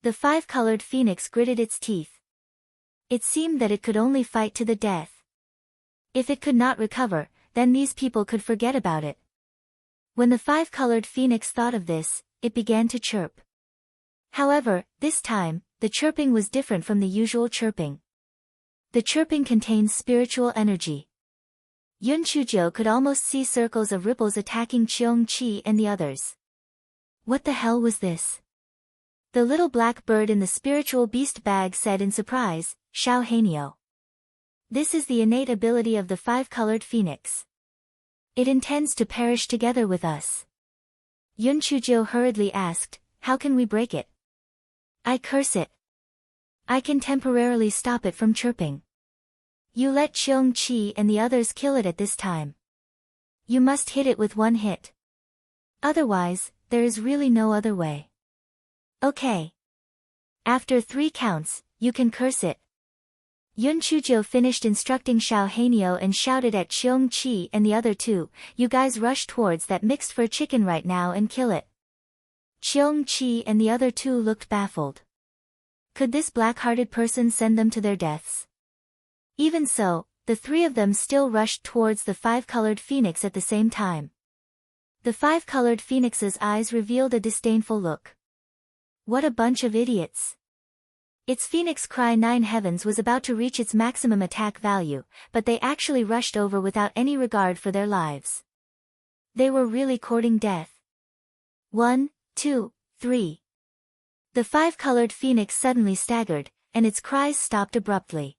The five-colored phoenix gritted its teeth. It seemed that it could only fight to the death. If it could not recover, then these people could forget about it. When the five-colored phoenix thought of this, it began to chirp. However, this time, the chirping was different from the usual chirping. The chirping contained spiritual energy. Yun Chujiu could almost see circles of ripples attacking Cheong Chi and the others. What the hell was this? The little black bird in the spiritual beast bag said in surprise, Xiao Hanyo. This is the innate ability of the five-colored phoenix. It intends to perish together with us. Yun Chujiu hurriedly asked, how can we break it? I curse it. I can temporarily stop it from chirping. You let Cheong Chi and the others kill it at this time. You must hit it with one hit. Otherwise, there is really no other way. Okay. After 3 counts, you can curse it. Yun Chujiu finished instructing Xiao Hanyo and shouted at Cheong Chi and the other two, you guys rush towards that mixed fur chicken right now and kill it. Cheong Chi and the other two looked baffled. Could this black-hearted person send them to their deaths? Even so, the 3 of them still rushed towards the five-colored phoenix at the same time. The five-colored phoenix's eyes revealed a disdainful look. What a bunch of idiots. Its phoenix cry 9 heavens was about to reach its maximum attack value, but they actually rushed over without any regard for their lives. They were really courting death. 1, 2, 3. The five-colored phoenix suddenly staggered, and its cries stopped abruptly.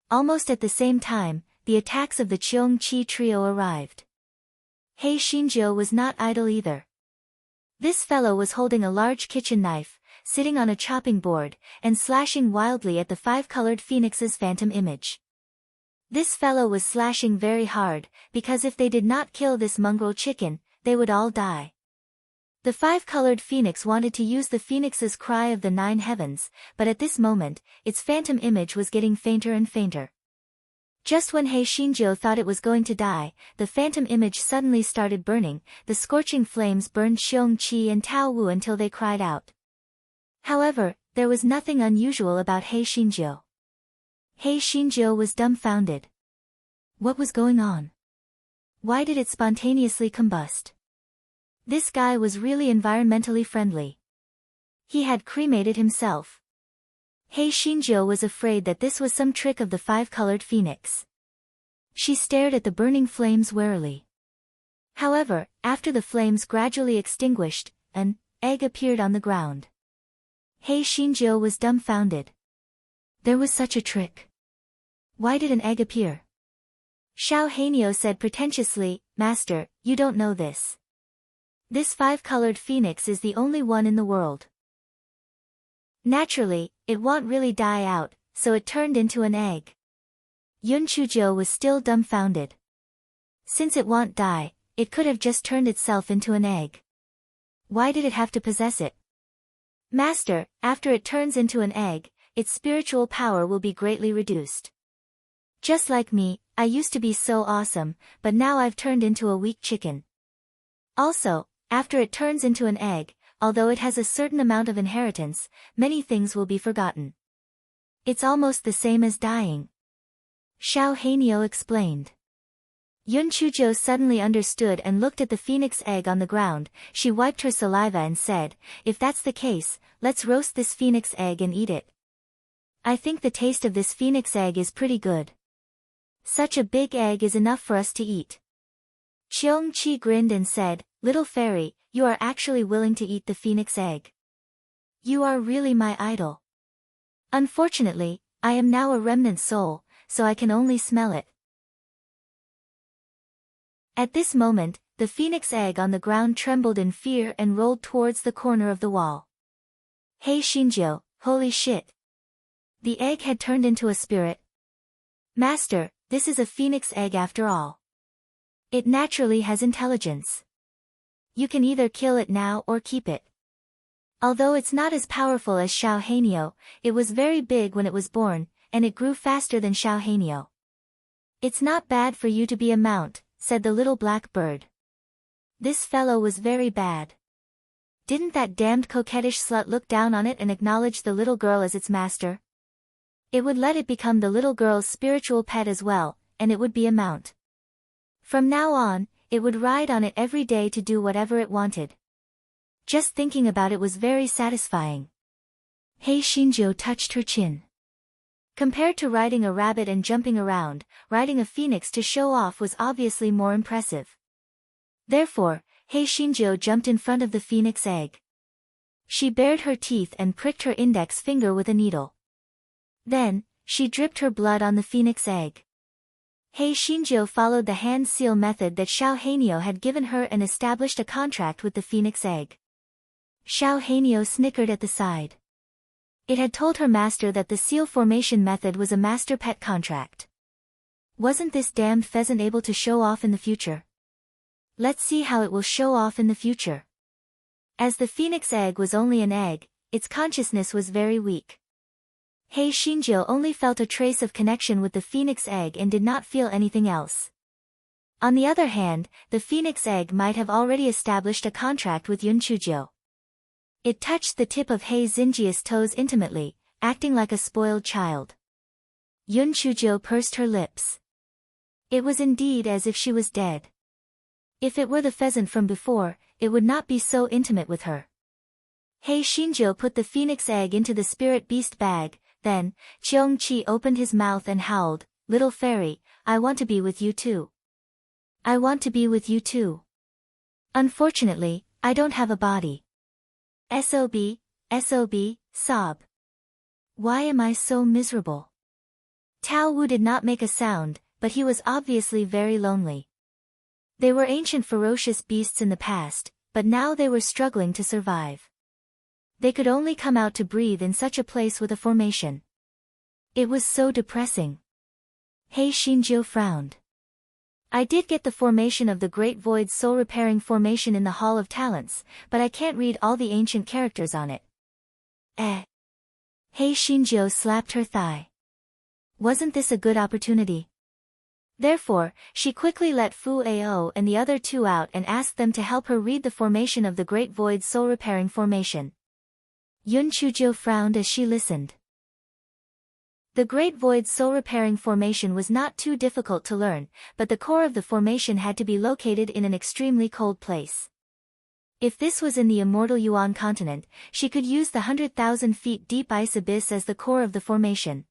Almost at the same time, the attacks of the Cheong Chi trio arrived. Hei Xinjiu was not idle either. This fellow was holding a large kitchen knife, sitting on a chopping board, and slashing wildly at the five-colored phoenix's phantom image. This fellow was slashing very hard, because if they did not kill this mongrel chicken, they would all die. The five-colored phoenix wanted to use the phoenix's cry of the 9 heavens, but at this moment, its phantom image was getting fainter and fainter. Just when Hei Xinjiu thought it was going to die, the phantom image suddenly started burning. The scorching flames burned Cheong Chi and Tao Wu until they cried out. However, there was nothing unusual about Hei Xinjiu. Hei Xinjiu was dumbfounded. What was going on? Why did it spontaneously combust? This guy was really environmentally friendly. He had cremated himself. Hei Xinjiu was afraid that this was some trick of the five-colored phoenix. She stared at the burning flames warily. However, after the flames gradually extinguished, an egg appeared on the ground. Hei Xinjiu was dumbfounded. There was such a trick. Why did an egg appear? Xiao Hanyo said pretentiously, Master, you don't know this. This five-colored phoenix is the only one in the world. Naturally, it won't really die out, so it turned into an egg. Yun Chujiu was still dumbfounded. Since it won't die, it could have just turned itself into an egg. Why did it have to possess it? Master, after it turns into an egg, its spiritual power will be greatly reduced. Just like me, I used to be so awesome, but now I've turned into a weak chicken. Also, after it turns into an egg, although it has a certain amount of inheritance, many things will be forgotten. It's almost the same as dying. Xiao Hanyo explained. Yun Chujiu suddenly understood and looked at the phoenix egg on the ground. She wiped her saliva and said, if that's the case, let's roast this phoenix egg and eat it. I think the taste of this phoenix egg is pretty good. Such a big egg is enough for us to eat. Cheong Chi grinned and said, Little fairy, you are actually willing to eat the phoenix egg. You are really my idol. Unfortunately, I am now a remnant soul, so I can only smell it. At this moment, the phoenix egg on the ground trembled in fear and rolled towards the corner of the wall. Hei Xinjiu, holy shit. The egg had turned into a spirit. Master, this is a phoenix egg after all. It naturally has intelligence. You can either kill it now or keep it. Although it's not as powerful as Xiao Hanyo, it was very big when it was born, and it grew faster than Xiao Hanyo. It's not bad for you to be a mount, said the little black bird. This fellow was very bad. Didn't that damned coquettish slut look down on it and acknowledge the little girl as its master? It would let it become the little girl's spiritual pet as well, and it would be a mount. From now on, it would ride on it every day to do whatever it wanted. Just thinking about it was very satisfying. Hei Shinjo touched her chin. Compared to riding a rabbit and jumping around, riding a phoenix to show off was obviously more impressive. Therefore, Hei Shinjo jumped in front of the phoenix egg. She bared her teeth and pricked her index finger with a needle. Then, she dripped her blood on the phoenix egg. Hei Shinjo followed the hand seal method that Xiao Hanyo had given her and established a contract with the phoenix egg. Xiao Hanyo snickered at the side. It had told her master that the seal formation method was a master pet contract. Wasn't this damned pheasant able to show off in the future? Let's see how it will show off in the future. As the phoenix egg was only an egg, its consciousness was very weak. Hei Shinjo only felt a trace of connection with the phoenix egg and did not feel anything else. On the other hand, the phoenix egg might have already established a contract with Yun Chujo. It touched the tip of Hei Xinjia's toes intimately, acting like a spoiled child. Yun Chujo pursed her lips. It was indeed as if she was dead. If it were the pheasant from before, it would not be so intimate with her. Hei Shinjo put the phoenix egg into the spirit beast bag, then, Cheong-chi opened his mouth and howled, "Little fairy, I want to be with you too. I want to be with you too. Unfortunately, I don't have a body. SOB, SOB, sob. Why am I so miserable?" Tao Wu did not make a sound, but he was obviously very lonely. They were ancient ferocious beasts in the past, but now they were struggling to survive. They could only come out to breathe in such a place with a formation. It was so depressing. Hei Shinjo frowned. "I did get the formation of the Great Void Soul Repairing Formation in the Hall of Talents, but I can't read all the ancient characters on it." Hei Shinjo slapped her thigh. Wasn't this a good opportunity? Therefore, she quickly let Fu Ao and the other two out and asked them to help her read the formation of the Great Void Soul Repairing Formation. Yun Chujo frowned as she listened. The Great Void Soul Repairing Formation was not too difficult to learn, but the core of the formation had to be located in an extremely cold place. If this was in the immortal Yuan continent, she could use the 100,000 feet deep ice abyss as the core of the formation.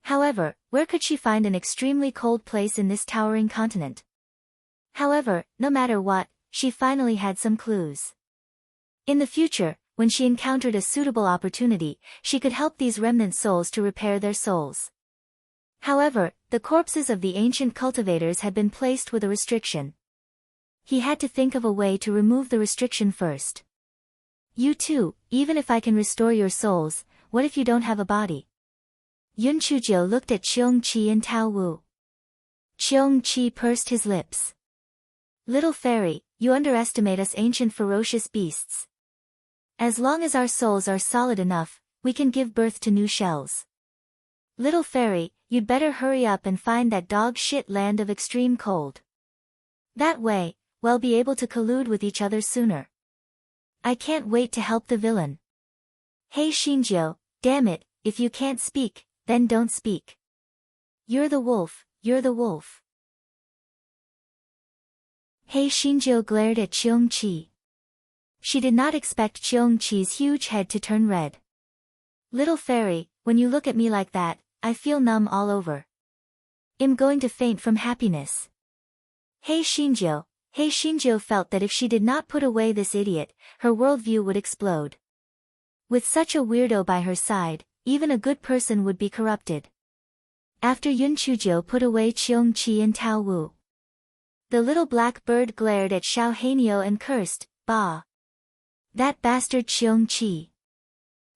However, where could she find an extremely cold place in this towering continent? However, no matter what, she finally had some clues. In the future, when she encountered a suitable opportunity, she could help these remnant souls to repair their souls. However, the corpses of the ancient cultivators had been placed with a restriction. He had to think of a way to remove the restriction first. "You too, even if I can restore your souls, what if you don't have a body?" Yun Chujo looked at Cheong-chi and Tao Wu. Cheong-chi pursed his lips. "Little fairy, you underestimate us ancient ferocious beasts. As long as our souls are solid enough, we can give birth to new shells. Little fairy, you'd better hurry up and find that dog shit land of extreme cold. That way, we'll be able to collude with each other sooner. I can't wait to help the villain." "Hey Shinjo, damn it, if you can't speak, then don't speak. You're the wolf, you're the wolf." Hei Shinjo glared at Cheong-chi. She did not expect Cheong-chi's huge head to turn red. "Little fairy, when you look at me like that, I feel numb all over. I'm going to faint from happiness." Hei Shinjo felt that if she did not put away this idiot, her worldview would explode. With such a weirdo by her side, even a good person would be corrupted. After Yun Chujo put away Cheong-chi and Tao Wu, the little black bird glared at Xiao Hanyo and cursed, "Bah! That bastard Cheong-chi.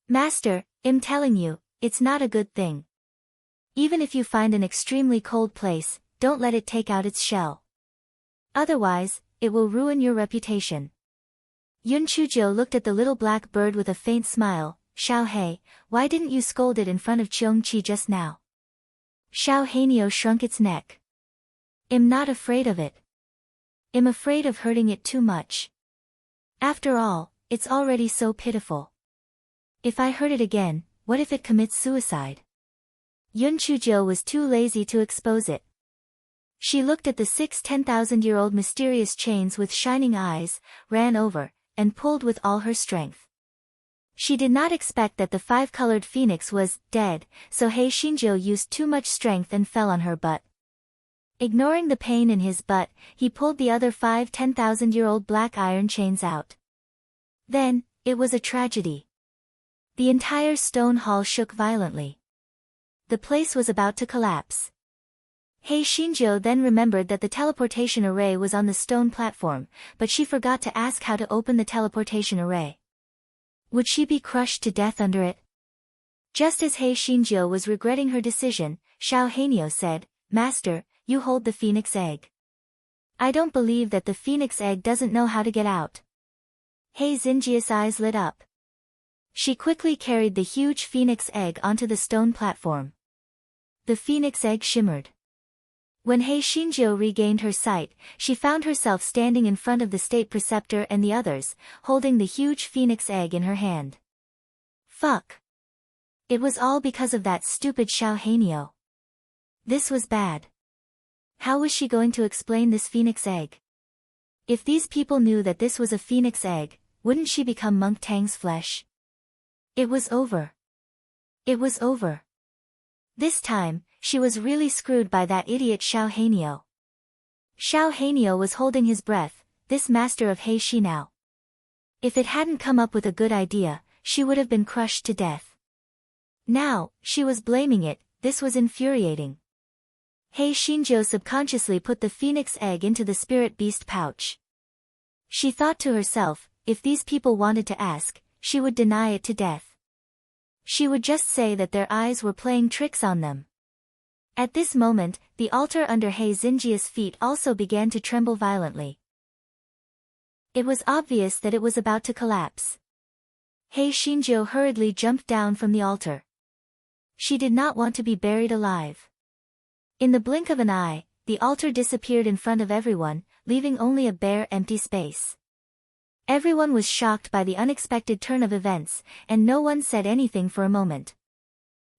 Master, I'm telling you, it's not a good thing. Even if you find an extremely cold place, don't let it take out its shell. Otherwise, it will ruin your reputation." Yun Chujo looked at the little black bird with a faint smile. "Xiao Hei, why didn't you scold it in front of Cheong-chi just now?" Xiao Hanyo shrunk its neck. "I'm not afraid of it. I'm afraid of hurting it too much. After all, it's already so pitiful. If I hurt it again, what if it commits suicide? Yun Chuzhou was too lazy to expose it. She looked at the 10,000-year-old mysterious chains with shining eyes, ran over, and pulled with all her strength. She did not expect that the 5-colored phoenix was dead, so He Xinjiu used too much strength and fell on her butt. Ignoring the pain in his butt, he pulled the other 5 10,000-year-old black iron chains out. Then, it was a tragedy. The entire stone hall shook violently. The place was about to collapse. He Xinjiu then remembered that the teleportation array was on the stone platform, but she forgot to ask how to open the teleportation array. Would she be crushed to death under it? Just as He Xinjiu was regretting her decision, Xiao Hanyo said, "Master, you hold the phoenix egg. I don't believe that the phoenix egg doesn't know how to get out." He Xinjiu's eyes lit up. She quickly carried the huge phoenix egg onto the stone platform. The phoenix egg shimmered. When He Xinjiu regained her sight, she found herself standing in front of the state preceptor and the others, holding the huge phoenix egg in her hand. Fuck. It was all because of that stupid Xiao Hanyo. This was bad. How was she going to explain this phoenix egg? If these people knew that this was a phoenix egg, wouldn't she become Monk Tang's flesh? It was over. It was over. This time, she was really screwed by that idiot Xiao Hanyo. Xiao Hanyo was holding his breath, this master of He Xinao. If it hadn't come up with a good idea, she would have been crushed to death. Now, she was blaming it, this was infuriating. He Xinjiu subconsciously put the phoenix egg into the spirit beast pouch. She thought to herself, if these people wanted to ask, she would deny it to death. She would just say that their eyes were playing tricks on them. At this moment, the altar under He Xinjiu's feet also began to tremble violently. It was obvious that it was about to collapse. He Xinjiu hurriedly jumped down from the altar. She did not want to be buried alive. In the blink of an eye, the altar disappeared in front of everyone, leaving only a bare empty space. Everyone was shocked by the unexpected turn of events, and no one said anything for a moment.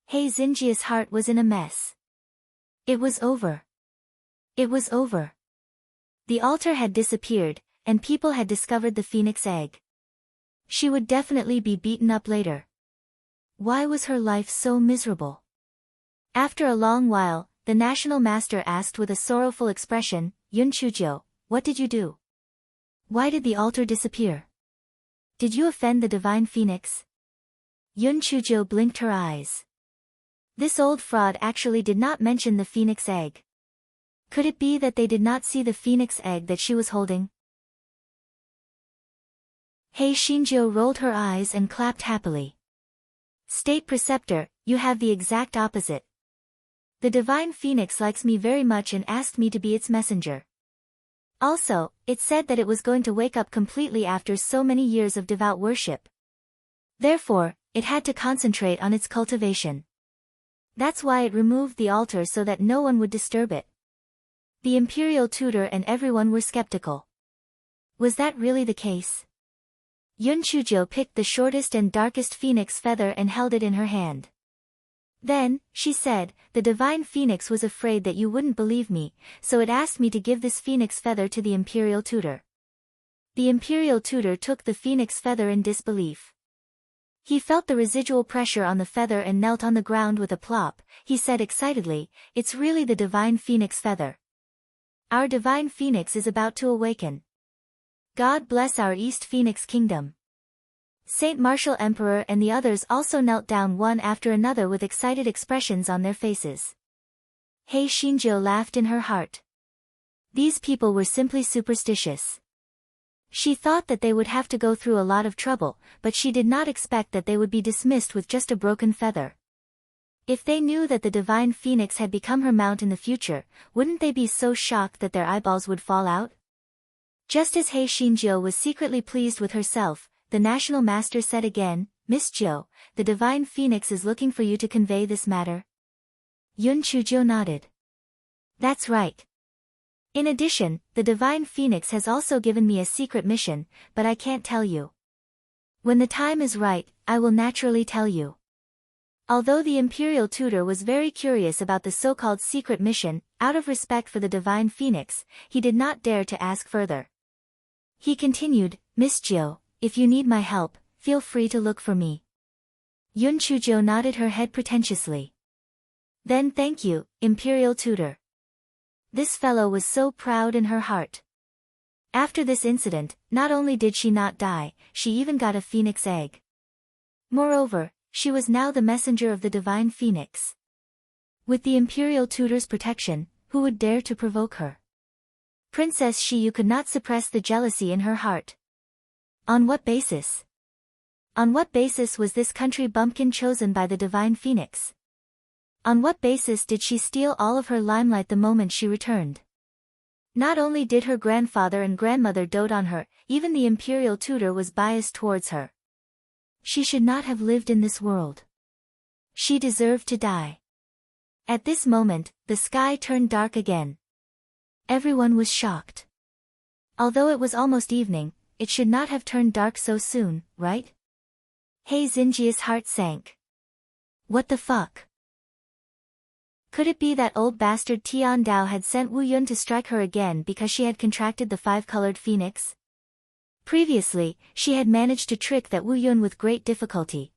He Xinjiu's heart was in a mess. It was over. It was over. The altar had disappeared, and people had discovered the phoenix egg. She would definitely be beaten up later. Why was her life so miserable? After a long while, the national master asked with a sorrowful expression, "Yun Chuzhou, what did you do? Why did the altar disappear? Did you offend the divine phoenix?" Yun Chuzhou blinked her eyes. This old fraud actually did not mention the phoenix egg. Could it be that they did not see the phoenix egg that she was holding? He Xinjiu rolled her eyes and clapped happily. "State preceptor, you have the exact opposite. The divine phoenix likes me very much and asked me to be its messenger. Also, it said that it was going to wake up completely after so many years of devout worship. Therefore, it had to concentrate on its cultivation. That's why it removed the altar so that no one would disturb it." The imperial tutor and everyone were skeptical. Was that really the case? Yun Chuzhou picked the shortest and darkest phoenix feather and held it in her hand. Then, she said, "The divine phoenix was afraid that you wouldn't believe me, so it asked me to give this phoenix feather to the imperial tutor." The imperial tutor took the phoenix feather in disbelief. He felt the residual pressure on the feather and knelt on the ground with a plop. He said excitedly, "It's really the divine phoenix feather. Our divine phoenix is about to awaken. God bless our East Phoenix Kingdom." Saint Martial Emperor and the others also knelt down one after another with excited expressions on their faces. He Xinjiu laughed in her heart. These people were simply superstitious. She thought that they would have to go through a lot of trouble, but she did not expect that they would be dismissed with just a broken feather. If they knew that the divine phoenix had become her mount in the future, wouldn't they be so shocked that their eyeballs would fall out? Just as He Xinjiu was secretly pleased with herself, the national master said again, "Miss Zhou, the divine phoenix is looking for you to convey this matter." Yun Chuzhou nodded. "That's right. In addition, the divine phoenix has also given me a secret mission, but I can't tell you. When the time is right, I will naturally tell you. Although the imperial tutor was very curious about the so-called secret mission, out of respect for the divine phoenix, he did not dare to ask further. He continued, Miss Jiu, if you need my help, feel free to look for me. Yun Chujo nodded her head pretentiously. Then thank you, imperial tutor. This fellow was so proud in her heart. After this incident, not only did she not die, she even got a phoenix egg. Moreover, she was now the messenger of the divine phoenix. With the imperial tutor's protection, who would dare to provoke her? Princess Shiyu could not suppress the jealousy in her heart. On what basis? On what basis was this country bumpkin chosen by the divine phoenix? On what basis did she steal all of her limelight the moment she returned? Not only did her grandfather and grandmother dote on her, even the imperial tutor was biased towards her. She should not have lived in this world. She deserved to die. At this moment, the sky turned dark again. Everyone was shocked. Although it was almost evening, it should not have turned dark so soon, right? Hey Xinjia's heart sank. What the fuck? Could it be that old bastard Tian Dao had sent Wu Yun to strike her again because she had contracted the five-colored phoenix? Previously, she had managed to trick that Wu Yun with great difficulty.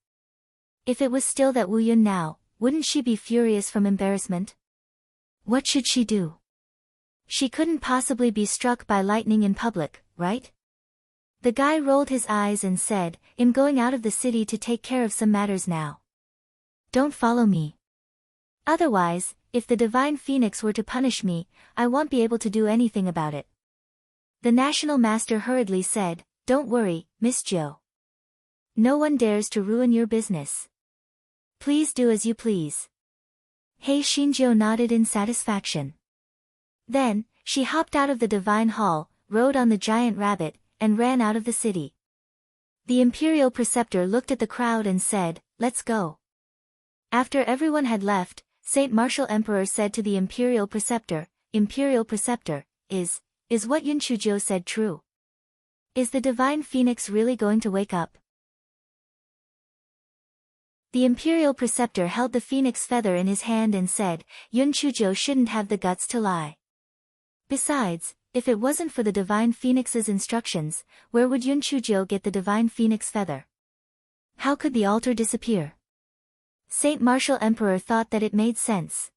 If it was still that Wu Yun now, wouldn't she be furious from embarrassment? What should she do? She couldn't possibly be struck by lightning in public, right? The guy rolled his eyes and said, I'm going out of the city to take care of some matters now. Don't follow me. Otherwise, if the divine phoenix were to punish me, I won't be able to do anything about it. The national master hurriedly said, Don't worry, Miss Jiu. No one dares to ruin your business. Please do as you please. Hei Xinjiu nodded in satisfaction. Then, she hopped out of the divine hall, rode on the giant rabbit, and ran out of the city. The imperial preceptor looked at the crowd and said, Let's go. After everyone had left, Saint Martial Emperor said to the imperial preceptor, is what Yun Chujo said true? Is the divine phoenix really going to wake up? The imperial preceptor held the phoenix feather in his hand and said, Yun Chujo shouldn't have the guts to lie. Besides, if it wasn't for the divine phoenix's instructions, where would Yun Chujo get the divine phoenix feather? How could the altar disappear? Saint Martial Emperor thought that it made sense.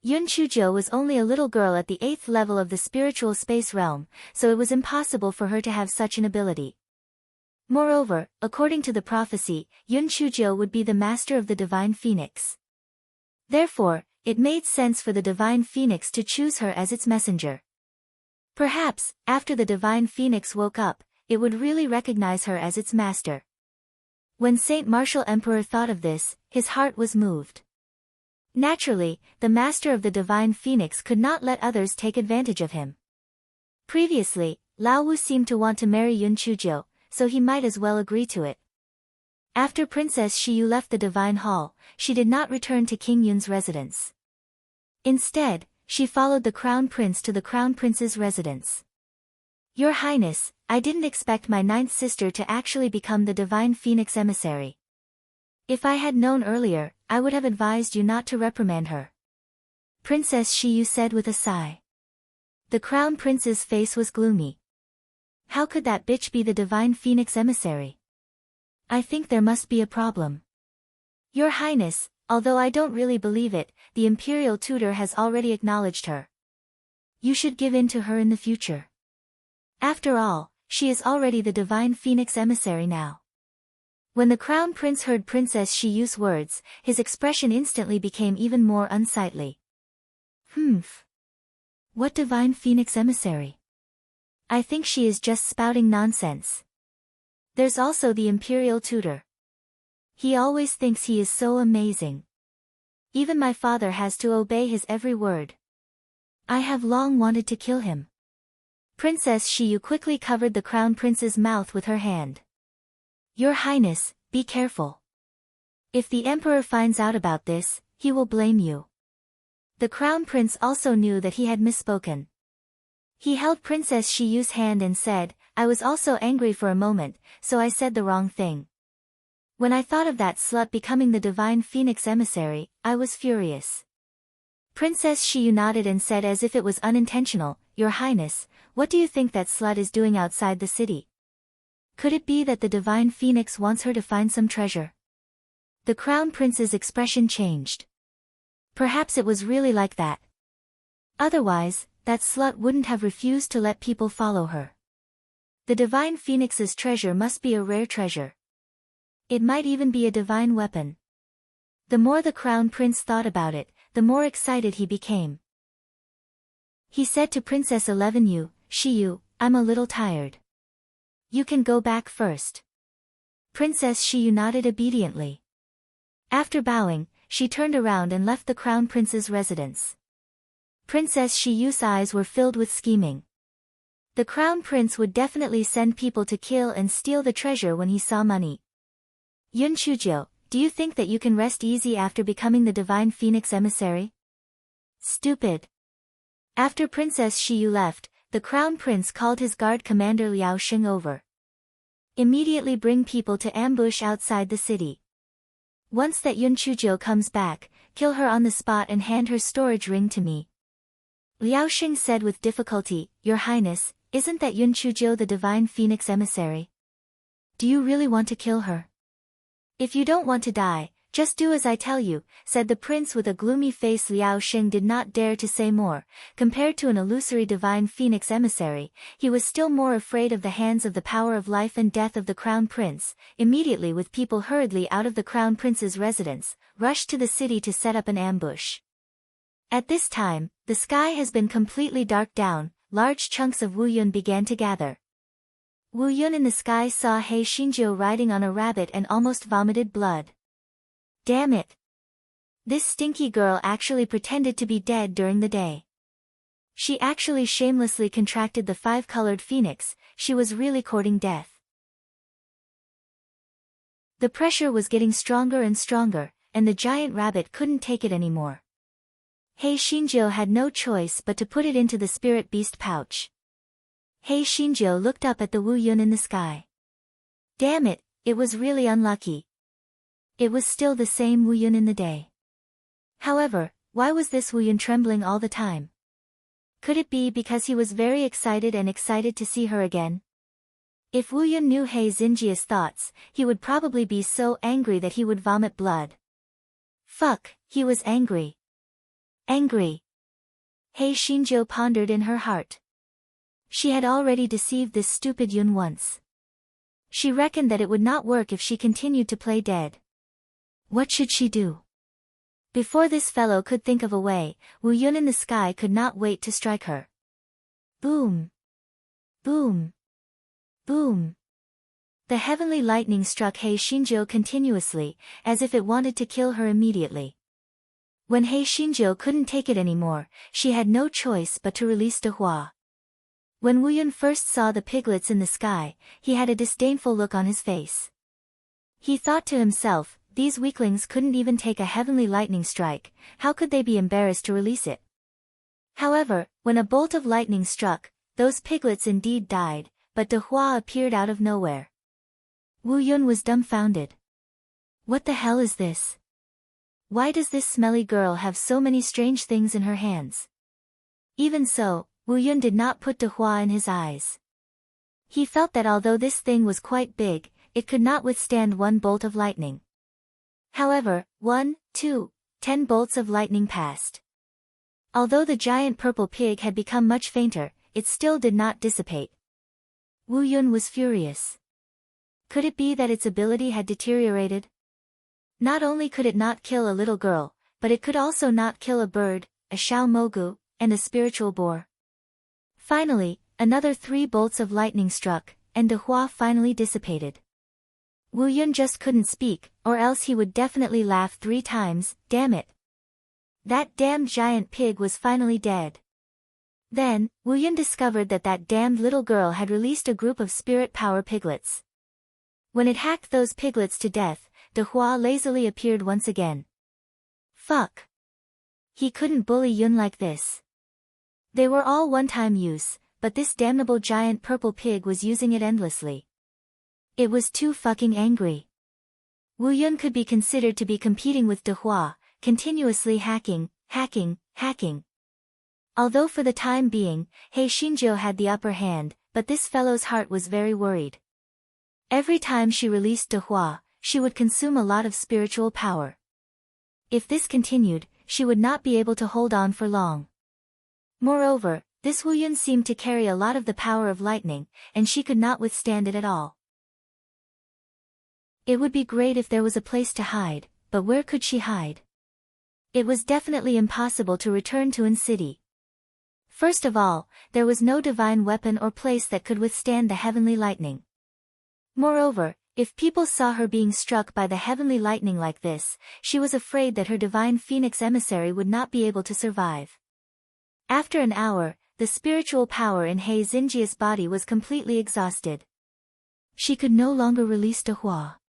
Yun Chujo was only a little girl at the 8th level of the spiritual space realm, so it was impossible for her to have such an ability. Moreover, according to the prophecy, Yun Chujo would be the master of the divine phoenix. Therefore, it made sense for the divine phoenix to choose her as its messenger. Perhaps, after the divine phoenix woke up, it would really recognize her as its master. When Saint Martial Emperor thought of this, his heart was moved. Naturally, the master of the divine phoenix could not let others take advantage of him. Previously, Lao Wu seemed to want to marry Yun Chujo, so he might as well agree to it. After Princess Shiyu left the divine hall, she did not return to King Yun's residence. Instead, she followed the crown prince to the crown prince's residence. Your Highness, I didn't expect my 9th sister to actually become the divine phoenix emissary. If I had known earlier, I would have advised you not to reprimand her. Princess Shiyu said with a sigh. The crown prince's face was gloomy. How could that bitch be the divine phoenix emissary? I think there must be a problem. Your Highness, although I don't really believe it, the imperial tutor has already acknowledged her. You should give in to her in the future. After all, she is already the divine phoenix emissary now. When the crown prince heard Princess Shiyu's words, his expression instantly became even more unsightly. What divine phoenix emissary? I think she is just spouting nonsense. There's also the imperial tutor. He always thinks he is so amazing. Even my father has to obey his every word. I have long wanted to kill him. Princess Shiyu quickly covered the crown prince's mouth with her hand. Your Highness, be careful. If the emperor finds out about this, he will blame you. The crown prince also knew that he had misspoken. He held Princess Shiyu's hand and said, I was also angry for a moment, so I said the wrong thing. When I thought of that slut becoming the divine phoenix emissary, I was furious. Princess Shiyu nodded and said as if it was unintentional, Your Highness, what do you think that slut is doing outside the city? Could it be that the divine phoenix wants her to find some treasure? The crown prince's expression changed. Perhaps it was really like that. Otherwise, that slut wouldn't have refused to let people follow her. The divine phoenix's treasure must be a rare treasure. It might even be a divine weapon. The more the crown prince thought about it, the more excited he became. He said to Princess 11 Shiyu, I'm a little tired. You can go back first. Princess Shiyu nodded obediently. After bowing, she turned around and left the crown prince's residence. Princess Shiyu's eyes were filled with scheming. The crown prince would definitely send people to kill and steal the treasure when he saw money. Yun Chujio, do you think that you can rest easy after becoming the divine phoenix emissary? Stupid. After Princess Shiyu left, the crown prince called his guard commander Liao Sheng over. Immediately bring people to ambush outside the city. Once that Yun Chujio comes back, kill her on the spot and hand her storage ring to me. Liao Sheng said with difficulty, Your Highness, isn't that Yun Chujio the divine phoenix emissary? Do you really want to kill her? If you don't want to die, just do as I tell you, said the prince with a gloomy face. Liao Sheng did not dare to say more. Compared to an illusory divine phoenix emissary, he was still more afraid of the hands of the power of life and death of the crown prince. Immediately, with people hurriedly out of the crown prince's residence, rushed to the city to set up an ambush. At this time, the sky has been completely dark down, large chunks of Wu Yun began to gather. Wu Yun in the sky saw He Xinjiu riding on a rabbit and almost vomited blood. Damn it! This stinky girl actually pretended to be dead during the day. She actually shamelessly contracted the five-colored phoenix, she was really courting death. The pressure was getting stronger and stronger, and the giant rabbit couldn't take it anymore. He Xinjiu had no choice but to put it into the spirit beast pouch. He Xinjiu looked up at the Wu Yun in the sky. Damn it, it was really unlucky. It was still the same Wu Yun in the day. However, why was this Wu Yun trembling all the time? Could it be because he was very excited to see her again? If Wu Yun knew He Xinjiu's thoughts, he would probably be so angry that he would vomit blood. Fuck, he was angry. Angry. He Xinjiu pondered in her heart. She had already deceived this stupid Yun once. She reckoned that it would not work if she continued to play dead. What should she do? Before this fellow could think of a way, Wu Yun in the sky could not wait to strike her. Boom! Boom! Boom! The heavenly lightning struck He Xinjiu continuously, as if it wanted to kill her immediately. When He Xinjiu couldn't take it anymore, she had no choice but to release De Hua. When Wu Yun first saw the piglets in the sky, he had a disdainful look on his face. He thought to himself, these weaklings couldn't even take a heavenly lightning strike, how could they be embarrassed to release it? However, when a bolt of lightning struck, those piglets indeed died, but De Hua appeared out of nowhere. Wu Yun was dumbfounded. What the hell is this? Why does this smelly girl have so many strange things in her hands? Even so, Wu Yun did not put De Hua in his eyes. He felt that although this thing was quite big, it could not withstand one bolt of lightning. However, 1, 2, 10 bolts of lightning passed. Although the giant purple pig had become much fainter, it still did not dissipate. Wu Yun was furious. Could it be that its ability had deteriorated? Not only could it not kill a little girl, but it could also not kill a bird, a Xiao Mogu, and a spiritual boar. Finally, another 3 bolts of lightning struck, and De Hua finally dissipated. Wu Yun just couldn't speak, or else he would definitely laugh 3 times, damn it. That damned giant pig was finally dead. Then, Wu Yun discovered that that damned little girl had released a group of spirit power piglets. When it hacked those piglets to death, De Hua lazily appeared once again. Fuck. He couldn't bully Yun like this. They were all one-time use, but this damnable giant purple pig was using it endlessly. It was too fucking angry. Wu Yun could be considered to be competing with De Hua, continuously hacking. Although for the time being, He Xinjiu had the upper hand, but this fellow's heart was very worried. Every time she released De Hua, she would consume a lot of spiritual power. If this continued, she would not be able to hold on for long. Moreover, this Wu Yun seemed to carry a lot of the power of lightning, and she could not withstand it at all. It would be great if there was a place to hide, but where could she hide? It was definitely impossible to return to An City. First of all, there was no divine weapon or place that could withstand the heavenly lightning. Moreover, if people saw her being struck by the heavenly lightning like this, she was afraid that her divine phoenix emissary would not be able to survive. After an hour, the spiritual power in He Xinjia's body was completely exhausted. She could no longer release De Hua.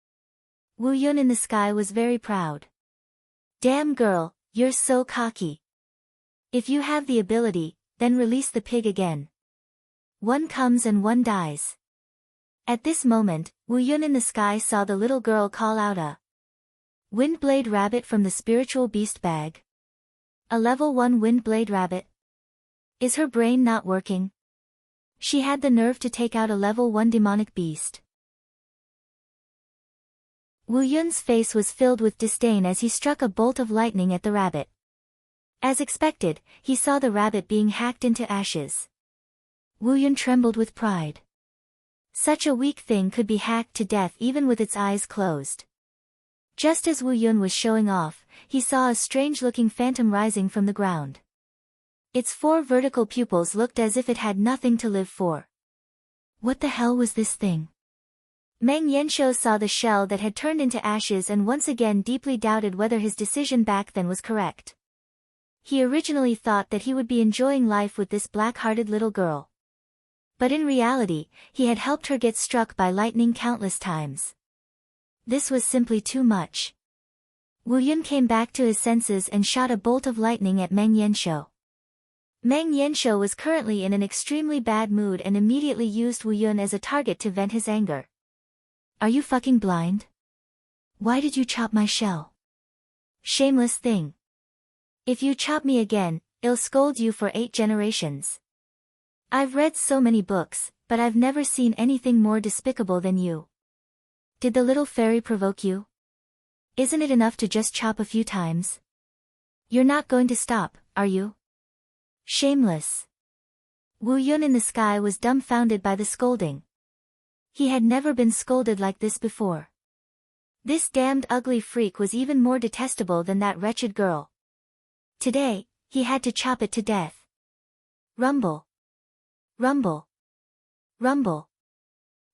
Wu Yun in the sky was very proud. Damn girl, you're so cocky. If you have the ability, then release the pig again. One comes and one dies. At this moment, Wu Yun in the sky saw the little girl call out a Windblade rabbit from the spiritual beast bag. A level 1 Windblade rabbit. Is her brain not working? She had the nerve to take out a level 1 demonic beast. Wu Yun's face was filled with disdain as he struck a bolt of lightning at the rabbit. As expected, he saw the rabbit being hacked into ashes. Wu Yun trembled with pride. Such a weak thing could be hacked to death even with its eyes closed. Just as Wu Yun was showing off, he saw a strange-looking phantom rising from the ground. Its 4 vertical pupils looked as if it had nothing to live for. What the hell was this thing? Meng Yanshou saw the shell that had turned into ashes and once again deeply doubted whether his decision back then was correct. He originally thought that he would be enjoying life with this black-hearted little girl. But in reality, he had helped her get struck by lightning countless times. This was simply too much. Wu Yun came back to his senses and shot a bolt of lightning at Meng Yanshou. Meng Yanshou was currently in an extremely bad mood and immediately used Wu Yun as a target to vent his anger. Are you fucking blind? Why did you chop my shell? Shameless thing. If you chop me again, I'll scold you for 8 generations. I've read so many books, but I've never seen anything more despicable than you. Did the little fairy provoke you? Isn't it enough to just chop a few times? You're not going to stop, are you? Shameless. Wu Yun in the sky was dumbfounded by the scolding. He had never been scolded like this before. This damned ugly freak was even more detestable than that wretched girl. Today, he had to chop it to death. Rumble. Rumble. Rumble.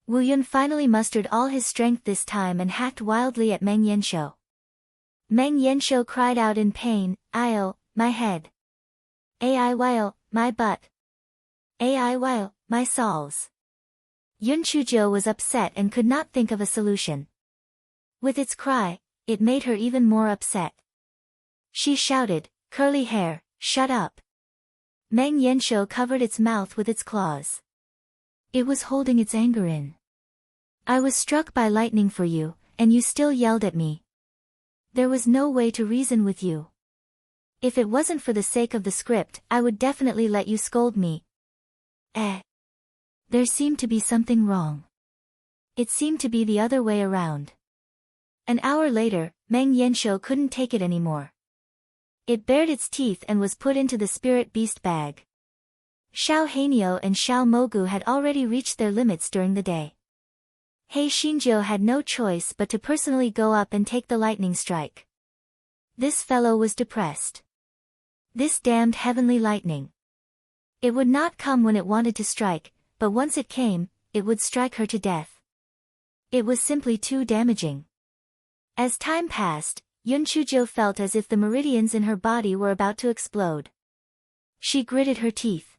Wu Yun finally mustered all his strength this time and hacked wildly at Meng Yanshou. Meng Yanshou cried out in pain, "Ayo, my head. Aiyo, my butt. Aiyo, my soles." Yun Chujiu was upset and could not think of a solution. With its cry, it made her even more upset. She shouted, "Curly hair, shut up." Meng Yanshou covered its mouth with its claws. It was holding its anger in. I was struck by lightning for you, and you still yelled at me. There was no way to reason with you. If it wasn't for the sake of the script, I would definitely let you scold me. There seemed to be something wrong. It seemed to be the other way around. An hour later, Meng Yanshou couldn't take it anymore. It bared its teeth and was put into the spirit beast bag. Xiao Hanyo and Xiao Mogu had already reached their limits during the day. He Xinjiu had no choice but to personally go up and take the lightning strike. This fellow was depressed. This damned heavenly lightning. It would not come when it wanted to strike, but once it came, it would strike her to death. It was simply too damaging. As time passed, Yun Chujiu felt as if the meridians in her body were about to explode. She gritted her teeth.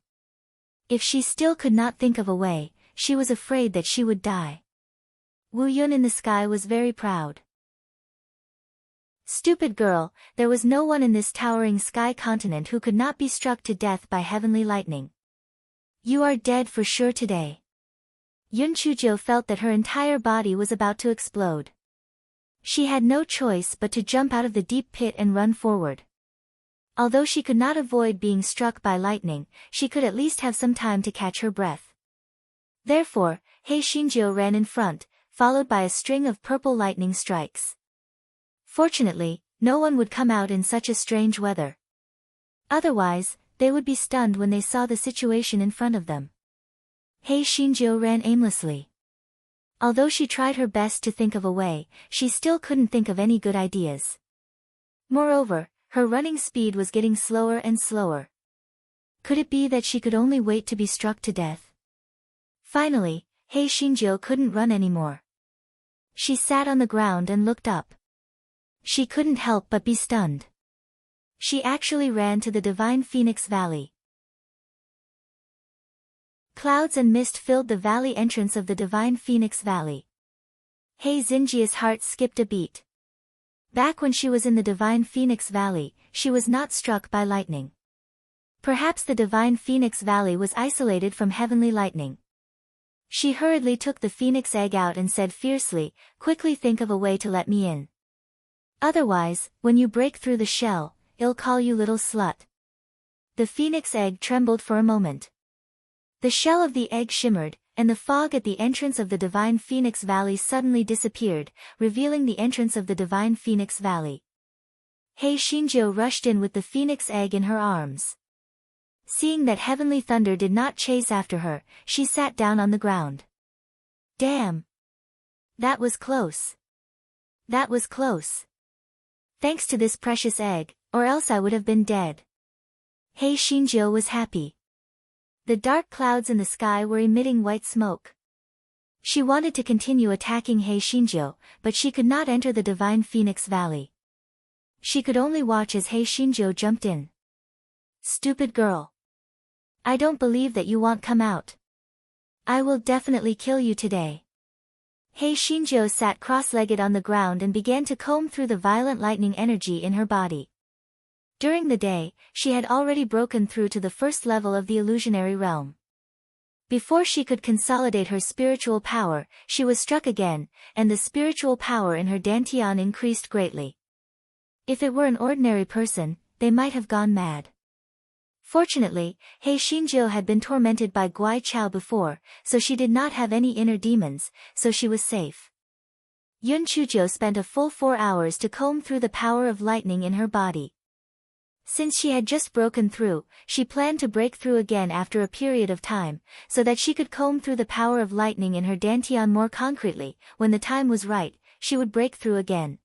If she still could not think of a way, she was afraid that she would die. Wu Yun in the sky was very proud. Stupid girl, there was no one in this towering sky continent who could not be struck to death by heavenly lightning. You are dead for sure today. Yun Chujo felt that her entire body was about to explode. She had no choice but to jump out of the deep pit and run forward. Although she could not avoid being struck by lightning, she could at least have some time to catch her breath. Therefore, Hei Xinjiu ran in front, followed by a string of purple lightning strikes. Fortunately, no one would come out in such a strange weather. Otherwise, they would be stunned when they saw the situation in front of them. Hei Xinjiu ran aimlessly. Although she tried her best to think of a way, she still couldn't think of any good ideas. Moreover, her running speed was getting slower and slower. Could it be that she could only wait to be struck to death? Finally, Hei Xinjiu couldn't run anymore. She sat on the ground and looked up. She couldn't help but be stunned. She actually ran to the Divine Phoenix Valley. Clouds and mist filled the valley entrance of the Divine Phoenix Valley. Hei Xinjia's heart skipped a beat. Back when she was in the Divine Phoenix Valley, she was not struck by lightning. Perhaps the Divine Phoenix Valley was isolated from heavenly lightning. She hurriedly took the phoenix egg out and said fiercely, "Quickly think of a way to let me in. Otherwise, when you break through the shell, I'll call you little slut." The phoenix egg trembled for a moment. The shell of the egg shimmered, and the fog at the entrance of the Divine Phoenix Valley suddenly disappeared, revealing the entrance of the Divine Phoenix Valley. Hei Xinjiu rushed in with the phoenix egg in her arms. Seeing that heavenly thunder did not chase after her, she sat down on the ground. Damn! That was close. That was close. Thanks to this precious egg, or else I would have been dead. Hei Xinjiu was happy. The dark clouds in the sky were emitting white smoke. She wanted to continue attacking Hei Xinjiu, but she could not enter the Divine Phoenix Valley. She could only watch as Hei Xinjiu jumped in. Stupid girl. I don't believe that you won't come out. I will definitely kill you today. Hei Xinjiu sat cross-legged on the ground and began to comb through the violent lightning energy in her body. During the day, she had already broken through to the first level of the illusionary realm. Before she could consolidate her spiritual power, she was struck again, and the spiritual power in her dantian increased greatly. If it were an ordinary person, they might have gone mad. Fortunately, Hei Xinjiu had been tormented by Guai Chao before, so she did not have any inner demons, so she was safe. Yun Chujo spent a full 4 hours to comb through the power of lightning in her body. Since she had just broken through, she planned to break through again after a period of time, so that she could comb through the power of lightning in her dantian more concretely. When the time was right, she would break through again.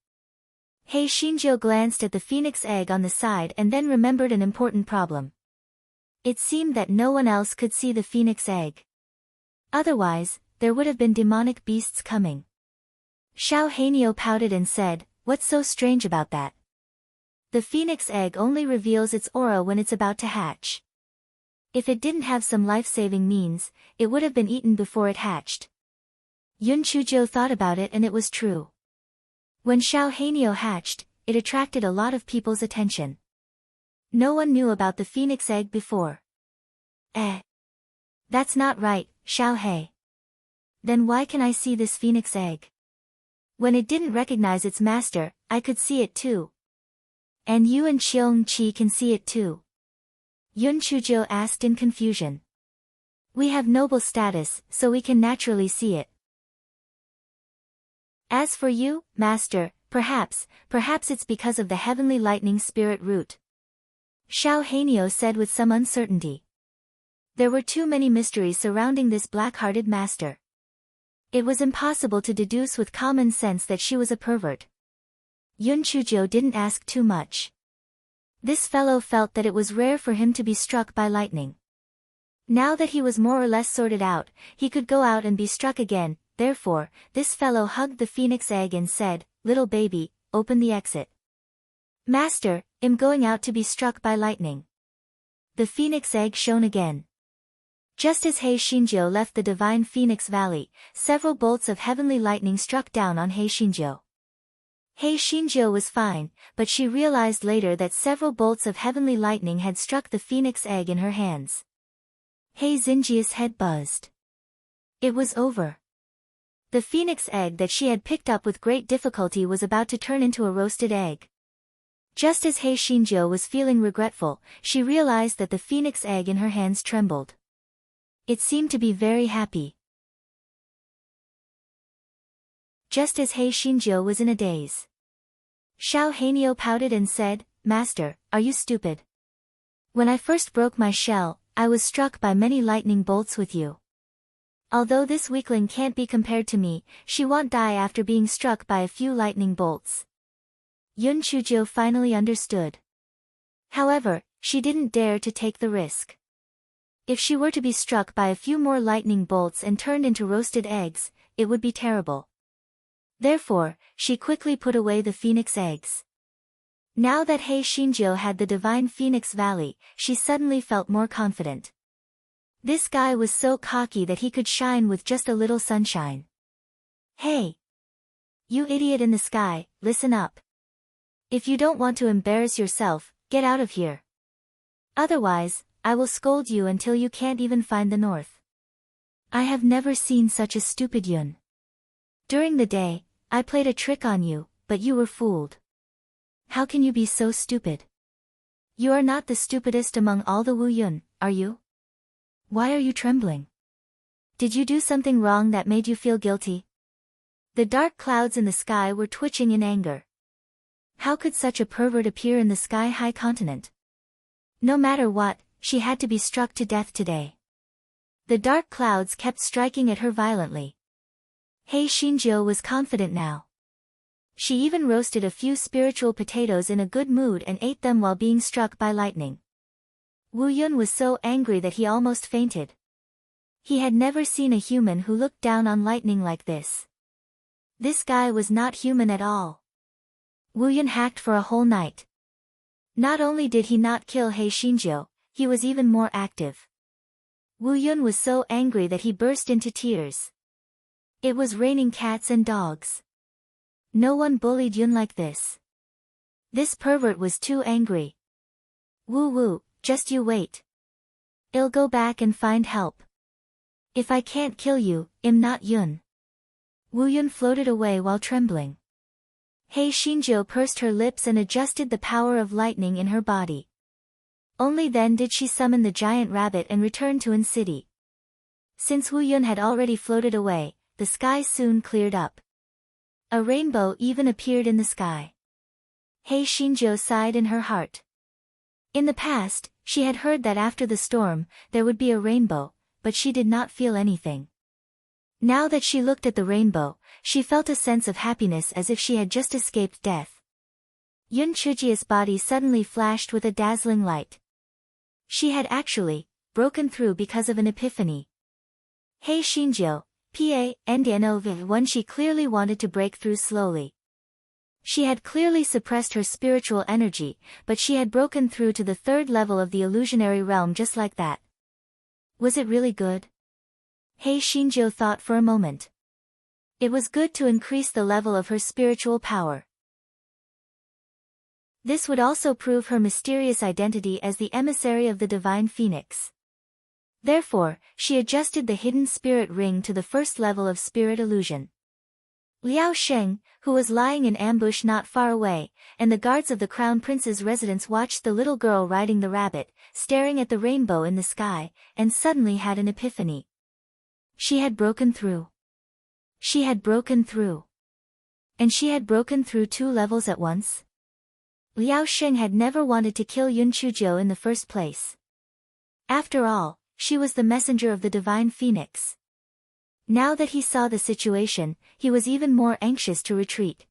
Hei Xinjiu glanced at the phoenix egg on the side and then remembered an important problem. It seemed that no one else could see the phoenix egg. Otherwise, there would have been demonic beasts coming. Xiao Hanio pouted and said, "What's so strange about that? The phoenix egg only reveals its aura when it's about to hatch. If it didn't have some life-saving means, it would have been eaten before it hatched." Yun Chujo thought about it and it was true. When Xiao Hanio hatched, it attracted a lot of people's attention. No one knew about the phoenix egg before. That's not right, Xiao Hei. Then why can I see this phoenix egg? When it didn't recognize its master, I could see it too. And you and Cheong Chi can see it too? Yun Chujo asked in confusion. We have noble status, so we can naturally see it. As for you, master, perhaps it's because of the heavenly lightning spirit root. Xiao Hanio said with some uncertainty. There were too many mysteries surrounding this black-hearted master. It was impossible to deduce with common sense that she was a pervert. Yun Chujo didn't ask too much. This fellow felt that it was rare for him to be struck by lightning. Now that he was more or less sorted out, he could go out and be struck again. Therefore, this fellow hugged the phoenix egg and said, "Little baby, open the exit." "Master, I'm going out to be struck by lightning." The phoenix egg shone again. Just as Hei Xinjiu left the Divine Phoenix Valley, several bolts of heavenly lightning struck down on Hei Xinjiu. Hei Xinjiu was fine, but she realized later that several bolts of heavenly lightning had struck the phoenix egg in her hands. Hey Xinjia's head buzzed. It was over. The phoenix egg that she had picked up with great difficulty was about to turn into a roasted egg. Just as He Xinjiu was feeling regretful, she realized that the phoenix egg in her hands trembled. It seemed to be very happy. Just as He Xinjiu was in a daze. Xiao Hanio pouted and said, "Master, are you stupid? When I first broke my shell, I was struck by many lightning bolts with you. Although this weakling can't be compared to me, she won't die after being struck by a few lightning bolts." Yun Chujiu finally understood. However, she didn't dare to take the risk. If she were to be struck by a few more lightning bolts and turned into roasted eggs, it would be terrible. Therefore, she quickly put away the phoenix eggs. Now that He Xinjiu had the divine Phoenix Valley, she suddenly felt more confident. This guy was so cocky that he could shine with just a little sunshine. Hey! You idiot in the sky, listen up. If you don't want to embarrass yourself, get out of here. Otherwise, I will scold you until you can't even find the north. I have never seen such a stupid Yun. During the day, I played a trick on you, but you were fooled. How can you be so stupid? You are not the stupidest among all the Wu Yun, are you? Why are you trembling? Did you do something wrong that made you feel guilty? The dark clouds in the sky were twitching in anger. How could such a pervert appear in the sky-high continent? No matter what, she had to be struck to death today. The dark clouds kept striking at her violently. He Xinjiu was confident now. She even roasted a few spiritual potatoes in a good mood and ate them while being struck by lightning. Wu Yun was so angry that he almost fainted. He had never seen a human who looked down on lightning like this. This guy was not human at all. Wu Yun hacked for a whole night. Not only did he not kill He Xinjiu, he was even more active. Wu Yun was so angry that he burst into tears. It was raining cats and dogs. No one bullied Yun like this. This pervert was too angry. Woo, just you wait. I'll go back and find help. If I can't kill you, I'm not Yun. Wu Yun floated away while trembling. He Xinjiu pursed her lips and adjusted the power of lightning in her body. Only then did she summon the giant rabbit and return to An City. Since Wu Yun had already floated away, the sky soon cleared up. A rainbow even appeared in the sky. He Xinjiu sighed in her heart. In the past, she had heard that after the storm, there would be a rainbow, but she did not feel anything. Now that she looked at the rainbow, she felt a sense of happiness as if she had just escaped death. Yun Chujia's body suddenly flashed with a dazzling light. She had actually broken through because of an epiphany. He Xinjiu, one she clearly wanted to break through slowly. She had clearly suppressed her spiritual energy, but she had broken through to the third level of the illusionary realm just like that. Was it really good? He Xinjiu thought for a moment. It was good to increase the level of her spiritual power. This would also prove her mysterious identity as the emissary of the divine phoenix. Therefore, she adjusted the hidden spirit ring to the first level of spirit illusion. Liao Sheng, who was lying in ambush not far away, and the guards of the crown prince's residence watched the little girl riding the rabbit, staring at the rainbow in the sky, and suddenly had an epiphany. She had broken through. She had broken through. And she had broken through 2 levels at once? Liao Sheng had never wanted to kill Yun Chujiu in the first place. After all, she was the messenger of the divine phoenix. Now that he saw the situation, he was even more anxious to retreat.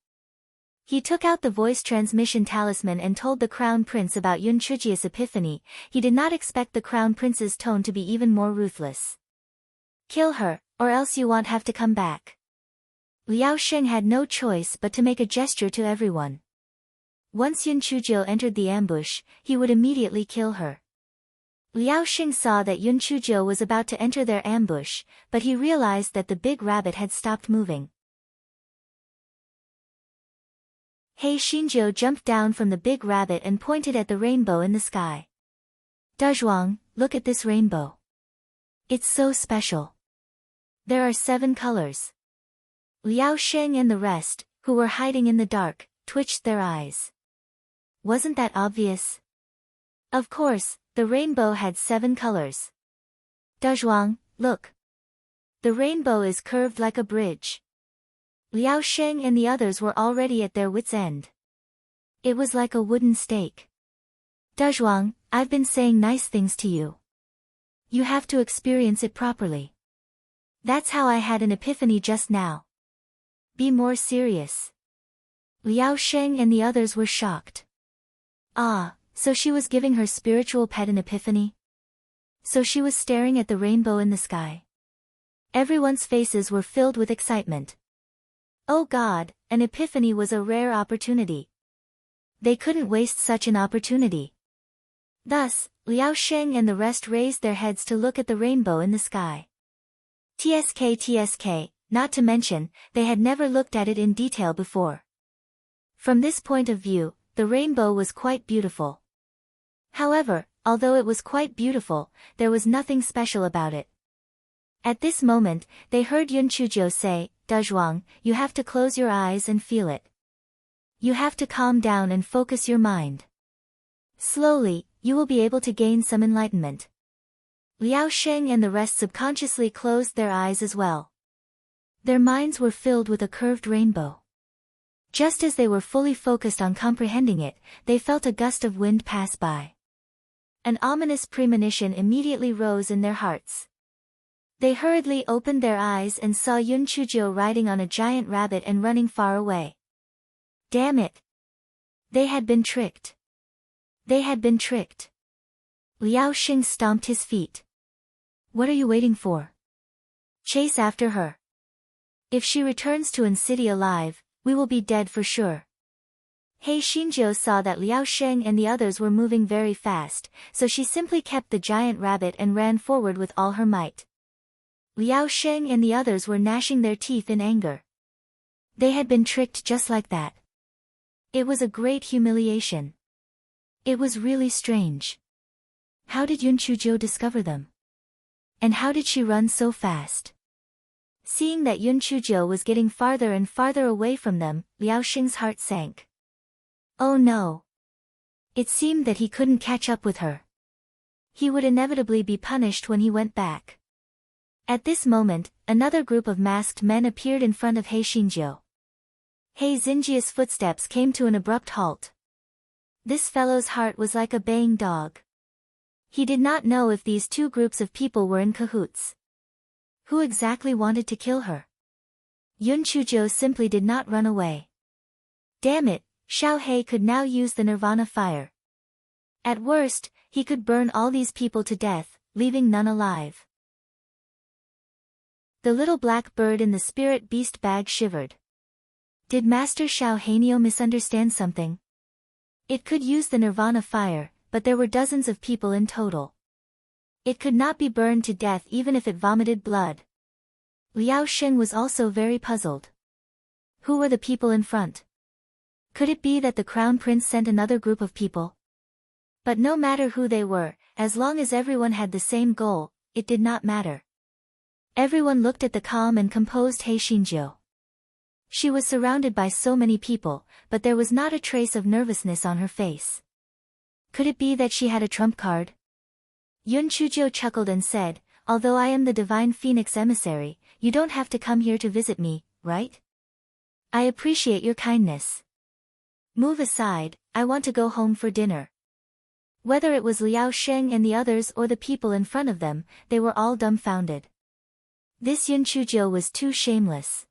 He took out the voice transmission talisman and told the crown prince about Yun Chujia's epiphany. He did not expect the crown prince's tone to be even more ruthless. Kill her, or else you won't have to come back. Liao Sheng had no choice but to make a gesture to everyone. Once Yun Chujiu entered the ambush, he would immediately kill her. Liao Sheng saw that Yun Chujiu was about to enter their ambush, but he realized that the big rabbit had stopped moving. He Xinjiu jumped down from the big rabbit and pointed at the rainbow in the sky. Dazhuang, look at this rainbow. It's so special. There are 7 colors. Liao Sheng and the rest, who were hiding in the dark, twitched their eyes. Wasn't that obvious? Of course, the rainbow had 7 colors. Dazhuang, look. The rainbow is curved like a bridge. Liao Sheng and the others were already at their wits' end. It was like a wooden stake. Dazhuang, I've been saying nice things to you. You have to experience it properly. That's how I had an epiphany just now. Be more serious. Liao Sheng and the others were shocked. Ah, so she was giving her spiritual pet an epiphany? So she was staring at the rainbow in the sky. Everyone's faces were filled with excitement. Oh God, an epiphany was a rare opportunity. They couldn't waste such an opportunity. Thus, Liao Sheng and the rest raised their heads to look at the rainbow in the sky. TSK, not to mention, they had never looked at it in detail before. From this point of view, the rainbow was quite beautiful. However, although it was quite beautiful, there was nothing special about it. At this moment, they heard Yun Chuzhou say, Dazhuang, you have to close your eyes and feel it. You have to calm down and focus your mind. Slowly, you will be able to gain some enlightenment. Liao Sheng and the rest subconsciously closed their eyes as well. Their minds were filled with a curved rainbow. Just as they were fully focused on comprehending it, they felt a gust of wind pass by. An ominous premonition immediately rose in their hearts. They hurriedly opened their eyes and saw Yun Chuzhou riding on a giant rabbit and running far away. Damn it! They had been tricked. They had been tricked. Liao Sheng stomped his feet. What are you waiting for? Chase after her. If she returns to An City alive, we will be dead for sure. He Xinjiu saw that Liao Sheng and the others were moving very fast, so she simply kept the giant rabbit and ran forward with all her might. Liao Sheng and the others were gnashing their teeth in anger. They had been tricked just like that. It was a great humiliation. It was really strange. How did Yun Chuzhou discover them? And how did she run so fast? Seeing that Yun Chuzhou was getting farther and farther away from them, Liao Sheng's heart sank. Oh no! It seemed that he couldn't catch up with her. He would inevitably be punished when he went back. At this moment, another group of masked men appeared in front of He Xinjiu. He Xinjiu's footsteps came to an abrupt halt. This fellow's heart was like a baying dog. He did not know if these two groups of people were in cahoots. Who exactly wanted to kill her? Yun Chuzhou simply did not run away. Damn it, Xiao He could now use the nirvana fire. At worst, he could burn all these people to death, leaving none alive. The little black bird in the spirit beast bag shivered. Did Master Xiao Hanio misunderstand something? It could use the nirvana fire, but there were dozens of people in total. It could not be burned to death even if it vomited blood. Liao Sheng was also very puzzled. Who were the people in front? Could it be that the crown prince sent another group of people? But no matter who they were, as long as everyone had the same goal, it did not matter. Everyone looked at the calm and composed He Xinjiu. She was surrounded by so many people, but there was not a trace of nervousness on her face. Could it be that she had a trump card? Yun Chuzhou chuckled and said, although I am the divine phoenix emissary, you don't have to come here to visit me, right? I appreciate your kindness. Move aside, I want to go home for dinner. Whether it was Liao Sheng and the others or the people in front of them, they were all dumbfounded. This Yun Chuzhou was too shameless.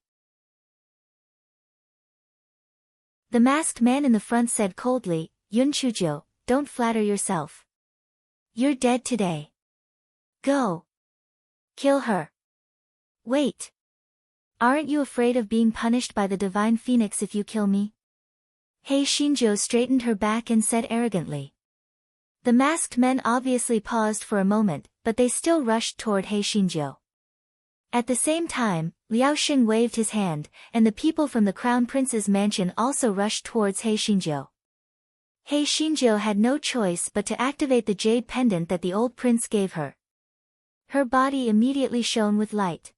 The masked man in the front said coldly, Yun Chuzhou, don't flatter yourself. You're dead today. Go. Kill her. Wait. Aren't you afraid of being punished by the divine phoenix if you kill me? He Xinjiu straightened her back and said arrogantly. The masked men obviously paused for a moment, but they still rushed toward He Xinjiu. At the same time, Liao Sheng waved his hand, and the people from the crown prince's mansion also rushed towards He Xinjiu. He Xinjiu had no choice but to activate the jade pendant that the old prince gave her. Her body immediately shone with light.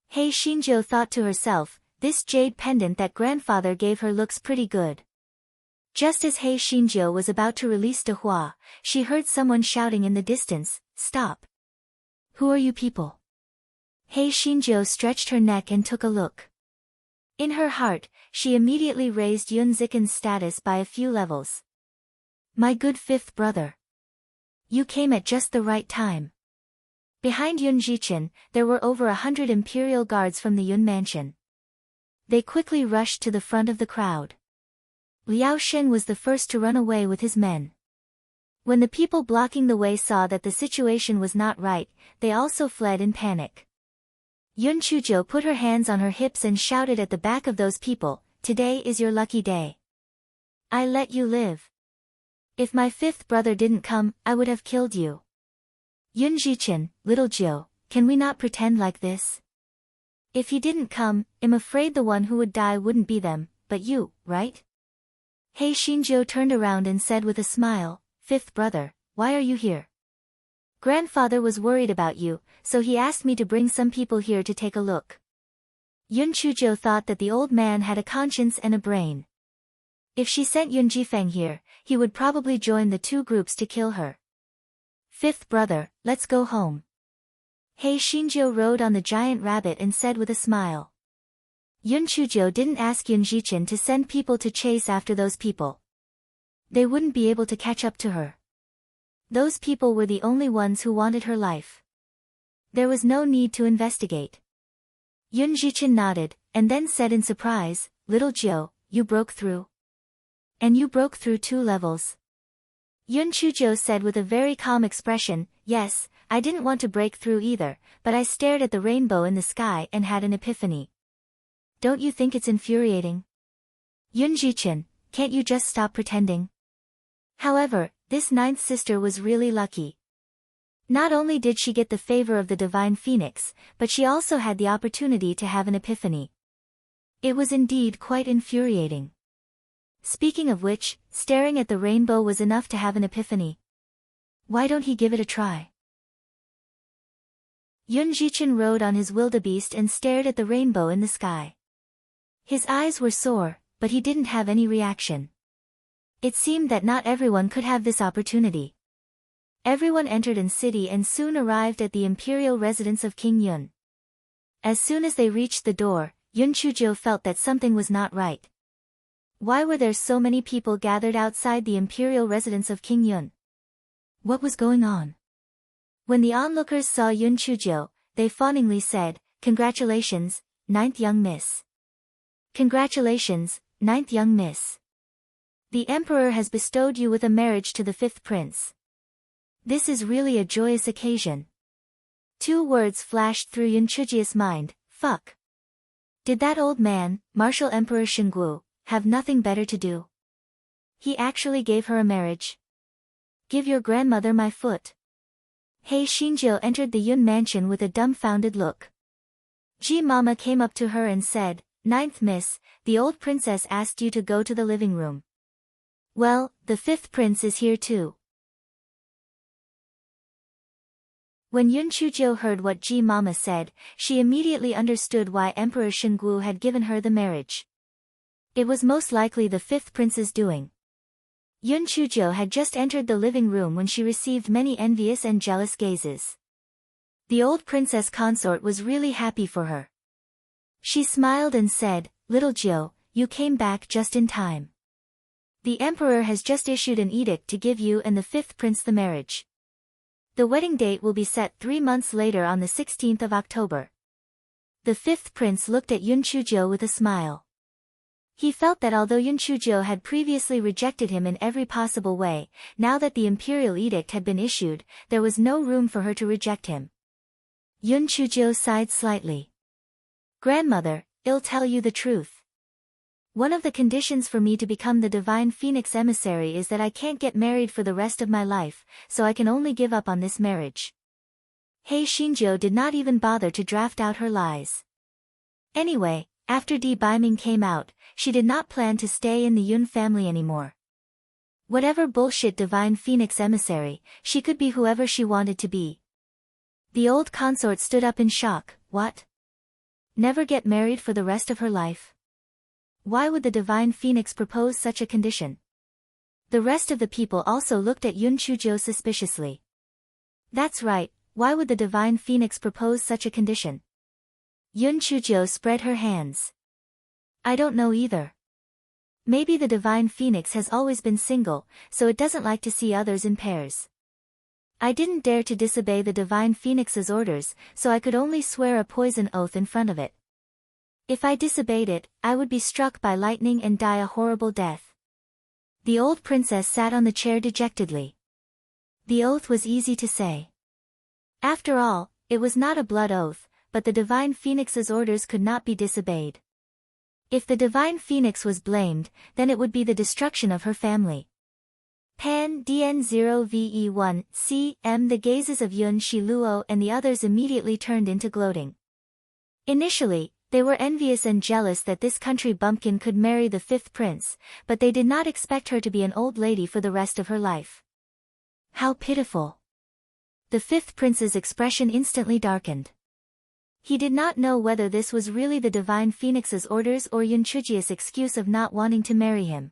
Hei Xinjiu thought to herself, this jade pendant that grandfather gave her looks pretty good. Just as Hei Xinjiu was about to release De Hua, she heard someone shouting in the distance, "Stop! Who are you people?" Hei Xinjiu stretched her neck and took a look. In her heart, she immediately raised Yun Zikin's status by a few levels. My good fifth brother. You came at just the right time. Behind Yun Ziqin, there were over 100 imperial guards from the Yun mansion. They quickly rushed to the front of the crowd. Liao Shen was the first to run away with his men. When the people blocking the way saw that the situation was not right, they also fled in panic. Yun Chuzhou put her hands on her hips and shouted at the back of those people, "Today is your lucky day. I let you live. If my fifth brother didn't come, I would have killed you. Yun Ziqin, little Jiu, can we not pretend like this? If he didn't come, I'm afraid the one who would die wouldn't be them, but you, right?" Hei Xinjiu turned around and said with a smile, "Fifth brother, why are you here?" "Grandfather was worried about you, so he asked me to bring some people here to take a look." Yun Chuzhou thought that the old man had a conscience and a brain. If she sent Yun Jifeng here, he would probably join the two groups to kill her. "Fifth brother, let's go home." Hei Xinjiu rode on the giant rabbit and said with a smile. Yun Chuzhou didn't ask Yun Ziqin to send people to chase after those people. They wouldn't be able to catch up to her. Those people were the only ones who wanted her life. There was no need to investigate. Yun Ziqin nodded, and then said in surprise, "Little Jiu, you broke through. And you broke through 2 levels." Yun Chuzhou said with a very calm expression, "Yes, I didn't want to break through either, but I stared at the rainbow in the sky and had an epiphany. Don't you think it's infuriating? Yun Ziqin, can't you just stop pretending?" However, this 9th sister was really lucky. Not only did she get the favor of the divine phoenix, but she also had the opportunity to have an epiphany. It was indeed quite infuriating. Speaking of which, staring at the rainbow was enough to have an epiphany. Why don't he give it a try? Yun Ziqin rode on his wildebeest and stared at the rainbow in the sky. His eyes were sore, but he didn't have any reaction. It seemed that not everyone could have this opportunity. Everyone entered the city and soon arrived at the imperial residence of King Yun. As soon as they reached the door, Yun Chuzhou felt that something was not right. Why were there so many people gathered outside the imperial residence of King Yun? What was going on? When the onlookers saw Yun Chuzhou, they fawningly said, "Congratulations, 9th young miss. Congratulations, 9th young miss. The emperor has bestowed you with a marriage to the 5th prince. This is really a joyous occasion." 2 words flashed through Yun Chuzhou's mind, fuck. Did that old man, Martial Emperor Xinggu, have nothing better to do? He actually gave her a marriage. Give your grandmother my foot. Hei Xinjiu entered the Yun mansion with a dumbfounded look. Ji Mama came up to her and said, "9th miss, the old princess asked you to go to the living room." "Well, the 5th prince is here too." When Yun Chuzhou heard what Ji Mama said, she immediately understood why Emperor Xinggu had given her the marriage. It was most likely the 5th prince's doing. Yun Chuzhou had just entered the living room when she received many envious and jealous gazes. The old princess consort was really happy for her. She smiled and said, "Little Jiu, you came back just in time. The emperor has just issued an edict to give you and the 5th prince the marriage. The wedding date will be set 3 months later on the 16th of October." The 5th prince looked at Yun Chuzhou with a smile. He felt that although Yun Chuzhou had previously rejected him in every possible way, now that the imperial edict had been issued, there was no room for her to reject him. Yun Chuzhou sighed slightly. "Grandmother, I'll tell you the truth. One of the conditions for me to become the divine phoenix emissary is that I can't get married for the rest of my life, so I can only give up on this marriage." Hei Xinjiu did not even bother to draft out her lies. Anyway, after Di Baiming came out, she did not plan to stay in the Yun family anymore. Whatever bullshit divine phoenix emissary, she could be whoever she wanted to be. The old consort stood up in shock. What? Never get married for the rest of her life? Why would the divine phoenix propose such a condition? The rest of the people also looked at Yun Chuzhou suspiciously. That's right, why would the divine phoenix propose such a condition? Yun Chuzhou spread her hands. I don't know either. Maybe the divine phoenix has always been single, so it doesn't like to see others in pairs. I didn't dare to disobey the divine phoenix's orders, so I could only swear a poison oath in front of it. If I disobeyed it, I would be struck by lightning and die a horrible death. The old princess sat on the chair dejectedly. The oath was easy to say. After all, it was not a blood oath, but the divine phoenix's orders could not be disobeyed. If the divine phoenix was blamed, then it would be the destruction of her family. Pan DN0VE1 C.M. The gazes of Yun Shiluo and the others immediately turned into gloating. Initially, they were envious and jealous that this country bumpkin could marry the fifth prince, but they did not expect her to be an old lady for the rest of her life. How pitiful! The fifth prince's expression instantly darkened. He did not know whether this was really the divine phoenix's orders or Yun Chuzhou's excuse of not wanting to marry him.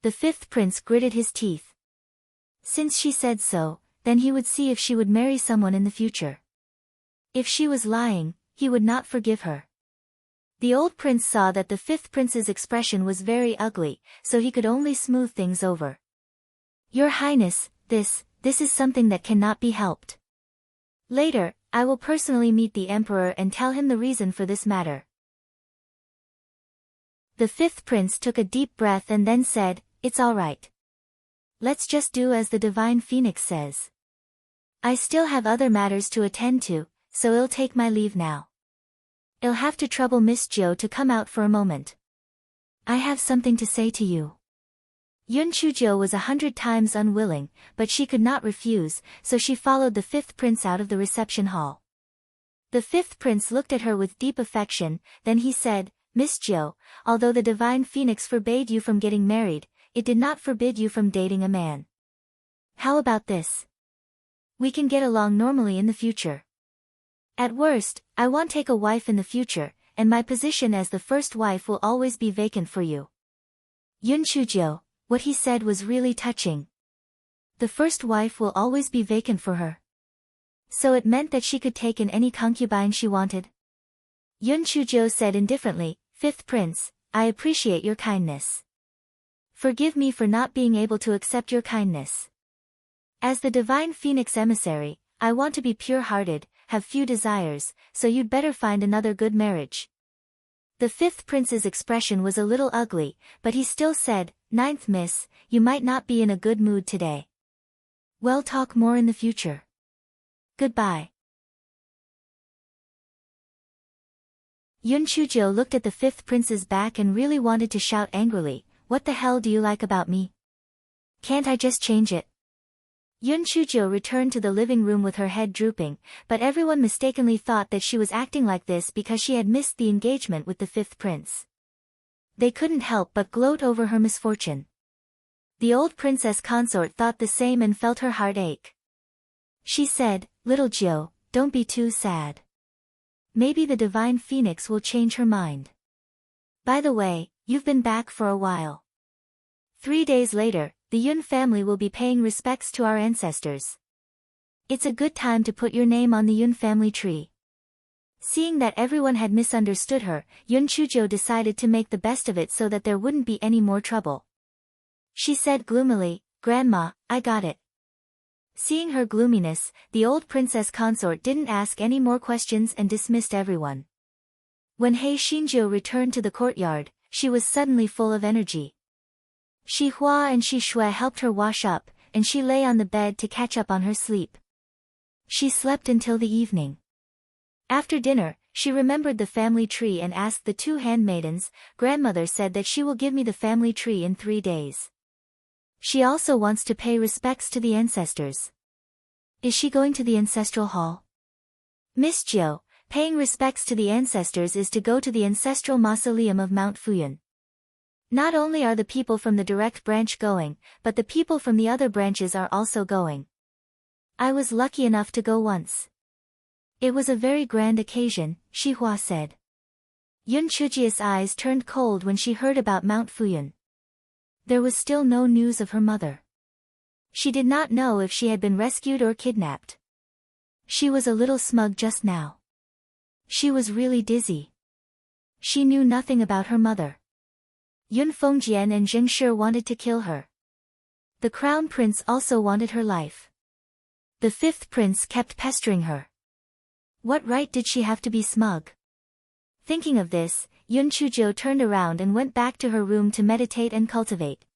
The fifth prince gritted his teeth. Since she said so, then he would see if she would marry someone in the future. If she was lying, he would not forgive her. The old prince saw that the fifth prince's expression was very ugly, so he could only smooth things over. Your Highness, this is something that cannot be helped. Later, I will personally meet the emperor and tell him the reason for this matter. The fifth prince took a deep breath and then said, It's all right. Let's just do as the divine phoenix says. I still have other matters to attend to, so I'll take my leave now. I'll have to trouble Miss Jo to come out for a moment. I have something to say to you. Yun Chuzhou was 100 times unwilling, but she could not refuse, so she followed the fifth prince out of the reception hall. The fifth prince looked at her with deep affection, then he said, Miss Jo, although the divine phoenix forbade you from getting married, it did not forbid you from dating a man. How about this? We can get along normally in the future. At worst, I won't take a wife in the future, and my position as the first wife will always be vacant for you. Yun Chuzhou, what he said was really touching. The first wife will always be vacant for her. So it meant that she could take in any concubine she wanted? Yun Chuzhou said indifferently, Fifth Prince, I appreciate your kindness. Forgive me for not being able to accept your kindness. As the divine phoenix emissary, I want to be pure-hearted, have few desires, so you'd better find another good marriage. The fifth prince's expression was a little ugly, but he still said, Ninth miss, you might not be in a good mood today. We'll talk more in the future. Goodbye. Yun Chuzhou looked at the fifth prince's back and really wanted to shout angrily, What the hell do you like about me? Can't I just change it? Yun Chuzhou returned to the living room with her head drooping, but everyone mistakenly thought that she was acting like this because she had missed the engagement with the fifth prince. They couldn't help but gloat over her misfortune. The old princess consort thought the same and felt her heart ache. She said, Little Jo, don't be too sad. Maybe the divine phoenix will change her mind. By the way, you've been back for a while. 3 days later, the Yun family will be paying respects to our ancestors. It's a good time to put your name on the Yun family tree. Seeing that everyone had misunderstood her, Yun Chuzhou decided to make the best of it so that there wouldn't be any more trouble. She said gloomily, Grandma, I got it. Seeing her gloominess, the old princess consort didn't ask any more questions and dismissed everyone. When He Xinjiu returned to the courtyard, she was suddenly full of energy. Shi Hua and Shi Shui helped her wash up, and she lay on the bed to catch up on her sleep. She slept until the evening. After dinner, she remembered the family tree and asked the 2 handmaidens, Grandmother said that she will give me the family tree in 3 days. She also wants to pay respects to the ancestors. Is she going to the ancestral hall? Miss Jo, paying respects to the ancestors is to go to the ancestral mausoleum of Mount Fuyun. Not only are the people from the direct branch going, but the people from the other branches are also going. I was lucky enough to go once. It was a very grand occasion, Xihua said. Yun Chujia's eyes turned cold when she heard about Mount Fuyun. There was still no news of her mother. She did not know if she had been rescued or kidnapped. She was a little smug just now. She was really dizzy. She knew nothing about her mother. Yun Fengjian and Zheng Shi wanted to kill her. The crown prince also wanted her life. The fifth prince kept pestering her. What right did she have to be smug? Thinking of this, Yun Chuzhou turned around and went back to her room to meditate and cultivate.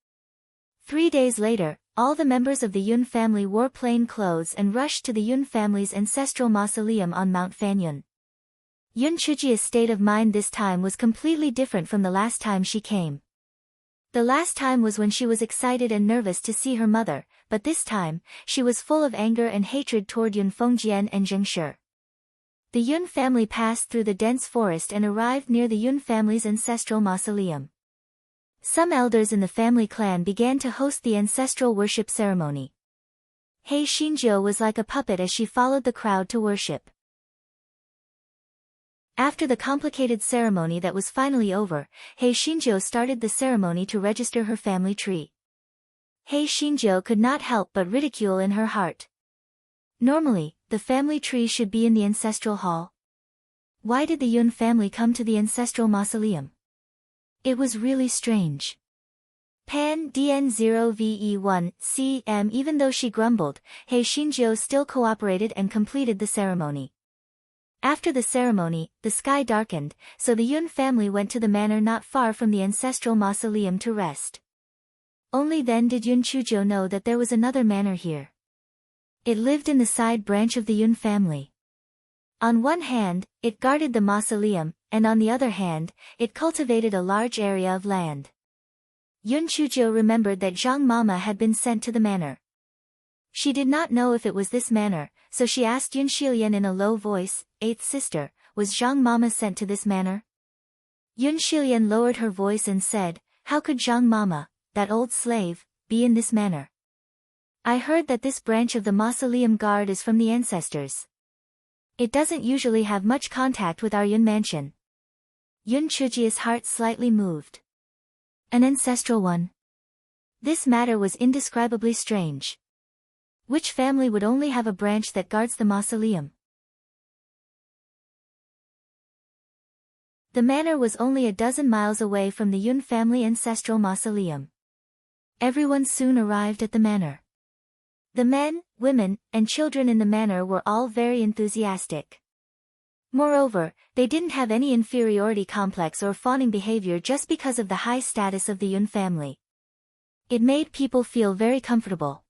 3 days later, all the members of the Yun family wore plain clothes and rushed to the Yun family's ancestral mausoleum on Mount Fanyun. Yun Chujia's state of mind this time was completely different from the last time she came. The last time was when she was excited and nervous to see her mother, but this time, she was full of anger and hatred toward Yun Fengjian and Zheng Shi. The Yun family passed through the dense forest and arrived near the Yun family's ancestral mausoleum. Some elders in the family clan began to host the ancestral worship ceremony. He Xinjiu was like a puppet as she followed the crowd to worship. After the complicated ceremony that was finally over, He Xinjiu started the ceremony to register her family tree. He Xinjiu could not help but ridicule in her heart. Normally, the family tree should be in the ancestral hall. Why did the Yun family come to the ancestral mausoleum? It was really strange. Pan DN0VE1 CM. Even though she grumbled, He Xinjiu still cooperated and completed the ceremony. After the ceremony, the sky darkened, so the Yun family went to the manor not far from the ancestral mausoleum to rest. Only then did Yun Chuzhou know that there was another manor here. It lived in the side branch of the Yun family. On one hand, it guarded the mausoleum, and on the other hand, it cultivated a large area of land. Yun Chuzhou remembered that Zhang Mama had been sent to the manor. She did not know if it was this manor, so she asked Yun Shilian in a low voice, "Eighth sister, was Zhang Mama sent to this manor?" Yun Shilian lowered her voice and said, "How could Zhang Mama, that old slave, be in this manor? I heard that this branch of the mausoleum guard is from the ancestors. It doesn't usually have much contact with our Yun mansion." Yun Chujia's heart slightly moved. An ancestral one. This matter was indescribably strange. Which family would only have a branch that guards the mausoleum? The manor was only a dozen miles away from the Yun family ancestral mausoleum. Everyone soon arrived at the manor. The men, women, and children in the manor were all very enthusiastic. Moreover, they didn't have any inferiority complex or fawning behavior just because of the high status of the Yun family. It made people feel very comfortable.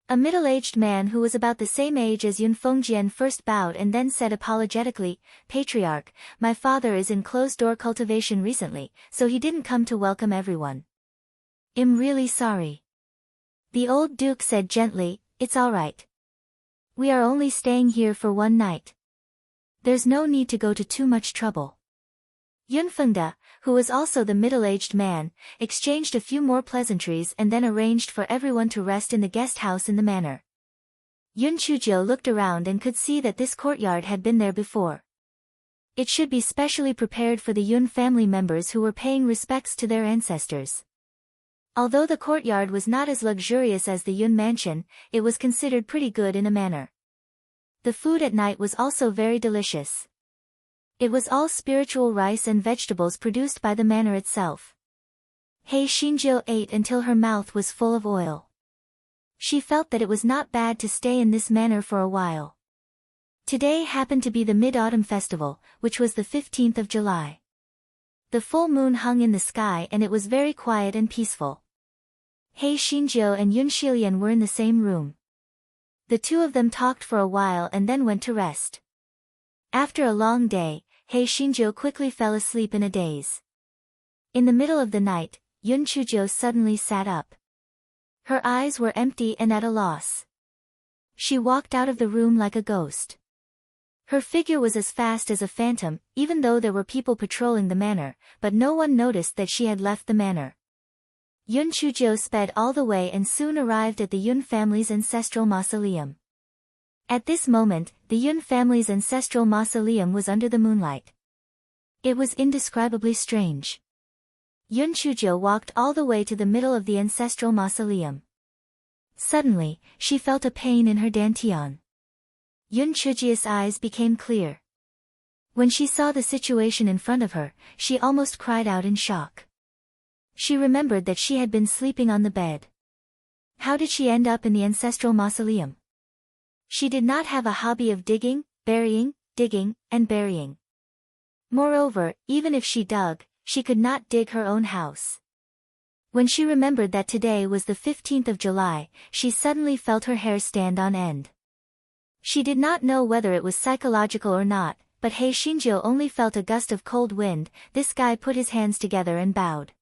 A middle-aged man who was about the same age as Yun Fengjian first bowed and then said apologetically, "Patriarch, my father is in closed-door cultivation recently, so he didn't come to welcome everyone. I'm really sorry." The old duke said gently, "It's all right. We are only staying here for one night. There's no need to go to too much trouble." Yun Fengde, who was also the middle-aged man, exchanged a few more pleasantries and then arranged for everyone to rest in the guest house in the manor. Yun Chuzhou looked around and could see that this courtyard had been there before. It should be specially prepared for the Yun family members who were paying respects to their ancestors. Although the courtyard was not as luxurious as the Yun mansion, it was considered pretty good in a manor. The food at night was also very delicious. It was all spiritual rice and vegetables produced by the manor itself. He Xinjiu ate until her mouth was full of oil. She felt that it was not bad to stay in this manor for a while. Today happened to be the Mid-Autumn Festival, which was the 15th of July. The full moon hung in the sky and it was very quiet and peaceful. He Xinjiu and Yun Shilian were in the same room. The two of them talked for a while and then went to rest. After a long day, He Xinjiu quickly fell asleep in a daze. In the middle of the night, Yun Chuzhou suddenly sat up. Her eyes were empty and at a loss. She walked out of the room like a ghost. Her figure was as fast as a phantom, even though there were people patrolling the manor, but no one noticed that she had left the manor. Yun Chuzhou sped all the way and soon arrived at the Yun family's ancestral mausoleum. At this moment, the Yun family's ancestral mausoleum was under the moonlight. It was indescribably strange. Yun Chuzhou walked all the way to the middle of the ancestral mausoleum. Suddenly, she felt a pain in her dantian. Yun Chuzhi's eyes became clear. When she saw the situation in front of her, she almost cried out in shock. She remembered that she had been sleeping on the bed. How did she end up in the ancestral mausoleum? She did not have a hobby of digging, burying, digging, and burying. Moreover, even if she dug, she could not dig her own house. When she remembered that today was the 15th of July, she suddenly felt her hair stand on end. She did not know whether it was psychological or not, but He Xinjiu only felt a gust of cold wind. This guy put his hands together and bowed.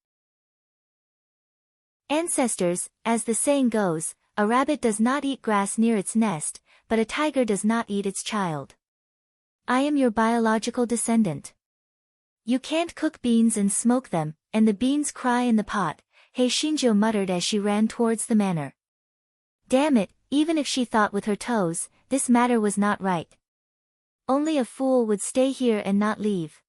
Ancestors, as the saying goes, a rabbit does not eat grass near its nest, but a tiger does not eat its child. I am your biological descendant. You can't cook beans and smoke them, and the beans cry in the pot, He Xinjiu muttered as she ran towards the manor. Damn it, even if she thought with her toes, this matter was not right. Only a fool would stay here and not leave.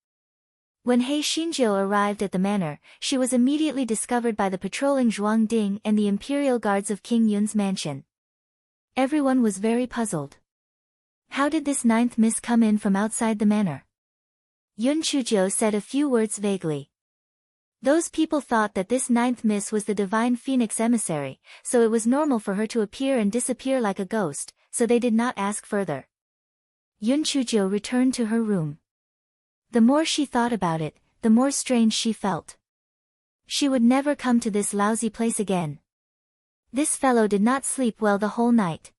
When He Xinjiu arrived at the manor, she was immediately discovered by the patrolling Zhuang Ding and the imperial guards of King Yun's mansion. Everyone was very puzzled. How did this ninth miss come in from outside the manor? Yun Chuzhou said a few words vaguely. Those people thought that this ninth miss was the divine phoenix emissary, so it was normal for her to appear and disappear like a ghost, so they did not ask further. Yun Chuzhou returned to her room. The more she thought about it, the more strange she felt. She would never come to this lousy place again. This fellow did not sleep well the whole night.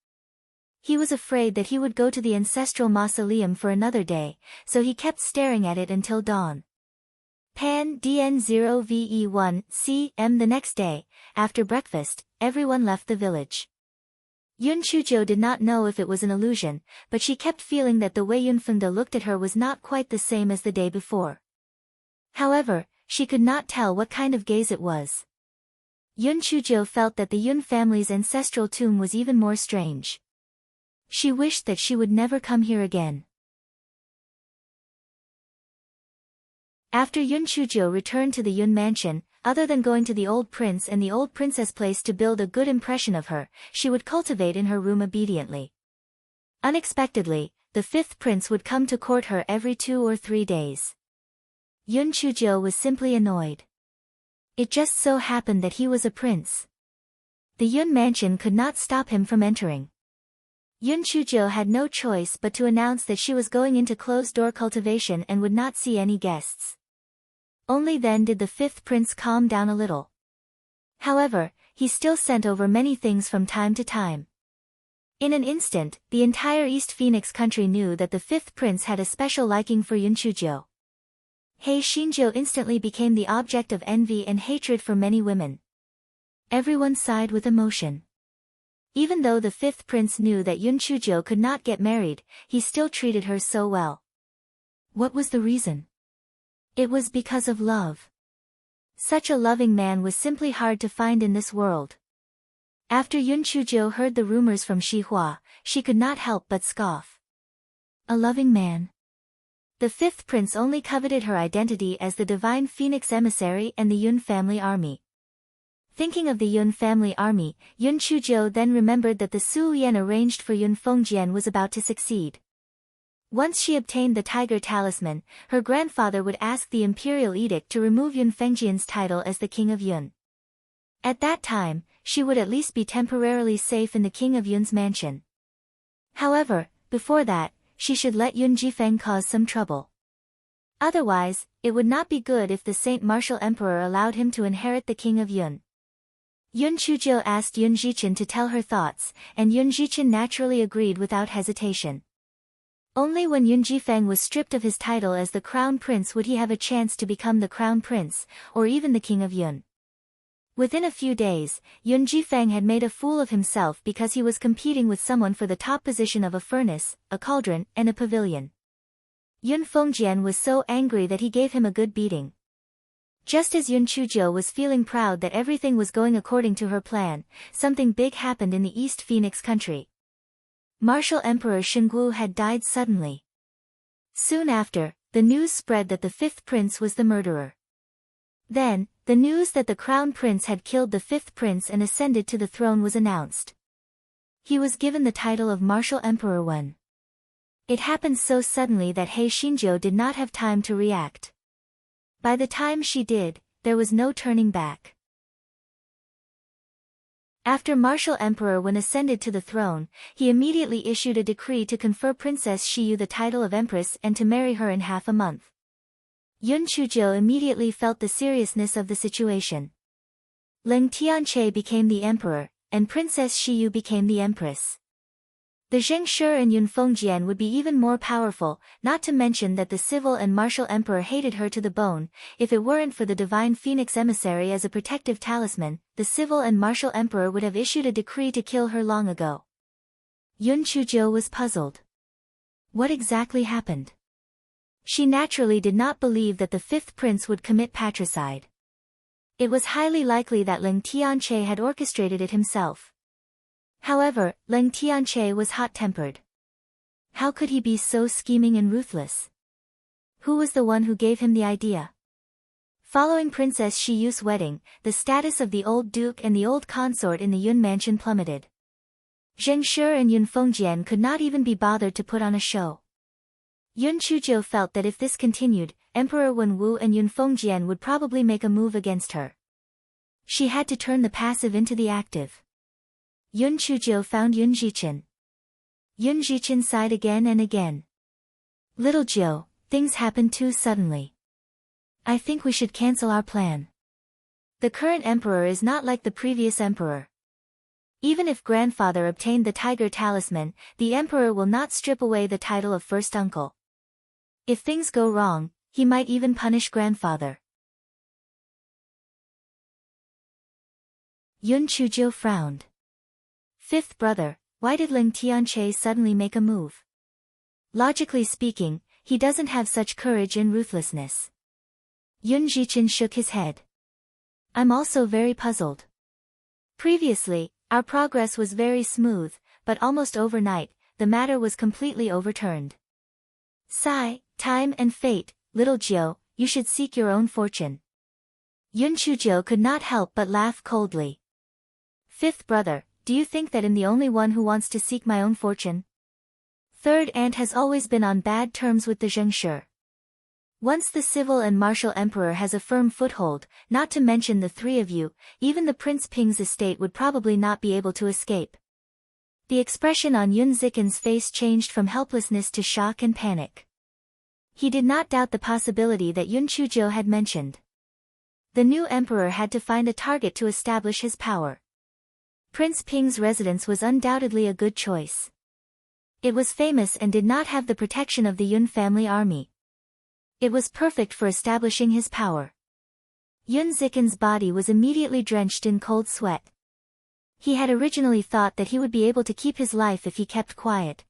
He was afraid that he would go to the ancestral mausoleum for another day, so he kept staring at it until dawn. Pan DN0VE1 CM. The next day, after breakfast, everyone left the village. Yun Chuzhou did not know if it was an illusion, but she kept feeling that the way Yun Fengde looked at her was not quite the same as the day before. However, she could not tell what kind of gaze it was. Yun Chuzhou felt that the Yun family's ancestral tomb was even more strange. She wished that she would never come here again. After Yun Chuzhou returned to the Yun mansion, other than going to the old prince and the old princess place to build a good impression of her, she would cultivate in her room obediently. Unexpectedly, the fifth prince would come to court her every 2 or 3 days. Yun Chuzhou was simply annoyed. It just so happened that he was a prince. The Yun mansion could not stop him from entering. Yun Chuzhou had no choice but to announce that she was going into closed-door cultivation and would not see any guests. Only then did the fifth prince calm down a little. However, he still sent over many things from time to time. In an instant, the entire East Phoenix country knew that the fifth prince had a special liking for Yun Chuzhou. He Xinjiu instantly became the object of envy and hatred for many women. Everyone sighed with emotion. Even though the fifth prince knew that Yun Chuzhou could not get married, he still treated her so well. What was the reason? It was because of love. Such a loving man was simply hard to find in this world. After Yun Chuzhou heard the rumors from Xihua, she could not help but scoff. A loving man. The fifth prince only coveted her identity as the divine phoenix emissary and the Yun family army. Thinking of the Yun family army, Yun Chuzhou then remembered that the Su Yan arranged for Yun Fengjian was about to succeed. Once she obtained the tiger talisman, her grandfather would ask the imperial edict to remove Yun Fengjian's title as the king of Yun. At that time, she would at least be temporarily safe in the king of Yun's mansion. However, before that, she should let Yun Jifeng cause some trouble. Otherwise, it would not be good if the Saint Martial Emperor allowed him to inherit the king of Yun. Yun Chuzhou asked Yun Jichen to tell her thoughts, and Yun Jichen naturally agreed without hesitation. Only when Yun Jifeng was stripped of his title as the crown prince would he have a chance to become the crown prince, or even the king of Yun. Within a few days, Yun Jifeng had made a fool of himself because he was competing with someone for the top position of a furnace, a cauldron, and a pavilion. Yun Fengjian was so angry that he gave him a good beating. Just as Yun Chuzhou was feeling proud that everything was going according to her plan, something big happened in the East Phoenix country. Martial Emperor Shenggu had died suddenly. Soon after, the news spread that the fifth prince was the murderer. Then, the news that the crown prince had killed the fifth prince and ascended to the throne was announced. He was given the title of Martial Emperor 1. It happened so suddenly that He Xinjiu did not have time to react. By the time she did, there was no turning back. After Martial Emperor Wen ascended to the throne, he immediately issued a decree to confer Princess Shiyu the title of Empress and to marry her in half a month. Yun Chuzhou immediately felt the seriousness of the situation. Leng Tianche became the emperor, and Princess Shiyu became the empress. The Zheng Shi and Yun Fengjian would be even more powerful, not to mention that the civil and martial emperor hated her to the bone. If it weren't for the divine phoenix emissary as a protective talisman, the civil and martial emperor would have issued a decree to kill her long ago. Yun Chuzhou was puzzled. What exactly happened? She naturally did not believe that the fifth prince would commit patricide. It was highly likely that Leng Tianche had orchestrated it himself. However, Leng Tianche was hot-tempered. How could he be so scheming and ruthless? Who was the one who gave him the idea? Following Princess Shiyu's wedding, the status of the old duke and the old consort in the Yun mansion plummeted. Zheng Shi and Yun Fengjian could not even be bothered to put on a show. Yun Chuzhou felt that if this continued, Emperor Wen Wu and Yun Fengjian would probably make a move against her. She had to turn the passive into the active. Yun Chuzhou found Yun Zhichen. Yun Zhichen sighed again and again. Little Jiu, things happened too suddenly. I think we should cancel our plan. The current emperor is not like the previous emperor. Even if grandfather obtained the tiger talisman, the emperor will not strip away the title of first uncle. If things go wrong, he might even punish grandfather. Yun Chuzhou frowned. Fifth brother, why did Leng Tianche suddenly make a move? Logically speaking, he doesn't have such courage and ruthlessness. Yun Zhichen shook his head. I'm also very puzzled. Previously, our progress was very smooth, but almost overnight, the matter was completely overturned. Sigh, time and fate, little Jiu, you should seek your own fortune. Yun Chuzhou could not help but laugh coldly. Fifth brother, do you think that I'm the only one who wants to seek my own fortune? Third aunt has always been on bad terms with the Zheng Shi. Once the civil and martial emperor has a firm foothold, not to mention the three of you, even the Prince Ping's estate would probably not be able to escape. The expression on Yun Zichen's face changed from helplessness to shock and panic. He did not doubt the possibility that Yun Chuzhou had mentioned. The new emperor had to find a target to establish his power. Prince Ping's residence was undoubtedly a good choice. It was famous and did not have the protection of the Yun family army. It was perfect for establishing his power. Yun Zichen's body was immediately drenched in cold sweat. He had originally thought that he would be able to keep his life if he kept quiet.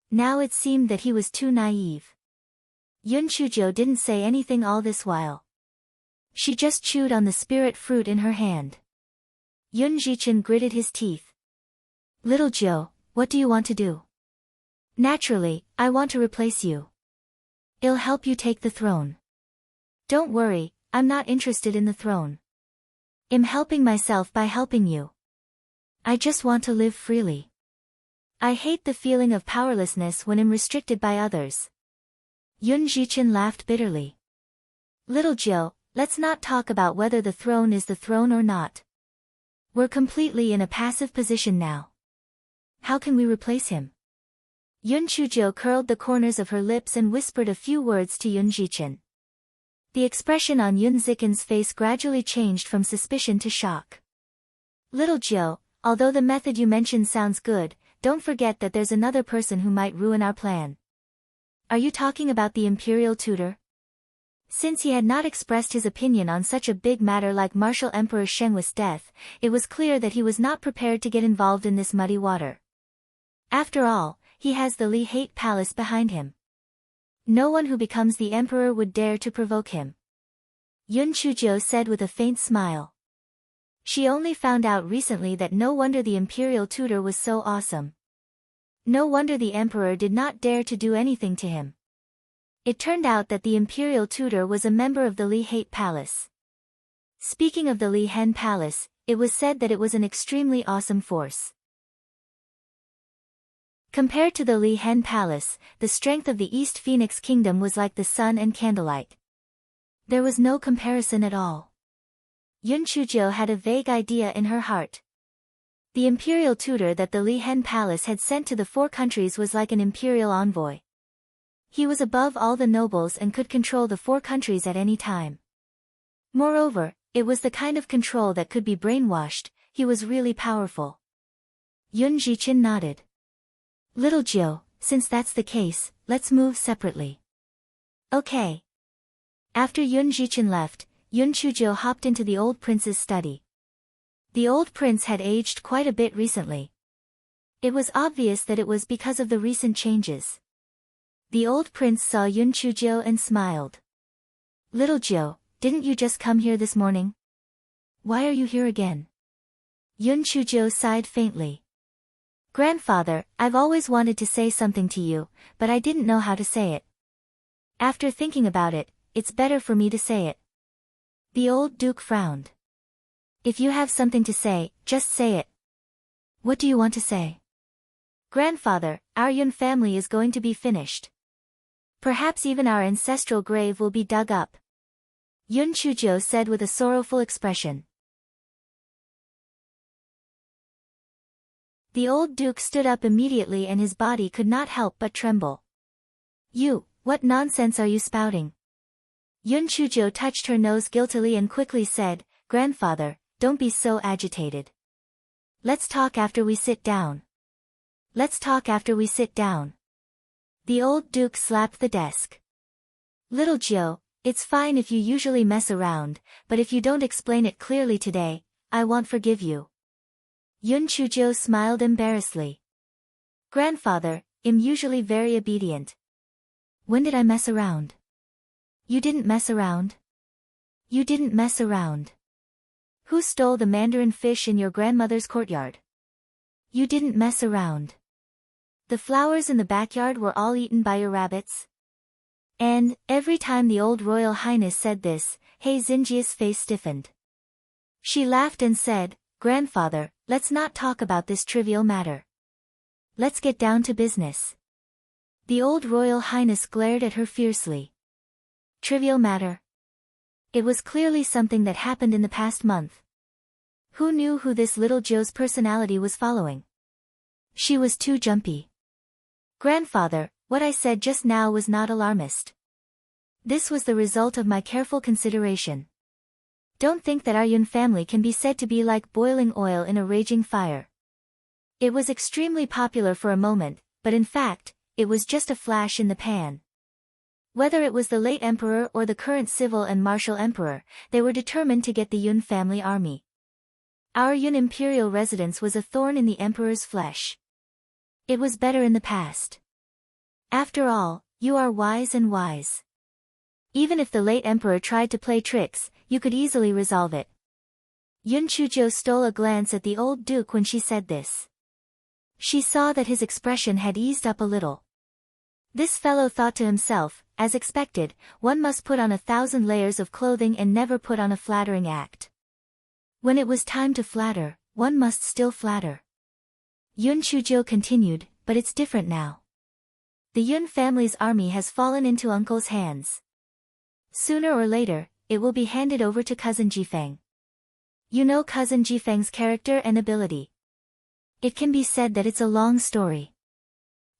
Now it seemed that he was too naive. Yun Chuzhou didn't say anything all this while. She just chewed on the spirit fruit in her hand. Yun Zhichen gritted his teeth. Little Jiu, what do you want to do? Naturally, I want to replace you. I'll help you take the throne. Don't worry, I'm not interested in the throne. I'm helping myself by helping you. I just want to live freely. I hate the feeling of powerlessness when I'm restricted by others. Yun Zhichen laughed bitterly. Little Jiu, let's not talk about whether the throne is the throne or not. We're completely in a passive position now. How can we replace him? Yun Chuzhou curled the corners of her lips and whispered a few words to Yun Zhichen. The expression on Yun Zichen's face gradually changed from suspicion to shock. Little Jiu, although the method you mentioned sounds good, don't forget that there's another person who might ruin our plan. Are you talking about the imperial tutor? Since he had not expressed his opinion on such a big matter like Martial Emperor Shengwu's death, it was clear that he was not prepared to get involved in this muddy water. After all, he has the Li Hate Palace behind him. No one who becomes the emperor would dare to provoke him. Yun Chuzhou said with a faint smile. She only found out recently that no wonder the imperial tutor was so awesome. No wonder the emperor did not dare to do anything to him. It turned out that the imperial tutor was a member of the Li Hate Palace. Speaking of the Li Hen Palace, it was said that it was an extremely awesome force. Compared to the Li Hen Palace, the strength of the East Phoenix Kingdom was like the sun and candlelight. There was no comparison at all. Yun Chuzhou had a vague idea in her heart. The imperial tutor that the Li Hen Palace had sent to the 4 countries was like an imperial envoy. He was above all the nobles and could control the 4 countries at any time. Moreover, it was the kind of control that could be brainwashed. He was really powerful. Yun Zhiqin nodded. Little Jiu, since that's the case, let's move separately. Okay. After Yun Zhiqin left, Yun Chuzhou hopped into the old prince's study. The old prince had aged quite a bit recently. It was obvious that it was because of the recent changes. The old prince saw Yun Chuzhou and smiled. Little Jiu, didn't you just come here this morning? Why are you here again? Yun Chuzhou sighed faintly. Grandfather, I've always wanted to say something to you, but I didn't know how to say it. After thinking about it, it's better for me to say it. The old duke frowned. If you have something to say, just say it. What do you want to say? Grandfather, our Yun family is going to be finished. Perhaps even our ancestral grave will be dug up. Yun Chuzhou said with a sorrowful expression. The old duke stood up immediately and his body could not help but tremble. You, what nonsense are you spouting? Yun Chuzhou touched her nose guiltily and quickly said, Grandfather, don't be so agitated. Let's talk after we sit down. Let's talk after we sit down. The old duke slapped the desk. Little Jiu, it's fine if you usually mess around, but if you don't explain it clearly today, I won't forgive you. Yun Chuzhou smiled embarrassedly. Grandfather, I'm usually very obedient. When did I mess around? You didn't mess around. You didn't mess around. Who stole the mandarin fish in your grandmother's courtyard? You didn't mess around. The flowers in the backyard were all eaten by your rabbits? And, every time the old royal highness said this, He Xingjia's face stiffened. She laughed and said, Grandfather, let's not talk about this trivial matter. Let's get down to business. The old royal highness glared at her fiercely. Trivial matter? It was clearly something that happened in the past month. Who knew who this little Jiu's personality was following? She was too jumpy. Grandfather, what I said just now was not alarmist. This was the result of my careful consideration. Don't think that our Yun family can be said to be like boiling oil in a raging fire. It was extremely popular for a moment, but in fact, it was just a flash in the pan. Whether it was the late emperor or the current civil and martial emperor, they were determined to get the Yun family army. Our Yun imperial residence was a thorn in the emperor's flesh. It was better in the past. After all, you are wise and wise. Even if the late emperor tried to play tricks, you could easily resolve it. Yun Chuzhou stole a glance at the old duke when she said this. She saw that his expression had eased up a little. This fellow thought to himself, as expected, one must put on 1,000 layers of clothing and never put on a flattering act. When it was time to flatter, one must still flatter. Yun Chuzhou continued, but it's different now. The Yun family's army has fallen into uncle's hands. Sooner or later, it will be handed over to cousin Jifeng. You know cousin Jifeng's character and ability. It can be said that it's a long story.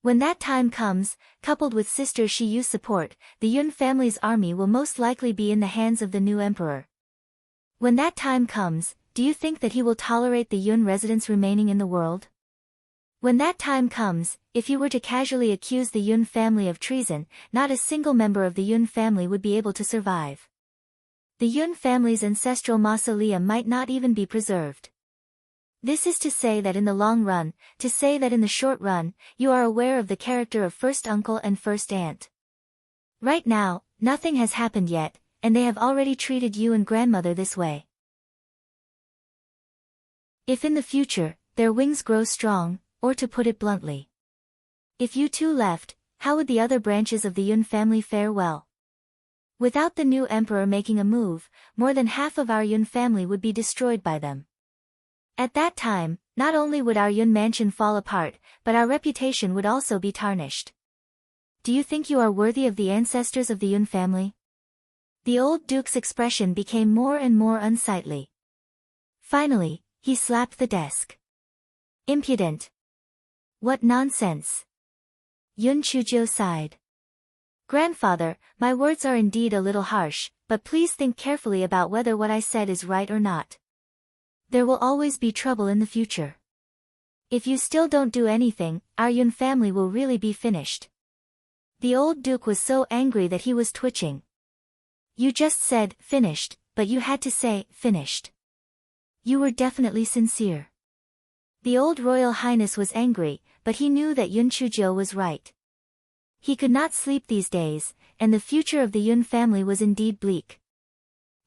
When that time comes, coupled with sister Shiyu's support, the Yun family's army will most likely be in the hands of the new emperor. When that time comes, do you think that he will tolerate the Yun residents remaining in the world? When that time comes, if you were to casually accuse the Yun family of treason, not a single member of the Yun family would be able to survive. The Yun family's ancestral mausoleum might not even be preserved. This is to say that in the long run, to say that in the short run, you are aware of the character of first uncle and first aunt. Right now, nothing has happened yet, and they have already treated you and grandmother this way. If in the future, their wings grow strong, or to put it bluntly, If you two left, how would the other branches of the Yun family fare well? Without the new emperor making a move, more than half of our Yun family would be destroyed by them. At that time, not only would our Yun mansion fall apart, but our reputation would also be tarnished. Do you think you are worthy of the ancestors of the Yun family? The old duke's expression became more and more unsightly. Finally, he slapped the desk. Impudent! What nonsense! Yun Chuzhou sighed. Grandfather, my words are indeed a little harsh, but please think carefully about whether what I said is right or not. There will always be trouble in the future. If you still don't do anything, our Yun family will really be finished. The old duke was so angry that he was twitching. You just said, finished, but you had to say, finished. You were definitely sincere. The old royal highness was angry, but he knew that Yun Chuzhou was right. He could not sleep these days, and the future of the Yun family was indeed bleak.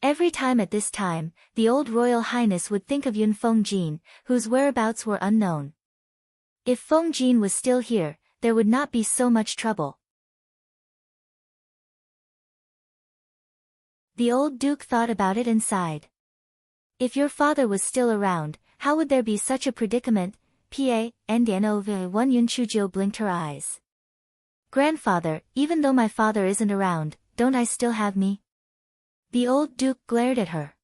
Every time at this time, the old royal highness would think of Yun Fengjin, whose whereabouts were unknown. If Fengjin was still here, there would not be so much trouble. The old duke thought about it and sighed. If your father was still around, how would there be such a predicament? One Yun Chuzhou blinked her eyes. Grandfather, even though my father isn't around, don't I still have me? The old duke glared at her.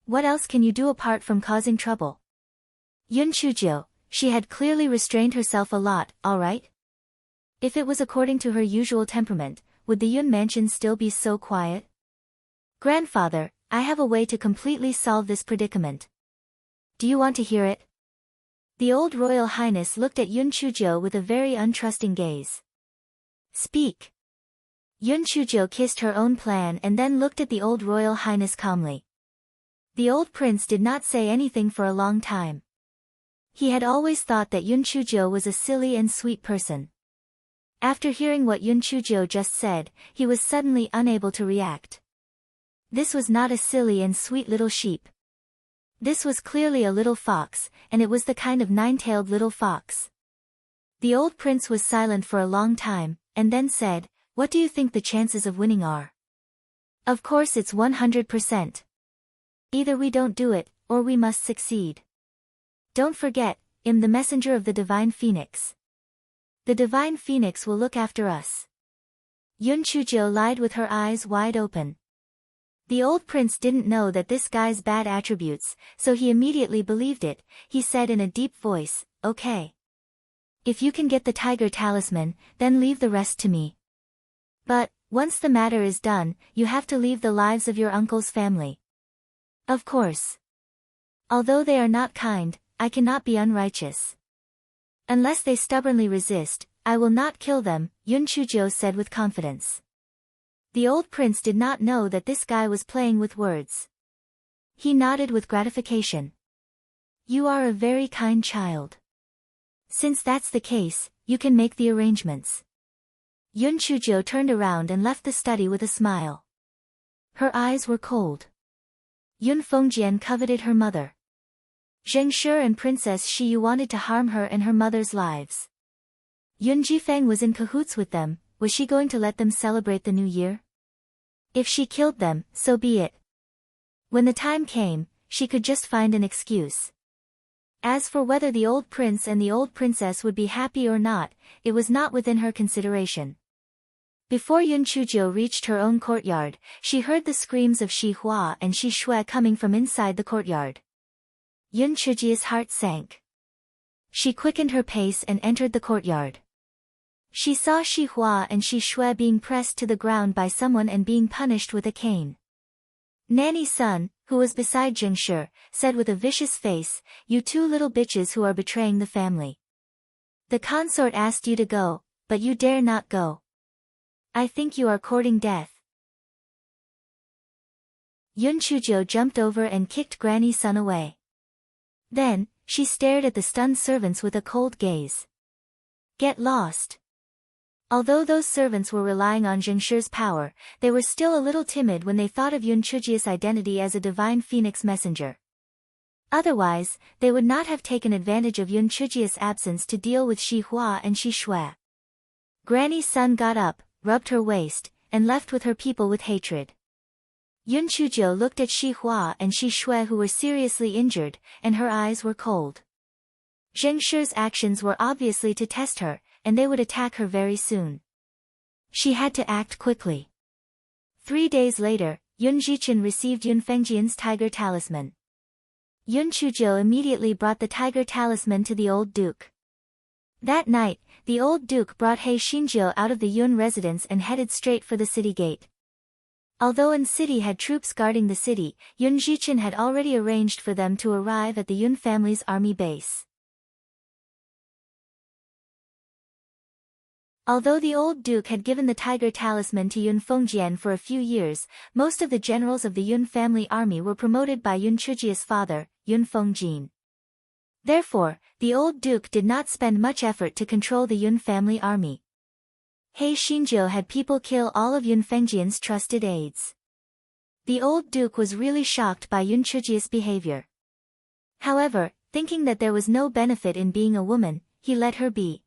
What else can you do apart from causing trouble? Yun Chuzhou, she had clearly restrained herself a lot, all right? If it was according to her usual temperament, would the Yun mansion still be so quiet? Grandfather, I have a way to completely solve this predicament. Do you want to hear it? The old royal highness looked at Yun Chuzhou with a very untrusting gaze. Speak. Yun Chuzhou kissed her own plan and then looked at the old royal highness calmly. The old prince did not say anything for a long time. He had always thought that Yun Chuzhou was a silly and sweet person. After hearing what Yun Chuzhou just said, he was suddenly unable to react. This was not a silly and sweet little sheep. This was clearly a little fox, and it was the kind of nine-tailed little fox. The old prince was silent for a long time, and then said, "What do you think the chances of winning are?" Of course it's 100%. Either we don't do it, or we must succeed. Don't forget, I'm the messenger of the Divine Phoenix. The Divine Phoenix will look after us. Yun Chuzhou lied with her eyes wide open. The old prince didn't know that this guy's bad attributes, so he immediately believed it. He said in a deep voice, "Okay. If you can get the tiger talisman, then leave the rest to me. But, once the matter is done, you have to leave the lives of your uncle's family." Of course. Although they are not kind, I cannot be unrighteous. Unless they stubbornly resist, I will not kill them, Yun Chuzhou said with confidence. The old prince did not know that this guy was playing with words. He nodded with gratification. You are a very kind child. Since that's the case, you can make the arrangements. Yun Chuzhou turned around and left the study with a smile. Her eyes were cold. Yun Fengjian coveted her mother. Zheng Shi and Princess Shi Yu wanted to harm her and her mother's lives. Yun Jifeng was in cahoots with them. Was she going to let them celebrate the new year? If she killed them, so be it. When the time came, she could just find an excuse. As for whether the old prince and the old princess would be happy or not, it was not within her consideration. Before Yun Chuzhou reached her own courtyard, she heard the screams of Shi Hua and Shi Shui coming from inside the courtyard. Yun Chuzhou's heart sank. She quickened her pace and entered the courtyard. She saw Shi Hua and Shi Shui being pressed to the ground by someone and being punished with a cane. Nanny's son, who was beside Zheng Shi, said with a vicious face, "You two little bitches who are betraying the family. The consort asked you to go, but you dare not go. I think you are courting death." Yun Chuzhou jumped over and kicked Granny's son away. Then, she stared at the stunned servants with a cold gaze. Get lost. Although those servants were relying on Zheng Shi's power, they were still a little timid when they thought of Yun Chuzhou's identity as a divine phoenix messenger. Otherwise, they would not have taken advantage of Yun Chuzhou's absence to deal with Shi Hua and Shi Shui. Granny Sun got up, rubbed her waist, and left with her people with hatred. Yun Chuzhou looked at Shi Hua and Shi Shui, who were seriously injured, and her eyes were cold. Zheng Shi's actions were obviously to test her, and they would attack her very soon. She had to act quickly. 3 days later, Yun Jichen received Yun Fengjian's tiger talisman. Yun Chuzhou immediately brought the tiger talisman to the old duke. That night, the old duke brought He Xinjiu out of the Yun residence and headed straight for the city gate. Although Yun City had troops guarding the city, Yun Jichen had already arranged for them to arrive at the Yun family's army base. Although the old duke had given the tiger talisman to Yun Fengjian for a few years, most of the generals of the Yun family army were promoted by Yun Chujia's father, Yun Fengjin. Therefore, the old duke did not spend much effort to control the Yun family army. He Xinjiu had people kill all of Yun Fengjian's trusted aides. The old duke was really shocked by Yun Chujia's behavior. However, thinking that there was no benefit in being a woman, he let her be.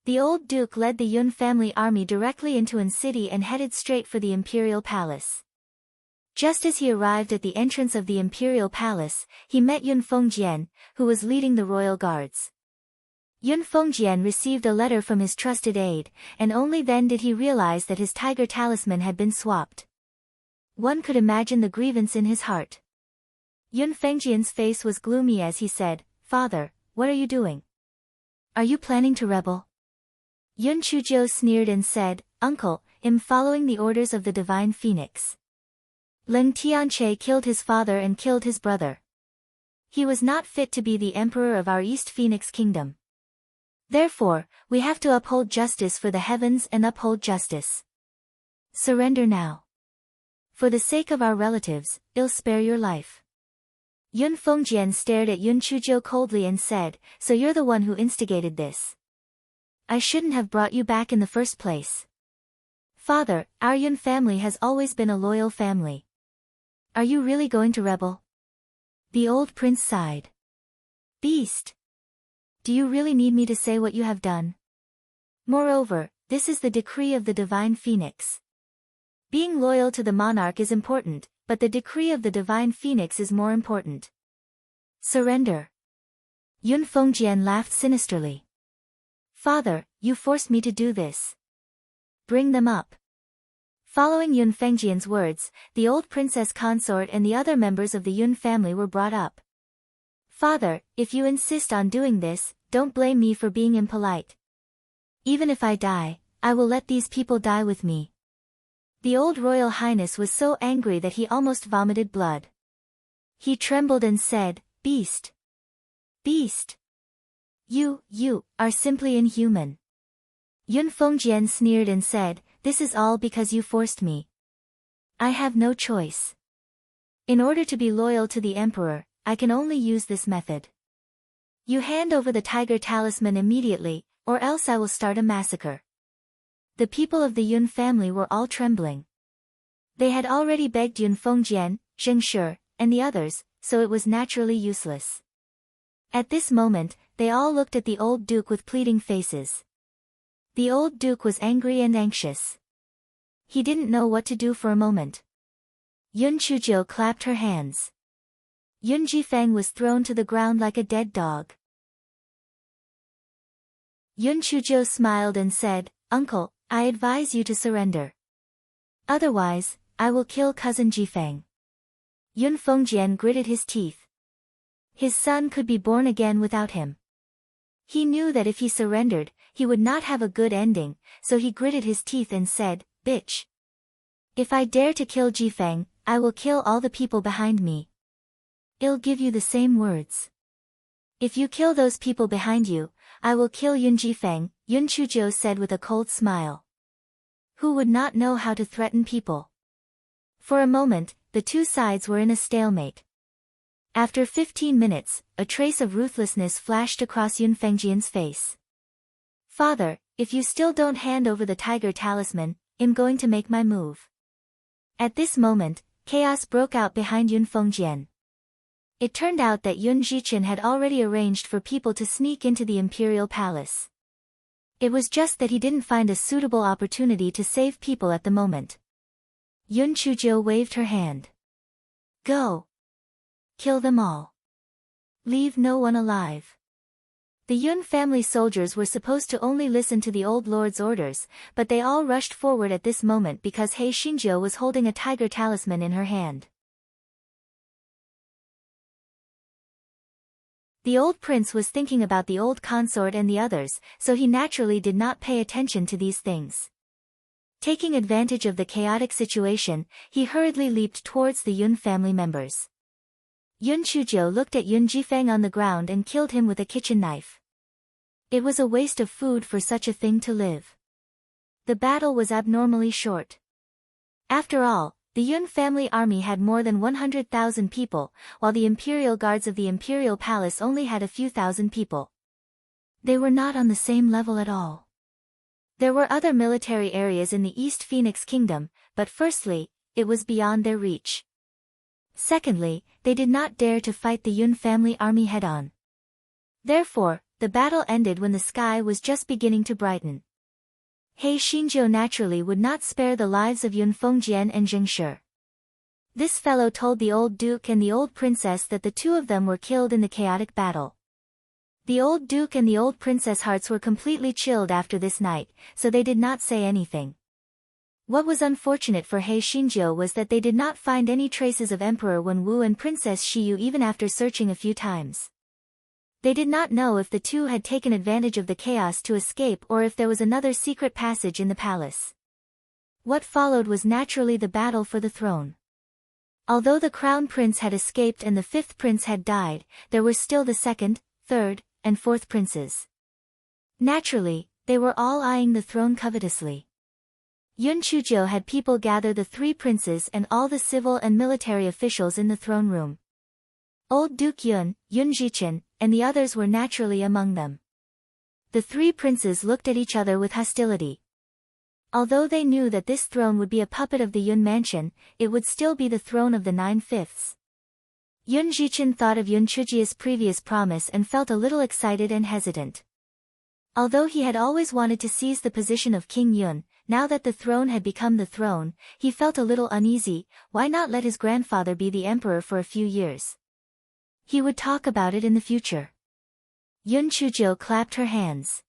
The old duke led the Yun family army directly into Yun City and headed straight for the imperial palace. Just as he arrived at the entrance of the imperial palace, he met Yun Fengjian, who was leading the royal guards. Yun Fengjian received a letter from his trusted aide, and only then did he realize that his tiger talisman had been swapped. One could imagine the grievance in his heart. Yun Fengjian's face was gloomy as he said, "Father, what are you doing? Are you planning to rebel?" Yun Chuzhou sneered and said, "Uncle, I'm following the orders of the divine phoenix." Leng Tianche killed his father and killed his brother. He was not fit to be the emperor of our East Phoenix kingdom. Therefore, we have to uphold justice for the heavens and uphold justice. Surrender now. For the sake of our relatives, I'll spare your life. Yun Fengjian stared at Yun Chuzhou coldly and said, "So you're the one who instigated this. I shouldn't have brought you back in the first place. Father, our Yun family has always been a loyal family. Are you really going to rebel?" The old prince sighed. "Beast! Do you really need me to say what you have done? Moreover, this is the decree of the divine phoenix. Being loyal to the monarch is important, but the decree of the divine phoenix is more important. Surrender." Yun Fengjian laughed sinisterly. "Father, you forced me to do this. Bring them up." Following Yun Fengjian's words, the old princess consort and the other members of the Yun family were brought up. "Father, if you insist on doing this, don't blame me for being impolite. Even if I die, I will let these people die with me." The old royal highness was so angry that he almost vomited blood. He trembled and said, "Beast! Beast! You are simply inhuman." Yun Fengjian sneered and said, "This is all because you forced me. I have no choice. In order to be loyal to the emperor, I can only use this method. You hand over the tiger talisman immediately, or else I will start a massacre." The people of the Yun family were all trembling. They had already begged Yun Fengjian, Zheng Shi, and the others, so it was naturally useless. At this moment, they all looked at the old duke with pleading faces. The old duke was angry and anxious. He didn't know what to do for a moment. Yun Chuzhou clapped her hands. Yun Jifeng was thrown to the ground like a dead dog. Yun Chuzhou smiled and said, "Uncle, I advise you to surrender. Otherwise, I will kill cousin Jifeng." Yun Fengjian gritted his teeth. His son could be born again without him. He knew that if he surrendered, he would not have a good ending, so he gritted his teeth and said, "Bitch! If I dare to kill Jifeng, I will kill all the people behind me. I'll give you the same words. If you kill those people behind you, I will kill Yun Jifeng," Yun Chuzhou said with a cold smile. Who would not know how to threaten people? For a moment, the two sides were in a stalemate. After 15 minutes, a trace of ruthlessness flashed across Yun Fengjian's face. "Father, if you still don't hand over the tiger talisman, I'm going to make my move." At this moment, chaos broke out behind Yun Fengjian. It turned out that Yun Jichen had already arranged for people to sneak into the imperial palace. It was just that he didn't find a suitable opportunity to save people at the moment. Yun Chujio waved her hand. Go. Kill them all. Leave no one alive. The Yun family soldiers were supposed to only listen to the old lord's orders, but they all rushed forward at this moment because He Xinjiu was holding a tiger talisman in her hand. The old prince was thinking about the old consort and the others, so he naturally did not pay attention to these things. Taking advantage of the chaotic situation, he hurriedly leaped towards the Yun family members. Yun Chujio looked at Yun Jifeng on the ground and killed him with a kitchen knife. It was a waste of food for such a thing to live. The battle was abnormally short. After all, the Yun family army had more than 100,000 people, while the imperial guards of the imperial palace only had a few thousand people. They were not on the same level at all. There were other military areas in the East Phoenix Kingdom, but firstly, it was beyond their reach. Secondly, they did not dare to fight the Yun family army head-on. Therefore, the battle ended when the sky was just beginning to brighten. He Xinjiu naturally would not spare the lives of Yun Fengjian and Zheng Shi. This fellow told the old duke and the old princess that the two of them were killed in the chaotic battle. The old duke and the old princess' hearts were completely chilled after this night, so they did not say anything. What was unfortunate for He Xinjiu was that they did not find any traces of Emperor Wenwu and Princess Xiyu even after searching a few times. They did not know if the two had taken advantage of the chaos to escape or if there was another secret passage in the palace. What followed was naturally the battle for the throne. Although the crown prince had escaped and the fifth prince had died, there were still the second, third, and fourth princes. Naturally, they were all eyeing the throne covetously. Yun Chujio had people gather the three princes and all the civil and military officials in the throne room. Old Duke Yun, Yun Jichen, and the others were naturally among them. The three princes looked at each other with hostility. Although they knew that this throne would be a puppet of the Yun mansion, it would still be the throne of the 9/5. Yun Jichen thought of Yun Chujio's previous promise and felt a little excited and hesitant. Although he had always wanted to seize the position of King Yun, now that the throne had become the throne, he felt a little uneasy. Why not let his grandfather be the emperor for a few years? He would talk about it in the future. Yun Chujio clapped her hands.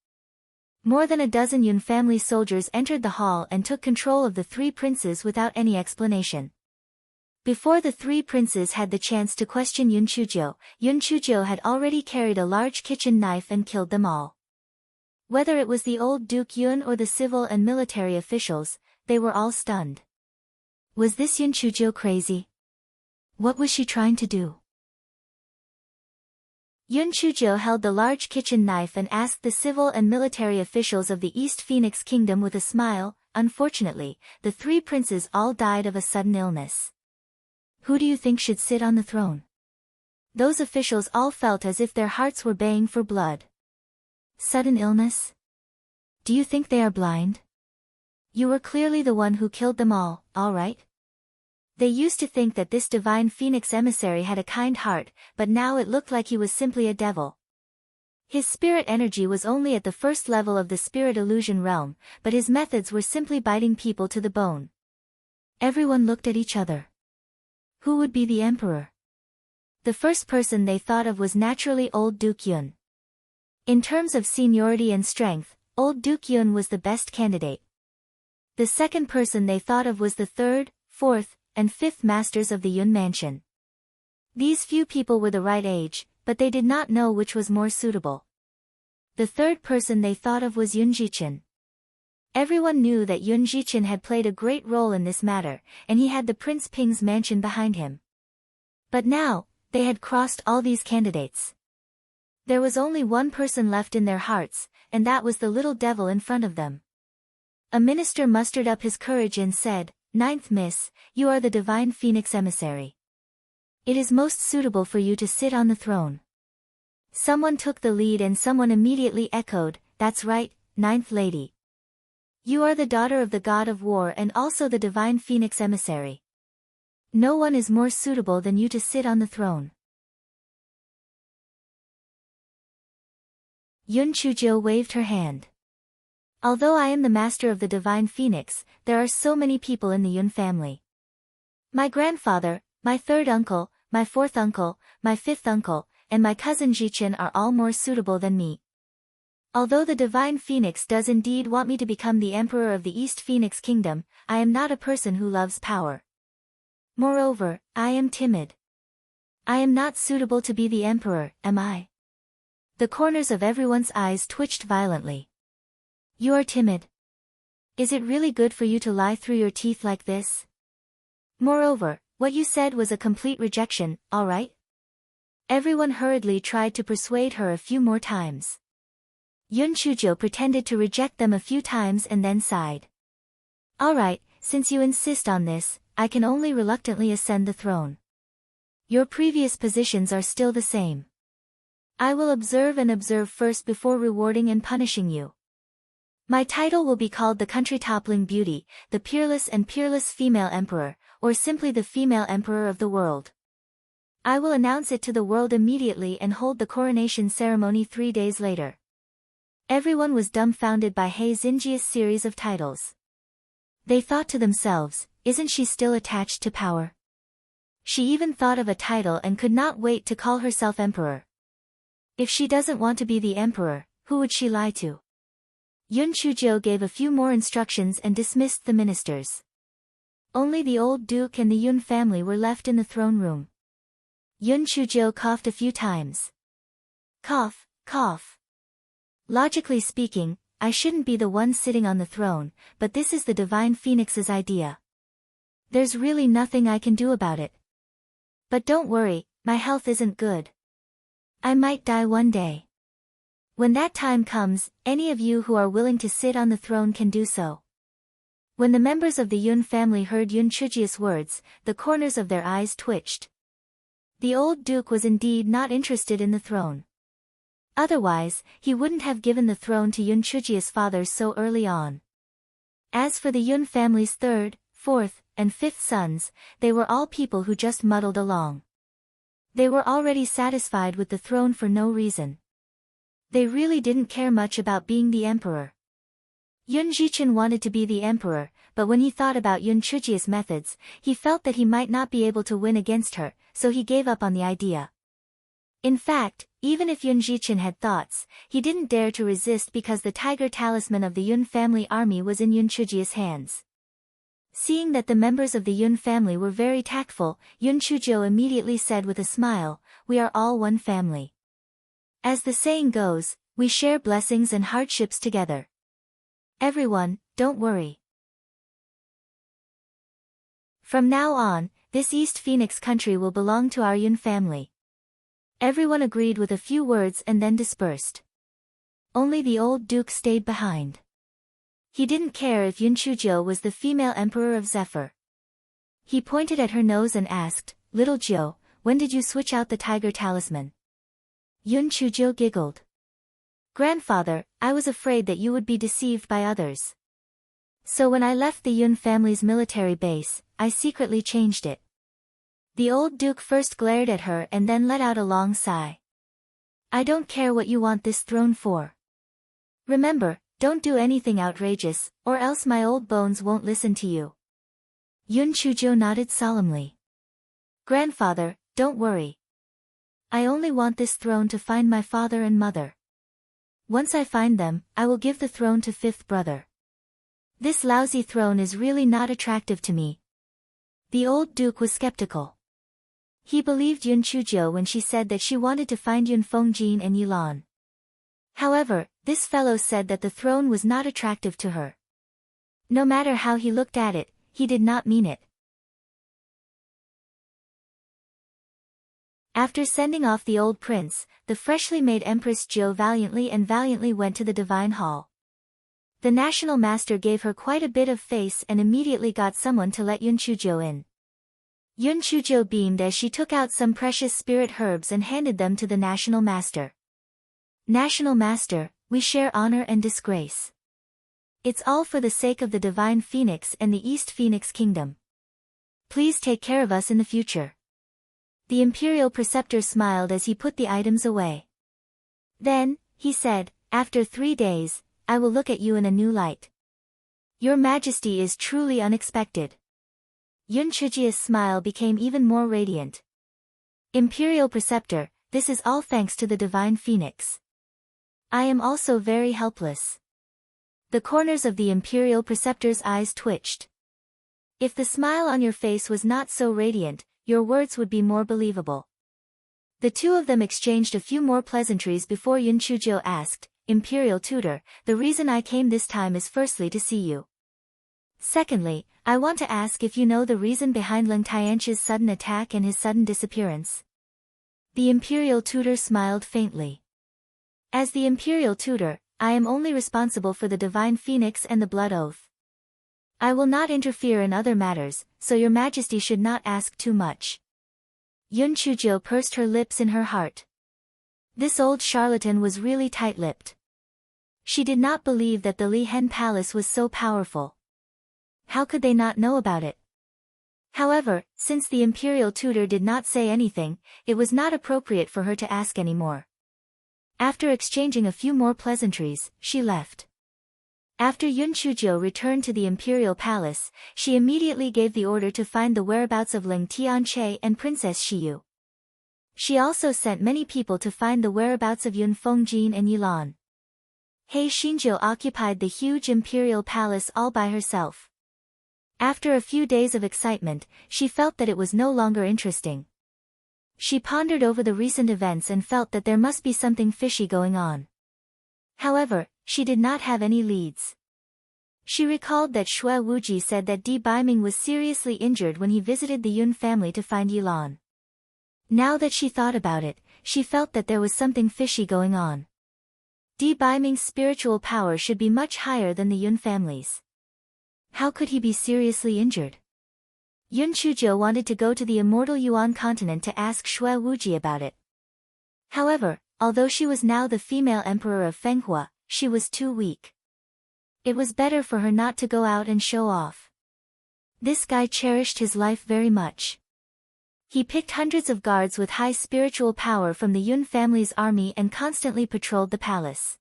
More than a dozen Yun family soldiers entered the hall and took control of the three princes without any explanation. Before the three princes had the chance to question Yun Chujio had already carried a large kitchen knife and killed them all. Whether it was the old Duke Yun or the civil and military officials, they were all stunned. Was this Yun Chujio crazy? What was she trying to do? Yun Chujio held the large kitchen knife and asked the civil and military officials of the East Phoenix Kingdom with a smile. Unfortunately, the three princes all died of a sudden illness. Who do you think should sit on the throne? Those officials all felt as if their hearts were baying for blood. Sudden illness? Do you think they are blind? You were clearly the one who killed them all right? They used to think that this divine phoenix emissary had a kind heart, but now it looked like he was simply a devil. His spirit energy was only at the first level of the spirit illusion realm, but his methods were simply biting people to the bone. Everyone looked at each other. Who would be the emperor? The first person they thought of was naturally old Duke Yun. In terms of seniority and strength, old Duke Yun was the best candidate. The second person they thought of was the third, fourth, and fifth masters of the Yun mansion. These few people were the right age, but they did not know which was more suitable. The third person they thought of was Yun Jichen. Everyone knew that Yun Jichen had played a great role in this matter, and he had the Prince Ping's mansion behind him. But now, they had crossed all these candidates. There was only one person left in their hearts, and that was the little devil in front of them. A minister mustered up his courage and said, "Ninth Miss, you are the divine phoenix emissary. It is most suitable for you to sit on the throne." Someone took the lead and someone immediately echoed, "That's right, Ninth Lady. You are the daughter of the god of war and also the divine phoenix emissary. No one is more suitable than you to sit on the throne." Yun Chujio waved her hand. Although I am the master of the divine phoenix, there are so many people in the Yun family. My grandfather, my third uncle, my fourth uncle, my fifth uncle, and my cousin Jichen are all more suitable than me. Although the divine phoenix does indeed want me to become the emperor of the East Phoenix Kingdom, I am not a person who loves power. Moreover, I am timid. I am not suitable to be the emperor, am I? The corners of everyone's eyes twitched violently. You are timid. Is it really good for you to lie through your teeth like this? Moreover, what you said was a complete rejection, all right? Everyone hurriedly tried to persuade her a few more times. Yun Chujo pretended to reject them a few times and then sighed. All right, since you insist on this, I can only reluctantly ascend the throne. Your previous positions are still the same. I will observe and observe first before rewarding and punishing you. My title will be called the country-toppling beauty, the peerless and peerless female emperor, or simply the female emperor of the world. I will announce it to the world immediately and hold the coronation ceremony 3 days later. Everyone was dumbfounded by He Xingjia's series of titles. They thought to themselves, isn't she still attached to power? She even thought of a title and could not wait to call herself emperor. If she doesn't want to be the emperor, who would she lie to? Yun Chujo gave a few more instructions and dismissed the ministers. Only the old duke and the Yun family were left in the throne room. Yun Chujo coughed a few times. Cough, cough. Logically speaking, I shouldn't be the one sitting on the throne, but this is the divine phoenix's idea. There's really nothing I can do about it. But don't worry, my health isn't good. I might die one day. When that time comes, any of you who are willing to sit on the throne can do so. When the members of the Yun family heard Yun Chujia's words, the corners of their eyes twitched. The old duke was indeed not interested in the throne. Otherwise, he wouldn't have given the throne to Yun Chujia's father so early on. As for the Yun family's third, fourth, and fifth sons, they were all people who just muddled along. They were already satisfied with the throne for no reason. They really didn't care much about being the emperor. Yun Jichen wanted to be the emperor, but when he thought about Yun Chujia's methods, he felt that he might not be able to win against her, so he gave up on the idea. In fact, even if Yun Jichen had thoughts, he didn't dare to resist because the tiger talisman of the Yun family army was in Yun Chujia's hands. Seeing that the members of the Yun family were very tactful, Yun Chujo immediately said with a smile, "We are all one family. As the saying goes, we share blessings and hardships together. Everyone, don't worry. From now on, this East Phoenix country will belong to our Yun family." Everyone agreed with a few words and then dispersed. Only the old duke stayed behind. He didn't care if Yun Chujo was the female emperor of Zephyr. He pointed at her nose and asked, "Little Jiu, when did you switch out the tiger talisman?" Yun Chujo giggled. "Grandfather, I was afraid that you would be deceived by others. So when I left the Yun family's military base, I secretly changed it." The old duke first glared at her and then let out a long sigh. "I don't care what you want this throne for. Remember, don't do anything outrageous, or else my old bones won't listen to you." Yun Chujo nodded solemnly. "Grandfather, don't worry. I only want this throne to find my father and mother. Once I find them, I will give the throne to fifth brother. This lousy throne is really not attractive to me." The old duke was skeptical. He believed Yun Chujo when she said that she wanted to find Yun Fengjin and Yilan. However, this fellow said that the throne was not attractive to her. No matter how he looked at it, he did not mean it. After sending off the old prince, the freshly made Empress Jo valiantly went to the divine hall. The national master gave her quite a bit of face and immediately got someone to let Yun Chujo in. Yun Chujo beamed as she took out some precious spirit herbs and handed them to the national master. "National master, we share honor and disgrace. It's all for the sake of the divine phoenix and the East Phoenix Kingdom. Please take care of us in the future." The imperial preceptor smiled as he put the items away. Then, he said, "After 3 days, I will look at you in a new light. Your Majesty is truly unexpected. Yun Chujia's smile became even more radiant. Imperial Preceptor, this is all thanks to the Divine Phoenix. I am also very helpless. The corners of the Imperial Preceptor's eyes twitched. If the smile on your face was not so radiant, your words would be more believable. The two of them exchanged a few more pleasantries before Yun Chujio asked, Imperial Tutor, the reason I came this time is firstly to see you. Secondly, I want to ask if you know the reason behind Leng Tianqi's sudden attack and his sudden disappearance. The Imperial Tutor smiled faintly. As the Imperial Tutor, I am only responsible for the Divine Phoenix and the Blood Oath. I will not interfere in other matters, so your Majesty should not ask too much. Yun Chujio pursed her lips in her heart. This old charlatan was really tight-lipped. She did not believe that the Li Hen Palace was so powerful. How could they not know about it? However, since the Imperial Tutor did not say anything, it was not appropriate for her to ask any more. After exchanging a few more pleasantries, she left. After Yun Chujio returned to the Imperial Palace, she immediately gave the order to find the whereabouts of Ling Tianche and Princess Shiyu. She also sent many people to find the whereabouts of Yun Fengjin and Yilan. He Xinjiu occupied the huge Imperial Palace all by herself. After a few days of excitement, she felt that it was no longer interesting. She pondered over the recent events and felt that there must be something fishy going on. However, she did not have any leads. She recalled that Shui Wuji said that Di Baiming was seriously injured when he visited the Yun family to find Yilan. Now that she thought about it, she felt that there was something fishy going on. Di Baiming's spiritual power should be much higher than the Yun family's. How could he be seriously injured? Yun Chujio wanted to go to the immortal Yuan continent to ask Shui Wuji about it. However, although she was now the female emperor of Fenghua, she was too weak. It was better for her not to go out and show off. This guy cherished his life very much. He picked hundreds of guards with high spiritual power from the Yun family's army and constantly patrolled the palace.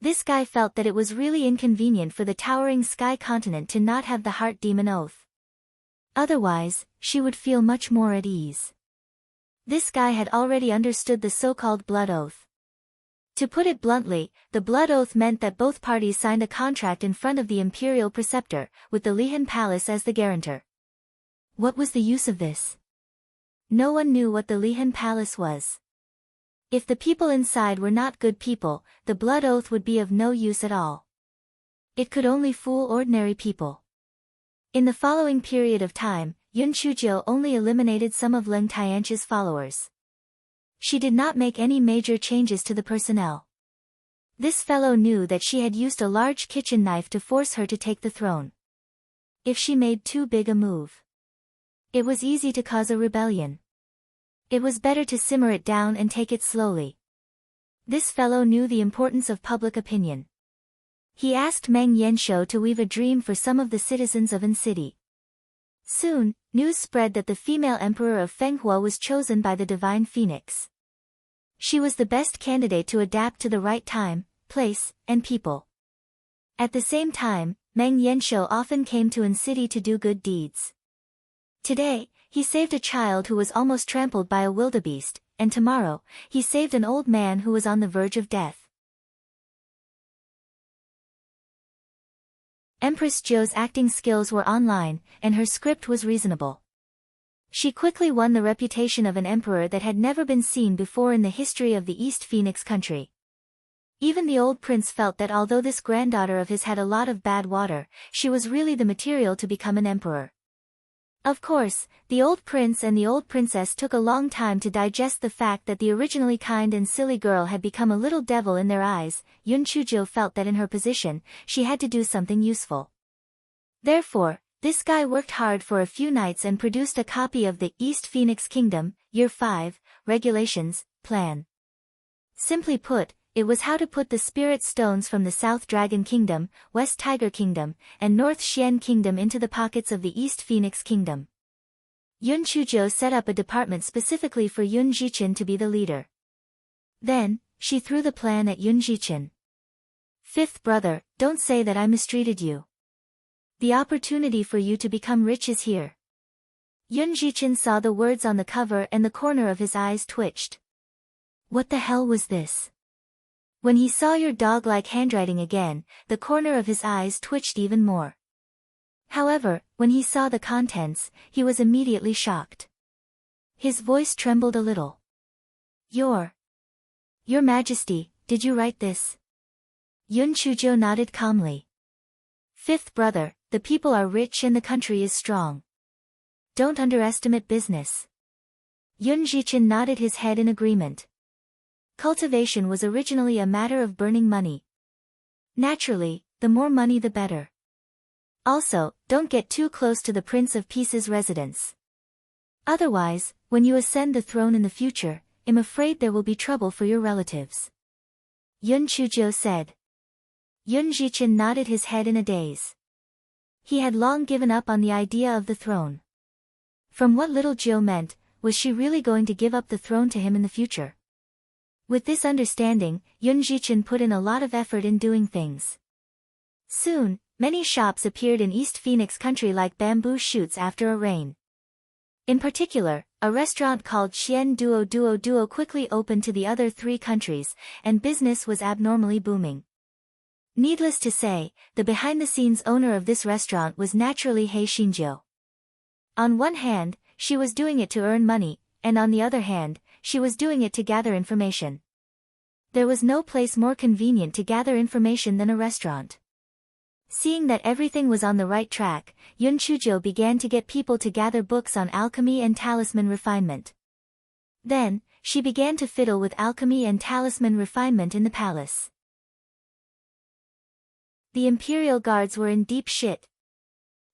This guy felt that it was really inconvenient for the towering sky continent to not have the heart demon oath. Otherwise, she would feel much more at ease. This guy had already understood the so-called blood oath. To put it bluntly, the blood oath meant that both parties signed a contract in front of the Imperial Preceptor, with the Li Hen Palace as the guarantor. What was the use of this? No one knew what the Li Hen Palace was. If the people inside were not good people, the blood oath would be of no use at all. It could only fool ordinary people. In the following period of time, Yun Chujio only eliminated some of Leng Tianqi's followers. She did not make any major changes to the personnel. This fellow knew that she had used a large kitchen knife to force her to take the throne. If she made too big a move, it was easy to cause a rebellion. It was better to simmer it down and take it slowly. This fellow knew the importance of public opinion. He asked Meng Yanshou to weave a dream for some of the citizens of An City. Soon, news spread that the female emperor of Fenghua was chosen by the Divine Phoenix. She was the best candidate to adapt to the right time, place, and people. At the same time, Meng Yanshou often came to An City to do good deeds. Today, he saved a child who was almost trampled by a wildebeest, and tomorrow, he saved an old man who was on the verge of death. Empress Zhou's acting skills were online, and her script was reasonable. She quickly won the reputation of an emperor that had never been seen before in the history of the East Phoenix country. Even the old prince felt that although this granddaughter of his had a lot of bad water, she was really the material to become an emperor. Of course, the old prince and the old princess took a long time to digest the fact that the originally kind and silly girl had become a little devil in their eyes. Yun Chujio felt that in her position, she had to do something useful. Therefore, this guy worked hard for a few nights and produced a copy of the East Phoenix Kingdom, Year 5, Regulations, Plan. Simply put, it was how to put the spirit stones from the South Dragon Kingdom, West Tiger Kingdom, and North Xian Kingdom into the pockets of the East Phoenix Kingdom. Yun Chujio set up a department specifically for Yun Jichen to be the leader. Then, she threw the plan at Yun Jichen. Fifth brother, don't say that I mistreated you. The opportunity for you to become rich is here. Yun Jichin saw the words on the cover and the corner of his eyes twitched. What the hell was this? When he saw your dog-like handwriting again, the corner of his eyes twitched even more. However, when he saw the contents, he was immediately shocked. His voice trembled a little. Your Majesty, did you write this? Yun Chujo nodded calmly. Fifth brother, the people are rich and the country is strong. Don't underestimate business. Yun Jichin nodded his head in agreement. Cultivation was originally a matter of burning money. Naturally, the more money the better. Also, don't get too close to the Prince of Peace's residence. Otherwise, when you ascend the throne in the future, I'm afraid there will be trouble for your relatives. Yun Chujo said. Yun Jichin nodded his head in a daze. He had long given up on the idea of the throne. From what little Jiu meant, was she really going to give up the throne to him in the future? With this understanding, Yun Jichin put in a lot of effort in doing things. Soon, many shops appeared in East Phoenix country like bamboo shoots after a rain. In particular, a restaurant called Xian Duo Duo Duo quickly opened to the other three countries, and business was abnormally booming. Needless to say, the behind-the-scenes owner of this restaurant was naturally Hei Xinjiu. On one hand, she was doing it to earn money, and on the other hand, she was doing it to gather information. There was no place more convenient to gather information than a restaurant. Seeing that everything was on the right track, Yun Chujo began to get people to gather books on alchemy and talisman refinement. Then, she began to fiddle with alchemy and talisman refinement in the palace. The imperial guards were in deep shit.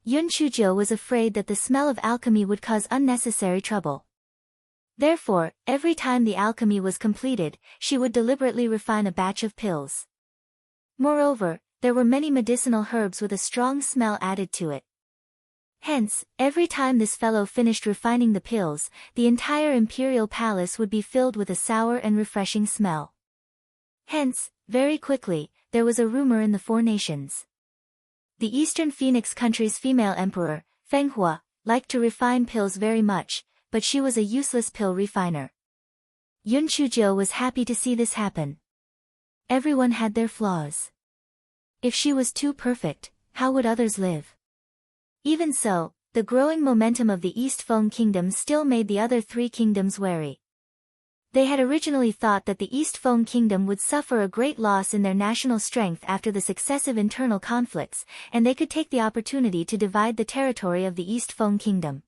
Yun Chujo was afraid that the smell of alchemy would cause unnecessary trouble. Therefore, every time the alchemy was completed, she would deliberately refine a batch of pills. Moreover, there were many medicinal herbs with a strong smell added to it. Hence, every time this fellow finished refining the pills, the entire imperial palace would be filled with a sour and refreshing smell. Hence, very quickly, there was a rumor in the four nations. The Eastern Phoenix country's female emperor, Feng Hua, liked to refine pills very much, but she was a useless pill refiner. Yun Chujo was happy to see this happen. Everyone had their flaws. If she was too perfect, how would others live? Even so, the growing momentum of the East Feng Kingdom still made the other three kingdoms wary. They had originally thought that the East Feng Kingdom would suffer a great loss in their national strength after the successive internal conflicts, and they could take the opportunity to divide the territory of the East Feng Kingdom.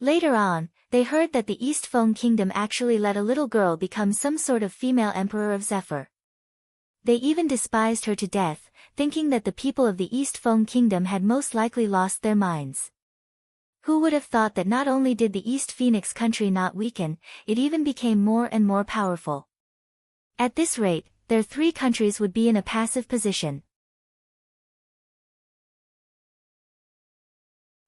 Later on, they heard that the East Feng Kingdom actually let a little girl become some sort of female emperor of Zephyr. They even despised her to death, thinking that the people of the East Feng Kingdom had most likely lost their minds. Who would have thought that not only did the East Phoenix country not weaken, it even became more and more powerful. At this rate, their three countries would be in a passive position.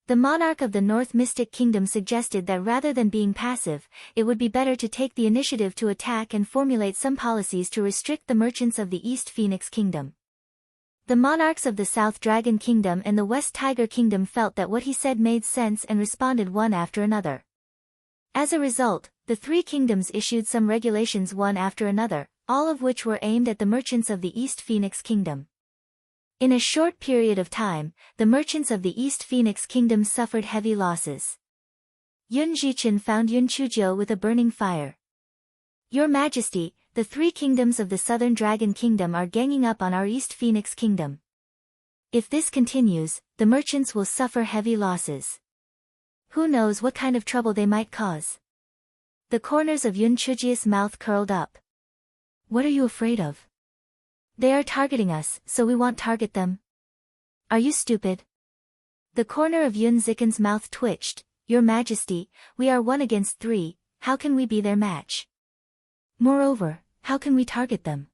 The monarch of the North Mystic Kingdom suggested that rather than being passive, it would be better to take the initiative to attack and formulate some policies to restrict the merchants of the East Phoenix Kingdom. The monarchs of the South Dragon Kingdom and the West Tiger Kingdom felt that what he said made sense and responded one after another. As a result, the three kingdoms issued some regulations one after another, all of which were aimed at the merchants of the East Phoenix Kingdom. In a short period of time, the merchants of the East Phoenix Kingdom suffered heavy losses. Yun Jichin found Yun Chujo with a burning fire. Your Majesty, the three kingdoms of the Southern Dragon Kingdom are ganging up on our East Phoenix Kingdom. If this continues, the merchants will suffer heavy losses. Who knows what kind of trouble they might cause? The corners of Yun Chuji's mouth curled up. What are you afraid of? They are targeting us, so we won't target them. Are you stupid? The corner of Yun Zikin's mouth twitched. Your Majesty, we are 1 against 3, how can we be their match? Moreover, how can we target them?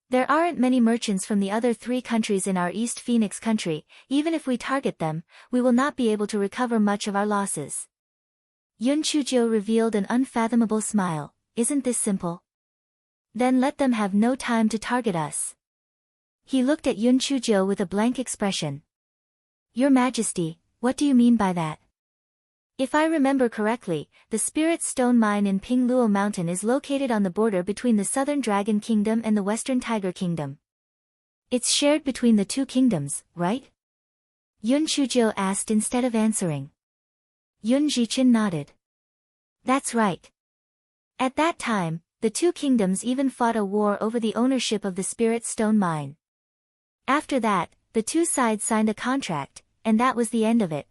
There aren't many merchants from the other 3 countries in our East Phoenix country, even if we target them, we will not be able to recover much of our losses. Yun Chujo revealed an unfathomable smile. Isn't this simple? Then let them have no time to target us. He looked at Yun Chuzhou with a blank expression. Your Majesty, what do you mean by that? If I remember correctly, the Spirit Stone Mine in Pingluo Mountain is located on the border between the Southern Dragon Kingdom and the Western Tiger Kingdom. It's shared between the two kingdoms, right? Yun Chuzhou asked instead of answering. Yun Zhiqin nodded. That's right. At that time, the two kingdoms even fought a war over the ownership of the Spirit Stone Mine. After that, the two sides signed a contract, and that was the end of it.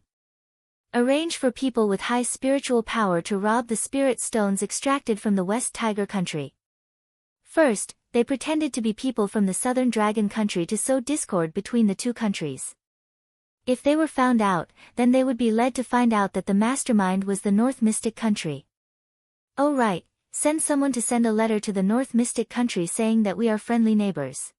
Arrange for people with high spiritual power to rob the spirit stones extracted from the West Tiger country. First, they pretended to be people from the Southern Dragon country to sow discord between the two countries. If they were found out, then they would be led to find out that the mastermind was the North Mystic country. Oh right, send someone to send a letter to the North Mystic country saying that we are friendly neighbors.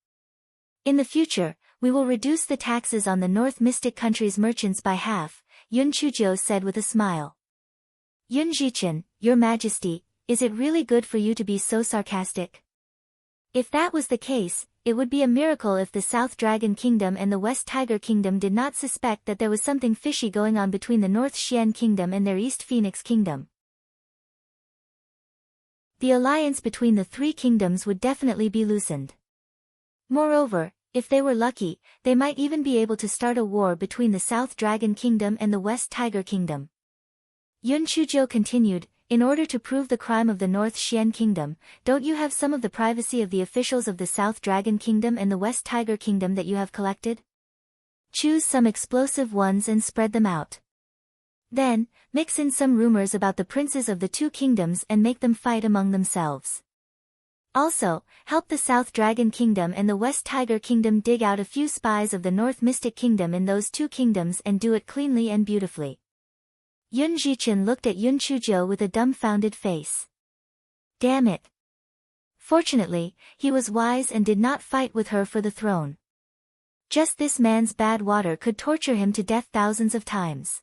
In the future, we will reduce the taxes on the North Mystic country's merchants by half, Yun Chuzhou said with a smile. Yun Zhiqin, Your Majesty, is it really good for you to be so sarcastic? If that was the case, it would be a miracle if the South Dragon Kingdom and the West Tiger Kingdom did not suspect that there was something fishy going on between the North Xian Kingdom and their East Phoenix Kingdom. The alliance between the three kingdoms would definitely be loosened. Moreover, if they were lucky, they might even be able to start a war between the South Dragon Kingdom and the West Tiger Kingdom. Yun Chuzhou continued, in order to prove the crime of the North Xian Kingdom, don't you have some of the privacy of the officials of the South Dragon Kingdom and the West Tiger Kingdom that you have collected? Choose some explosive ones and spread them out. Then, mix in some rumors about the princes of the two kingdoms and make them fight among themselves. Also, help the South Dragon Kingdom and the West Tiger Kingdom dig out a few spies of the North Mystic Kingdom in those two kingdoms and do it cleanly and beautifully. Yun Zhiqin looked at Yun Chuzhou with a dumbfounded face. Damn it. Fortunately, he was wise and did not fight with her for the throne. Just this man's bad water could torture him to death thousands of times.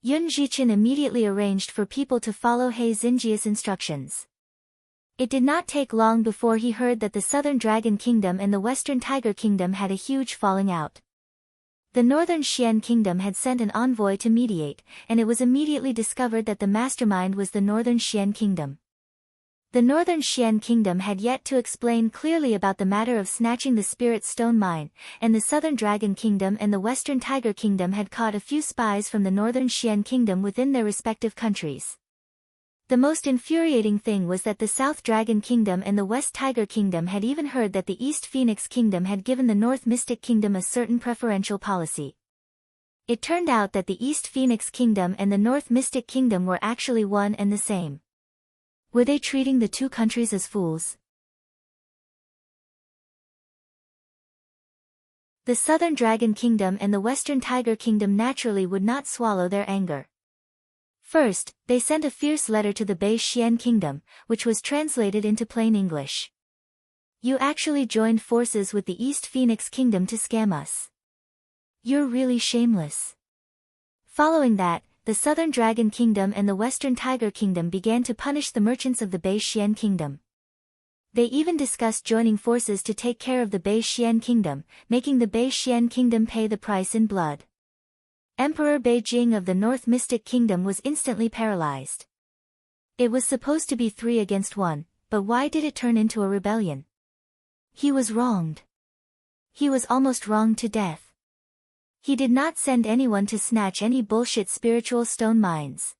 Yun Zhiqin immediately arranged for people to follow He Xinjia's instructions. It did not take long before he heard that the Southern Dragon Kingdom and the Western Tiger Kingdom had a huge falling out. The Northern Xian Kingdom had sent an envoy to mediate, and it was immediately discovered that the mastermind was the Northern Xian Kingdom. The Northern Xian Kingdom had yet to explain clearly about the matter of snatching the Spirit Stone Mine, and the Southern Dragon Kingdom and the Western Tiger Kingdom had caught a few spies from the Northern Xian Kingdom within their respective countries. The most infuriating thing was that the South Dragon Kingdom and the West Tiger Kingdom had even heard that the East Phoenix Kingdom had given the North Mystic Kingdom a certain preferential policy. It turned out that the East Phoenix Kingdom and the North Mystic Kingdom were actually one and the same. Were they treating the two countries as fools? The Southern Dragon Kingdom and the Western Tiger Kingdom naturally would not swallow their anger. First, they sent a fierce letter to the Bei Xian Kingdom, which was translated into plain English. You actually joined forces with the East Phoenix Kingdom to scam us. You're really shameless. Following that, the Southern Dragon Kingdom and the Western Tiger Kingdom began to punish the merchants of the Bei Xian Kingdom. They even discussed joining forces to take care of the Bei Xian Kingdom, making the Bei Xian Kingdom pay the price in blood. Emperor Beijing of the North Mystic Kingdom was instantly paralyzed. It was supposed to be 3 against 1, but why did it turn into a rebellion? He was wronged. He was almost wronged to death. He did not send anyone to snatch any bullshit spiritual stone mines.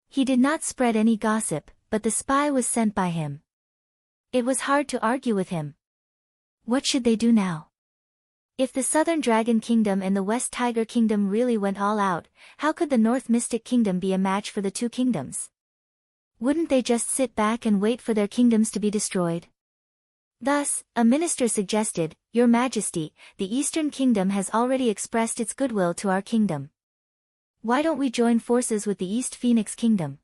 He did not spread any gossip, but the spy was sent by him. It was hard to argue with him. What should they do now? If the Southern Dragon Kingdom and the West Tiger Kingdom really went all out, how could the North Mystic Kingdom be a match for the two kingdoms? Wouldn't they just sit back and wait for their kingdoms to be destroyed? Thus, a minister suggested, Your Majesty, the Eastern Kingdom has already expressed its goodwill to our kingdom. Why don't we join forces with the East Phoenix Kingdom?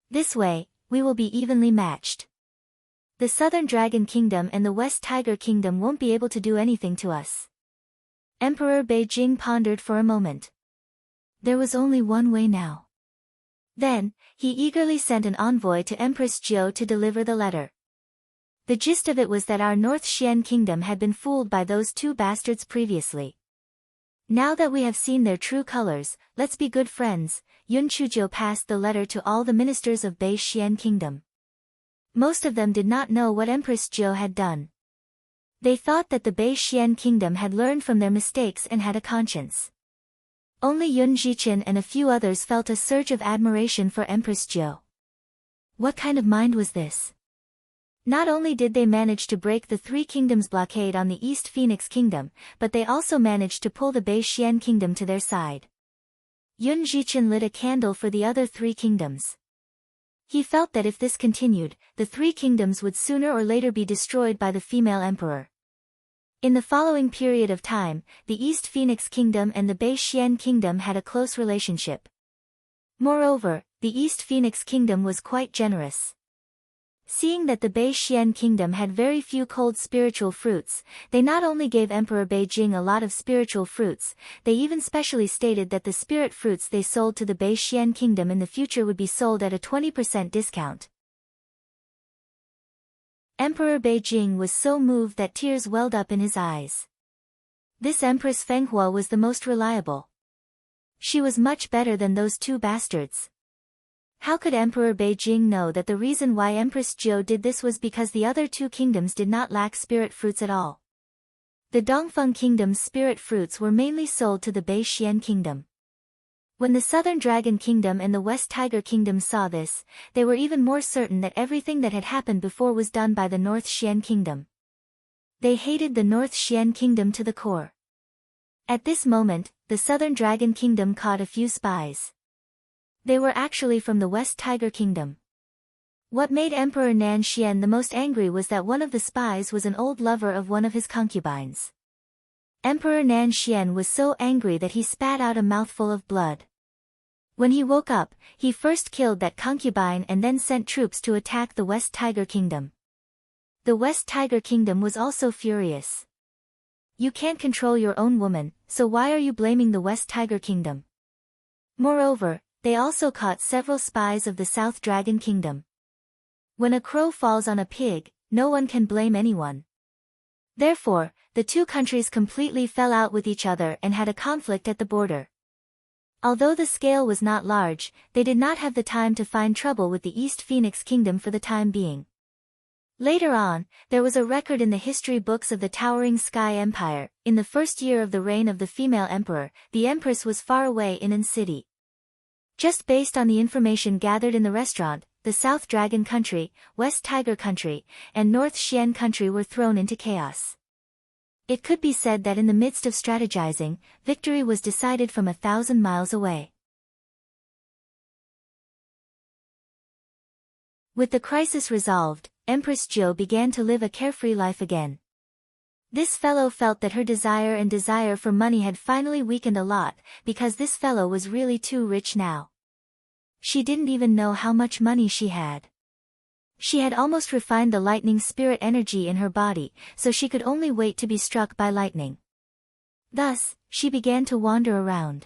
This way, we will be evenly matched. The Southern Dragon Kingdom and the West Tiger Kingdom won't be able to do anything to us. Emperor Beijing pondered for a moment. There was only one way now. Then, he eagerly sent an envoy to Empress Jiao to deliver the letter. The gist of it was that our North Xian kingdom had been fooled by those two bastards previously. Now that we have seen their true colors, let's be good friends. Yun Chuzhou passed the letter to all the ministers of Bei Xian kingdom. Most of them did not know what Empress Zhou had done. They thought that the Bei Xian kingdom had learned from their mistakes and had a conscience. Only Yun Zhichen and a few others felt a surge of admiration for Empress Zhou. What kind of mind was this? Not only did they manage to break the Three Kingdoms blockade on the East Phoenix Kingdom, but they also managed to pull the Bei Xian kingdom to their side. Yun Zhichen lit a candle for the other three kingdoms. He felt that if this continued, the three kingdoms would sooner or later be destroyed by the female emperor. In the following period of time, the East Phoenix Kingdom and the Bei Xian Kingdom had a close relationship. Moreover, the East Phoenix Kingdom was quite generous. Seeing that the Bei Xian Kingdom had very few cold spiritual fruits, they not only gave Emperor Beijing a lot of spiritual fruits, they even specially stated that the spirit fruits they sold to the Bei Xian Kingdom in the future would be sold at a 20% discount. Emperor Beijing was so moved that tears welled up in his eyes. This Empress Fenghua was the most reliable. She was much better than those two bastards. How could Emperor Beijing know that the reason why Empress Zhou did this was because the other two kingdoms did not lack spirit fruits at all? The Dongfeng Kingdom's spirit fruits were mainly sold to the Bei Xian Kingdom. When the Southern Dragon Kingdom and the West Tiger Kingdom saw this, they were even more certain that everything that had happened before was done by the North Xian Kingdom. They hated the North Xian Kingdom to the core. At this moment, the Southern Dragon Kingdom caught a few spies. They were actually from the West Tiger Kingdom. What made Emperor Nan Xian the most angry was that one of the spies was an old lover of one of his concubines. Emperor Nan Xian was so angry that he spat out a mouthful of blood. When he woke up, he first killed that concubine and then sent troops to attack the West Tiger Kingdom. The West Tiger Kingdom was also furious. You can't control your own woman, so why are you blaming the West Tiger Kingdom? Moreover, they also caught several spies of the South Dragon Kingdom. When a crow falls on a pig, no one can blame anyone. Therefore, the two countries completely fell out with each other and had a conflict at the border. Although the scale was not large, they did not have the time to find trouble with the East Phoenix Kingdom for the time being. Later on, there was a record in the history books of the Towering Sky Empire. In the first year of the reign of the female emperor, the empress was far away in an city. Just based on the information gathered in the restaurant, the South Dragon Country, West Tiger Country, and North Xian Country were thrown into chaos. It could be said that in the midst of strategizing, victory was decided from 1,000 miles away. With the crisis resolved, Empress Zhou began to live a carefree life again. This fellow felt that her desire for money had finally weakened a lot, because this fellow was really too rich now. She didn't even know how much money she had. She had almost refined the lightning spirit energy in her body, so she could only wait to be struck by lightning. Thus, she began to wander around.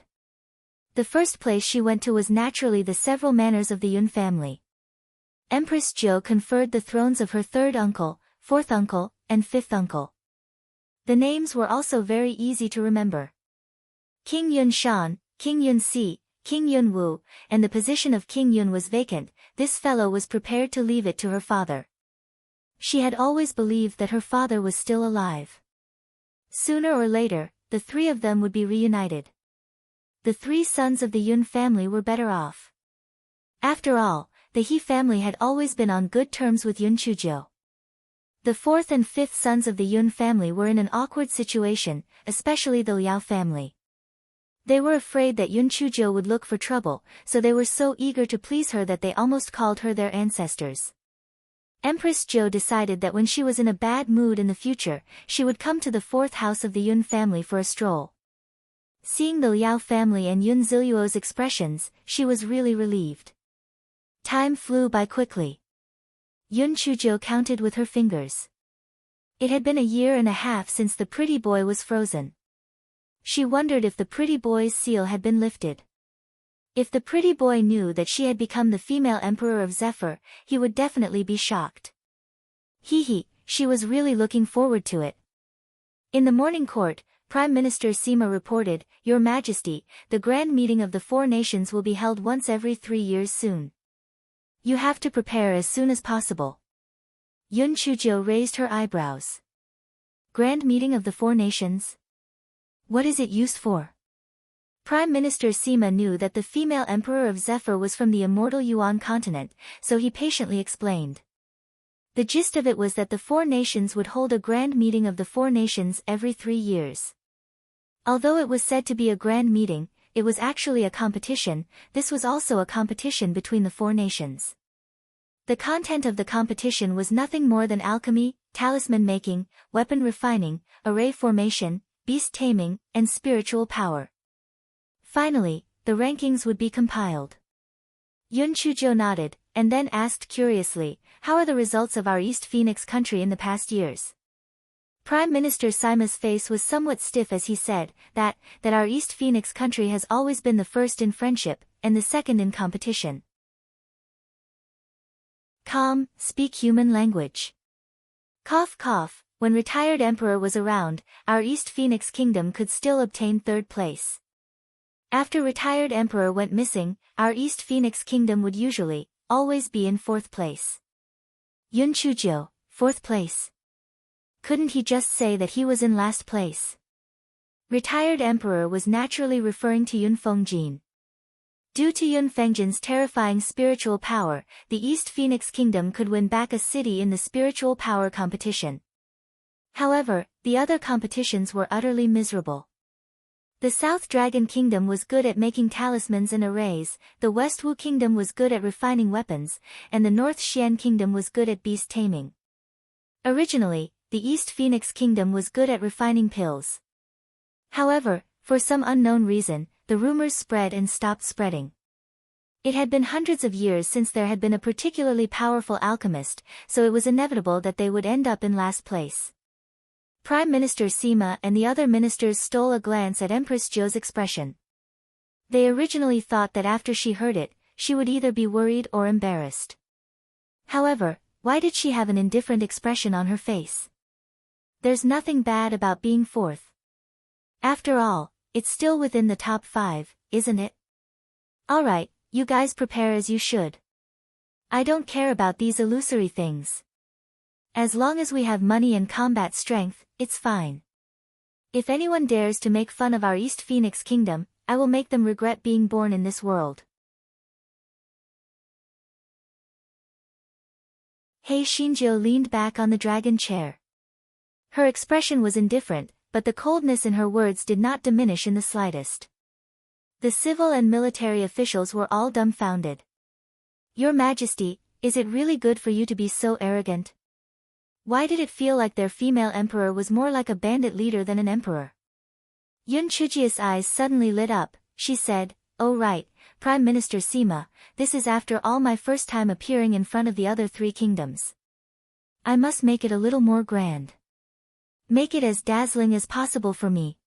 The first place she went to was naturally the several manors of the Yun family. Empress Zhou conferred the thrones of her third uncle, fourth uncle, and fifth uncle. The names were also very easy to remember. King Yun Shan, King Yun Si, King Yun Wu, and the position of King Yun was vacant. This fellow was prepared to leave it to her father. She had always believed that her father was still alive. Sooner or later, the three of them would be reunited. The three sons of the Yun family were better off. After all, the He family had always been on good terms with Yun Chuzhou. The fourth and fifth sons of the Yun family were in an awkward situation, especially the Liao family. They were afraid that Yun Chuzhou would look for trouble, so they were so eager to please her that they almost called her their ancestors. Empress Zhou decided that when she was in a bad mood in the future, she would come to the fourth house of the Yun family for a stroll. Seeing the Liao family and Yun Ziluo's expressions, she was really relieved. Time flew by quickly. Yun Chuzhou counted with her fingers. It had been 1.5 years since the pretty boy was frozen. She wondered if the pretty boy's seal had been lifted. If the pretty boy knew that she had become the female emperor of Zephyr, he would definitely be shocked. Hee, she was really looking forward to it. In the morning court, Prime Minister Sima reported, "Your Majesty, the grand meeting of the four nations will be held once every 3 years soon. You have to prepare as soon as possible." Yun Chuzhou raised her eyebrows. Grand meeting of the four nations? What is it used for? Prime Minister Sima knew that the female emperor of Zephyr was from the immortal Yuan continent, so he patiently explained. The gist of it was that the four nations would hold a grand meeting of the four nations every 3 years. Although it was said to be a grand meeting, it was actually a competition. This was also a competition between the four nations. The content of the competition was nothing more than alchemy, talisman making, weapon refining, array formation, beast taming, and spiritual power. Finally, the rankings would be compiled. Yun Chuzhou nodded, and then asked curiously, "How are the results of our East Phoenix country in the past years?" Prime Minister Sima's face was somewhat stiff as he said, that our East Phoenix country has always been the first in friendship, and the second in competition. Calm, speak human language. Cough cough, when retired emperor was around, our East Phoenix kingdom could still obtain 3rd place. After retired emperor went missing, our East Phoenix kingdom would usually, always be in 4th place. Yun Chuzhou, 4th place. Couldn't he just say that he was in last place? Retired emperor was naturally referring to Yun Fengjin. Due to Yun Fengjin's terrifying spiritual power, the East Phoenix kingdom could win back a city in the spiritual power competition. However, the other competitions were utterly miserable. The South Dragon Kingdom was good at making talismans and arrays, the West Wu Kingdom was good at refining weapons, and the North Xian Kingdom was good at beast taming. Originally, the East Phoenix Kingdom was good at refining pills. However, for some unknown reason, the rumors spread and stopped spreading. It had been hundreds of years since there had been a particularly powerful alchemist, so it was inevitable that they would end up in last place. Prime Minister Sima and the other ministers stole a glance at Empress Zhou's expression. They originally thought that after she heard it, she would either be worried or embarrassed. However, why did she have an indifferent expression on her face? There's nothing bad about being 4th. After all, it's still within the top 5, isn't it? Alright, you guys prepare as you should. I don't care about these illusory things. As long as we have money and combat strength, it's fine. If anyone dares to make fun of our East Phoenix Kingdom, I will make them regret being born in this world. Hei Xinjiu leaned back on the dragon chair. Her expression was indifferent, but the coldness in her words did not diminish in the slightest. The civil and military officials were all dumbfounded. "Your Majesty, is it really good for you to be so arrogant?" Why did it feel like their female emperor was more like a bandit leader than an emperor? Yun Chuzhiu's eyes suddenly lit up. She said, "Oh right, Prime Minister Sima, this is after all my first time appearing in front of the other 3 kingdoms. I must make it a little more grand. Make it as dazzling as possible for me.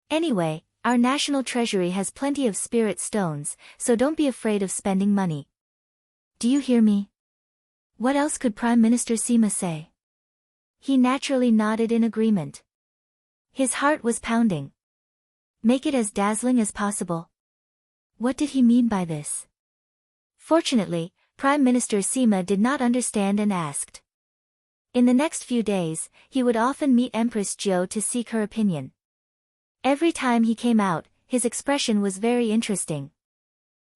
Anyway, our national treasury has plenty of spirit stones, so don't be afraid of spending money. Do you hear me?" What else could Prime Minister Sima say? He naturally nodded in agreement. His heart was pounding. Make it as dazzling as possible. What did he mean by this? Fortunately, Prime Minister Sima did not understand and asked. In the next few days, he would often meet Empress Zhou to seek her opinion. Every time he came out, his expression was very interesting.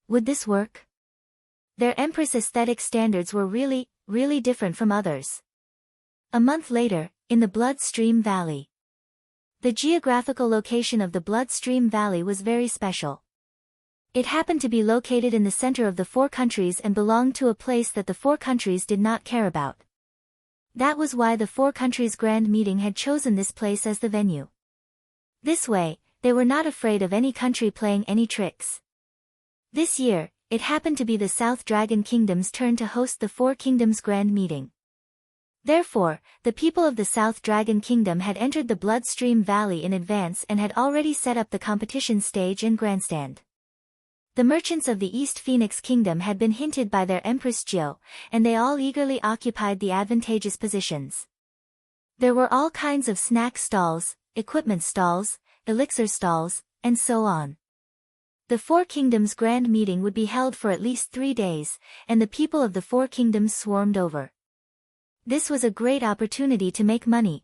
Would this work? Their Empress aesthetic standards were really different from others. A month later, in the Bloodstream Valley. The geographical location of the Bloodstream Valley was very special. It happened to be located in the center of the 4 countries and belonged to a place that the 4 countries did not care about. That was why the 4 countries' grand meeting had chosen this place as the venue. This way, they were not afraid of any country playing any tricks. This year, it happened to be the South Dragon Kingdom's turn to host the 4 kingdoms' grand meeting. Therefore, the people of the South Dragon Kingdom had entered the Bloodstream Valley in advance and had already set up the competition stage and grandstand. The merchants of the East Phoenix Kingdom had been hinted by their Empress Zhou, and they all eagerly occupied the advantageous positions. There were all kinds of snack stalls, equipment stalls, elixir stalls, and so on. The Four Kingdoms grand meeting would be held for at least 3 days, and the people of the Four Kingdoms swarmed over. This was a great opportunity to make money.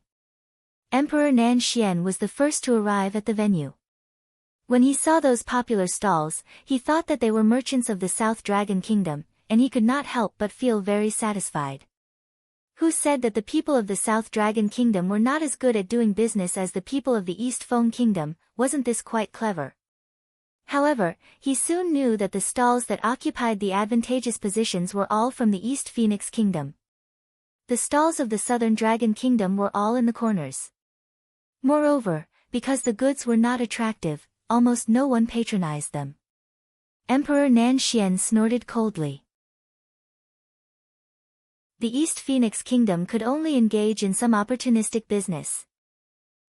Emperor Nan Xian was the first to arrive at the venue. When he saw those popular stalls, he thought that they were merchants of the South Dragon Kingdom, and he could not help but feel very satisfied. Who said that the people of the South Dragon Kingdom were not as good at doing business as the people of the East Feng Kingdom? Wasn't this quite clever? However, he soon knew that the stalls that occupied the advantageous positions were all from the East Phoenix Kingdom. The stalls of the Southern Dragon Kingdom were all in the corners. Moreover, because the goods were not attractive, almost no one patronized them. Emperor Nan Xian snorted coldly. The East Phoenix Kingdom could only engage in some opportunistic business.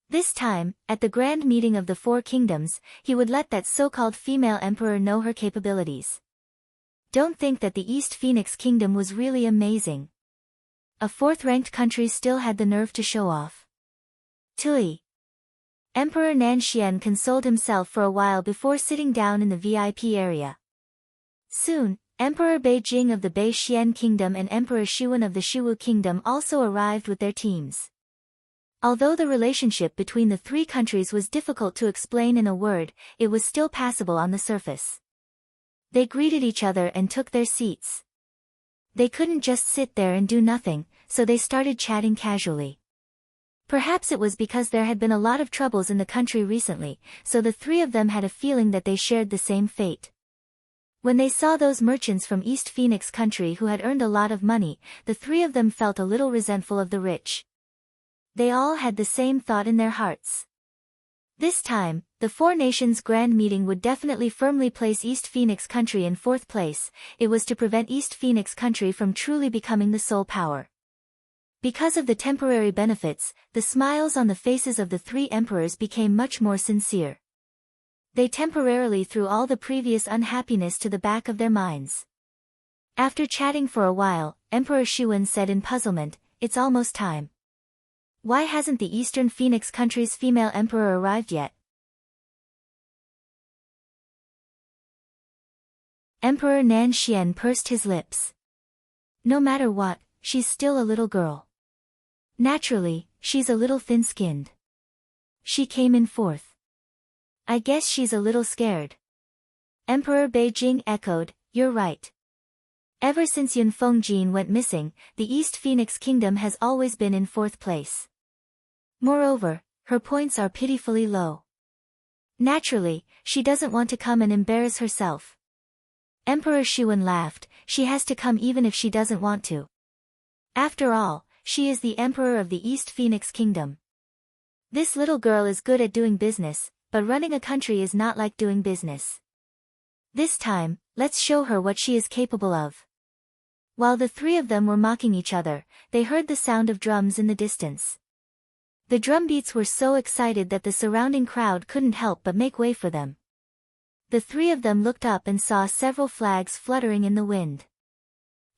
This time, at the grand meeting of the Four Kingdoms, he would let that so-called female emperor know her capabilities. Don't think that the East Phoenix Kingdom was really amazing. A fourth-ranked country still had the nerve to show off. Tui. Emperor Nan Xian consoled himself for a while before sitting down in the VIP area. Soon, Emperor Beijing of the Beixian Kingdom and Emperor Shiwen of the Shiwu Kingdom also arrived with their teams. Although the relationship between the three countries was difficult to explain in a word, it was still passable on the surface. They greeted each other and took their seats. They couldn't just sit there and do nothing, so they started chatting casually. Perhaps it was because there had been a lot of troubles in the country recently, so the three of them had a feeling that they shared the same fate. When they saw those merchants from East Phoenix country who had earned a lot of money, the three of them felt a little resentful of the rich. They all had the same thought in their hearts. This time, the Four Nations Grand Meeting would definitely firmly place East Phoenix country in 4th place. It was to prevent East Phoenix country from truly becoming the sole power. Because of the temporary benefits, the smiles on the faces of the three emperors became much more sincere. They temporarily threw all the previous unhappiness to the back of their minds. After chatting for a while, Emperor Shiwen said in puzzlement, "It's almost time. Why hasn't the Eastern Phoenix country's female emperor arrived yet?" Emperor Nan Xian pursed his lips. No matter what, she's still a little girl. Naturally, she's a little thin-skinned. She came in 4th. I guess she's a little scared. Emperor Beijing echoed, "You're right. Ever since Yun Fengjin went missing, the East Phoenix Kingdom has always been in 4th place. Moreover, her points are pitifully low. Naturally, she doesn't want to come and embarrass herself." Emperor Shiwen laughed, "She has to come even if she doesn't want to. After all, she is the emperor of the East Phoenix Kingdom. This little girl is good at doing business, but running a country is not like doing business. This time, let's show her what she is capable of." While the three of them were mocking each other, they heard the sound of drums in the distance. The drumbeats were so excited that the surrounding crowd couldn't help but make way for them. The three of them looked up and saw several flags fluttering in the wind.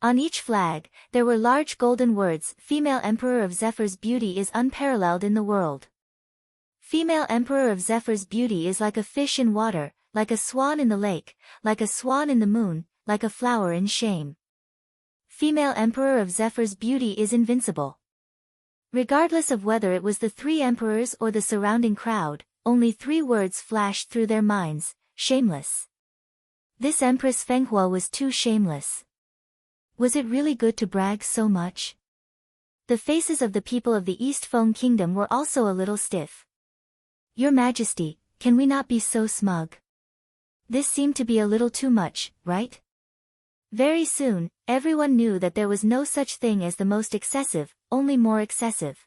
On each flag, there were large golden words, "Female Emperor of Zephyr's beauty is unparalleled in the world. Female Emperor of Zephyr's beauty is like a fish in water, like a swan in the lake, like a swan in the moon, like a flower in shame. Female Emperor of Zephyr's beauty is invincible." Regardless of whether it was the three emperors or the surrounding crowd, only 3 words flashed through their minds: shameless. This Empress Fenghua was too shameless. Was it really good to brag so much? The faces of the people of the East Feng Kingdom were also a little stiff. "Your Majesty, can we not be so smug? This seemed to be a little too much, right?" Very soon, everyone knew that there was no such thing as the most excessive, only more excessive.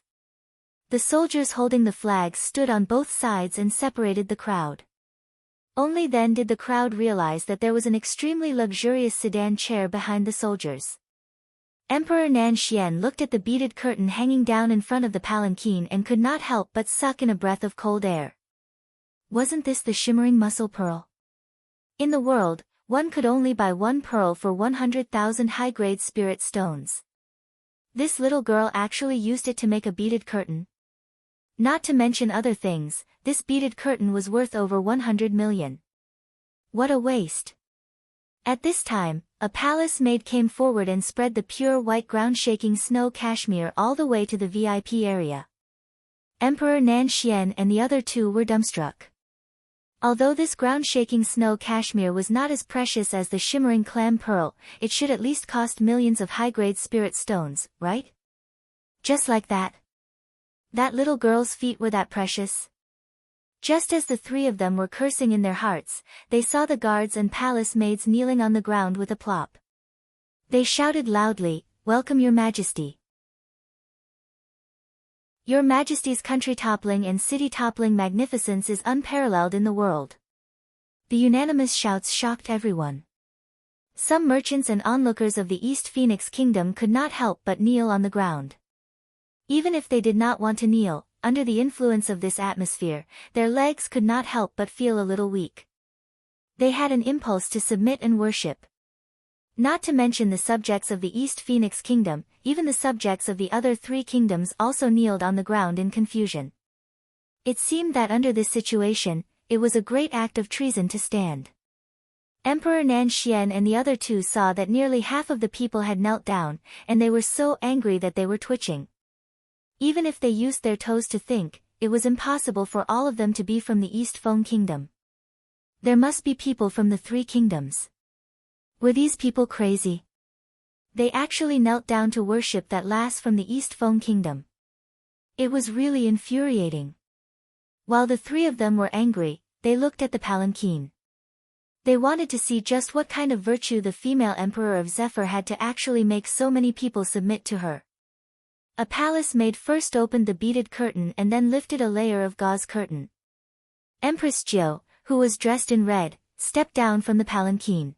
The soldiers holding the flags stood on both sides and separated the crowd. Only then did the crowd realize that there was an extremely luxurious sedan chair behind the soldiers. Emperor Nan Xian looked at the beaded curtain hanging down in front of the palanquin and could not help but suck in a breath of cold air. Wasn't this the shimmering muscle pearl? In the world, one could only buy 1 pearl for 100,000 high-grade spirit stones. This little girl actually used it to make a beaded curtain. Not to mention other things, this beaded curtain was worth over 100 million. What a waste. At this time, a palace maid came forward and spread the pure white ground-shaking snow cashmere all the way to the VIP area. Emperor Nan Xian and the other two were dumbstruck. Although this ground-shaking snow cashmere was not as precious as the shimmering clam pearl, it should at least cost millions of high-grade spirit stones, right? Just like that. That little girl's feet were that precious. Just as the three of them were cursing in their hearts, they saw the guards and palace maids kneeling on the ground with a plop. They shouted loudly, "Welcome your majesty. Your Majesty's country-toppling and city-toppling magnificence is unparalleled in the world." The unanimous shouts shocked everyone. Some merchants and onlookers of the East Phoenix Kingdom could not help but kneel on the ground. Even if they did not want to kneel, under the influence of this atmosphere, their legs could not help but feel a little weak. They had an impulse to submit and worship. Not to mention the subjects of the East Phoenix Kingdom, even the subjects of the other three kingdoms also kneeled on the ground in confusion. It seemed that under this situation, it was a great act of treason to stand. Emperor Nan Xian and the other two saw that nearly half of the people had knelt down, and they were so angry that they were twitching. Even if they used their toes to think, it was impossible for all of them to be from the East Phone Kingdom. There must be people from the three kingdoms. Were these people crazy? They actually knelt down to worship that lass from the East Phone Kingdom. It was really infuriating. While the three of them were angry, they looked at the palanquin. They wanted to see just what kind of virtue the female emperor of Zephyr had to actually make so many people submit to her. A palace maid first opened the beaded curtain and then lifted a layer of gauze curtain. Empress Jiu, who was dressed in red, stepped down from the palanquin.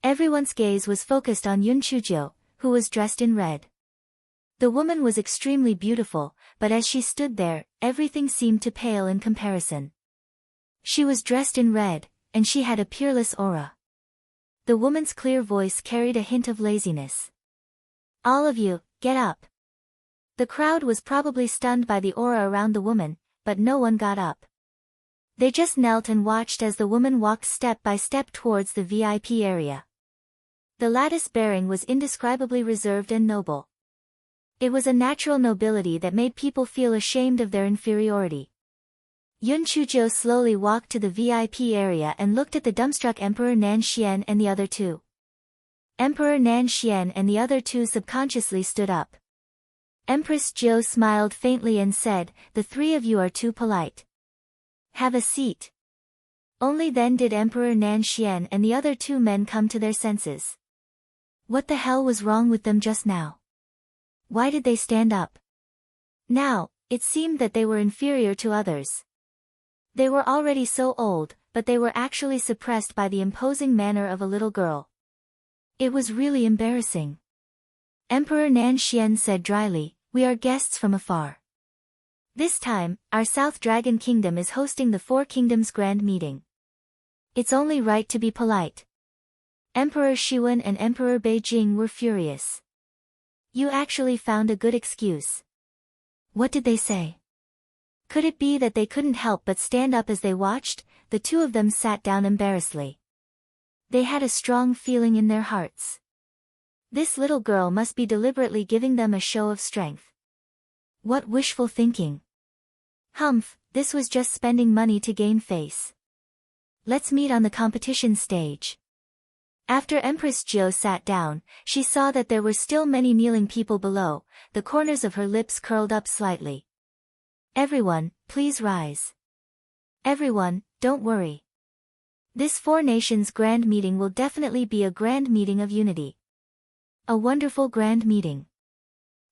Everyone's gaze was focused on Yun Chuzhou, who was dressed in red. The woman was extremely beautiful, but as she stood there, everything seemed to pale in comparison. She was dressed in red, and she had a peerless aura. The woman's clear voice carried a hint of laziness. "All of you, get up." The crowd was probably stunned by the aura around the woman, but no one got up. They just knelt and watched as the woman walked step by step towards the VIP area. The lattice bearing was indescribably reserved and noble. It was a natural nobility that made people feel ashamed of their inferiority. Yun Chuzhou slowly walked to the VIP area and looked at the dumbstruck Emperor Nan Xian and the other two. Emperor Nan Xian and the other two subconsciously stood up. Empress Jiu smiled faintly and said, "The three of you are too polite. Have a seat." Only then did Emperor Nan Xian and the other two men come to their senses. What the hell was wrong with them just now? Why did they stand up? Now, it seemed that they were inferior to others. They were already so old, but they were actually suppressed by the imposing manner of a little girl. It was really embarrassing. Emperor Nan Xian said dryly, "We are guests from afar. This time, our South Dragon Kingdom is hosting the Four Kingdoms Grand Meeting. It's only right to be polite." Emperor Shiwen and Emperor Beijing were furious. "You actually found a good excuse. What did they say?" Could it be that they couldn't help but stand up as they watched? The two of them sat down embarrassedly. They had a strong feeling in their hearts. This little girl must be deliberately giving them a show of strength. What wishful thinking. Humph, this was just spending money to gain face. Let's meet on the competition stage. After Empress Jiu sat down, she saw that there were still many kneeling people below. The corners of her lips curled up slightly. "Everyone, please rise. Everyone, don't worry. This Four Nations Grand Meeting will definitely be a grand meeting of unity. A wonderful grand meeting.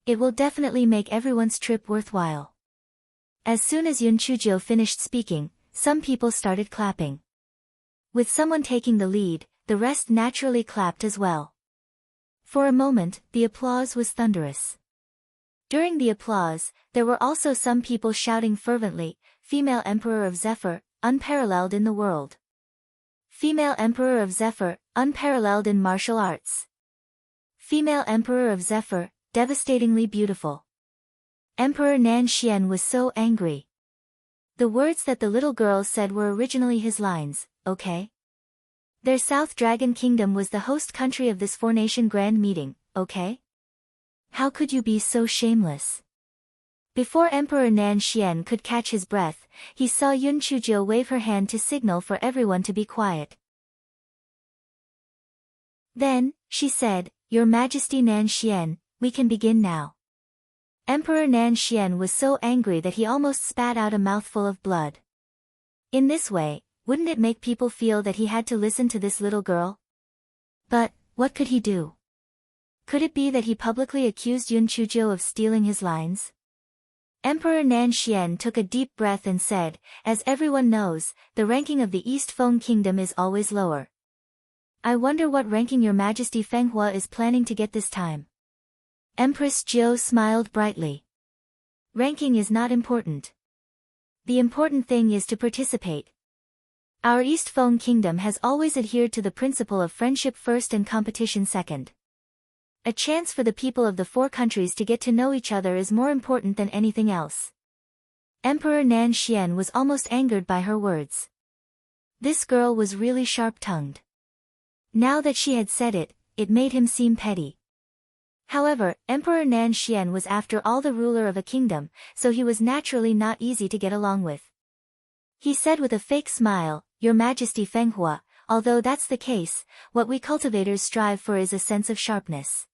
It will definitely make everyone's trip worthwhile." As soon as Yun Chuzhou finished speaking, some people started clapping. With someone taking the lead, the rest naturally clapped as well. For a moment, the applause was thunderous. During the applause, there were also some people shouting fervently, "Female Emperor of Zephyr, unparalleled in the world. Female Emperor of Zephyr, unparalleled in martial arts. Female Emperor of Zephyr, devastatingly beautiful. Emperor Nan Xian was so angry. The words that the little girl said were originally his lines, okay? Their South Dragon Kingdom was the host country of this four-nation grand meeting, okay? How could you be so shameless? Before Emperor Nan Xian could catch his breath, he saw Yun Chuzhou wave her hand to signal for everyone to be quiet. Then, she said, Your Majesty Nan Xian, we can begin now. Emperor Nan Xian was so angry that he almost spat out a mouthful of blood. In this way, wouldn't it make people feel that he had to listen to this little girl? But, what could he do? Could it be that he publicly accused Yun Chuzhou of stealing his lines? Emperor Nan Xian took a deep breath and said, As everyone knows, the ranking of the East Feng Kingdom is always lower. I wonder what ranking Your Majesty Feng Hua is planning to get this time. Empress Jiao smiled brightly. Ranking is not important. The important thing is to participate. Our East Feng Kingdom has always adhered to the principle of friendship first and competition second. A chance for the people of the four countries to get to know each other is more important than anything else. Emperor Nan Xian was almost angered by her words. This girl was really sharp-tongued. Now that she had said it, it made him seem petty. However, Emperor Nan Xian was after all the ruler of a kingdom, so he was naturally not easy to get along with. He said with a fake smile, Your Majesty Feng Hua, although that's the case, what we cultivators strive for is a sense of sharpness.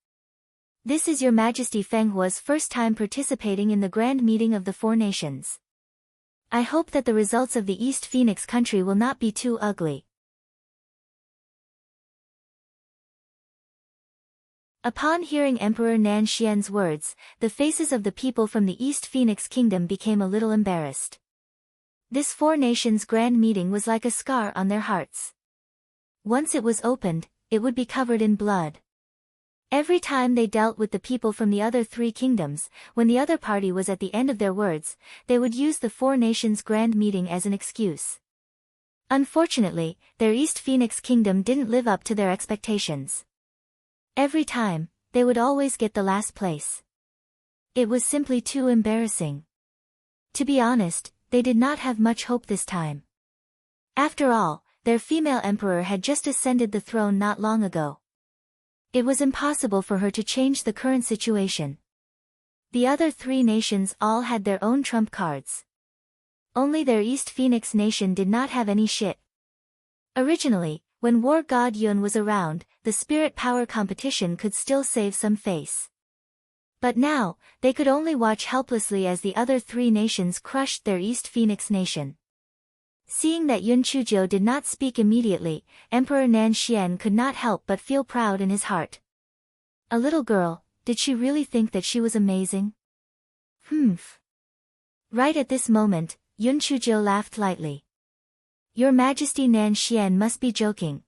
This is Your Majesty Feng Hua's first time participating in the grand meeting of the four nations. I hope that the results of the East Phoenix country will not be too ugly. Upon hearing Emperor Nan Xian's words, the faces of the people from the East Phoenix Kingdom became a little embarrassed. This four nations grand meeting was like a scar on their hearts. Once it was opened, it would be covered in blood. Every time they dealt with the people from the other three kingdoms, when the other party was at the end of their words, they would use the four nations grand meeting as an excuse. Unfortunately, their East Phoenix Kingdom didn't live up to their expectations. Every time, they would always get the last place. It was simply too embarrassing. To be honest, they did not have much hope this time. After all, their female emperor had just ascended the throne not long ago. It was impossible for her to change the current situation. The other three nations all had their own trump cards. Only their East Phoenix nation did not have any shit. Originally, when war god Yun was around, the spirit power competition could still save some face. But now, they could only watch helplessly as the other three nations crushed their East Phoenix nation. Seeing that Yun Chuzhou did not speak immediately, Emperor Nan Xian could not help but feel proud in his heart. A little girl, did she really think that she was amazing? Humph. Right at this moment, Yun Chuzhou laughed lightly. Your Majesty Nan Xian must be joking.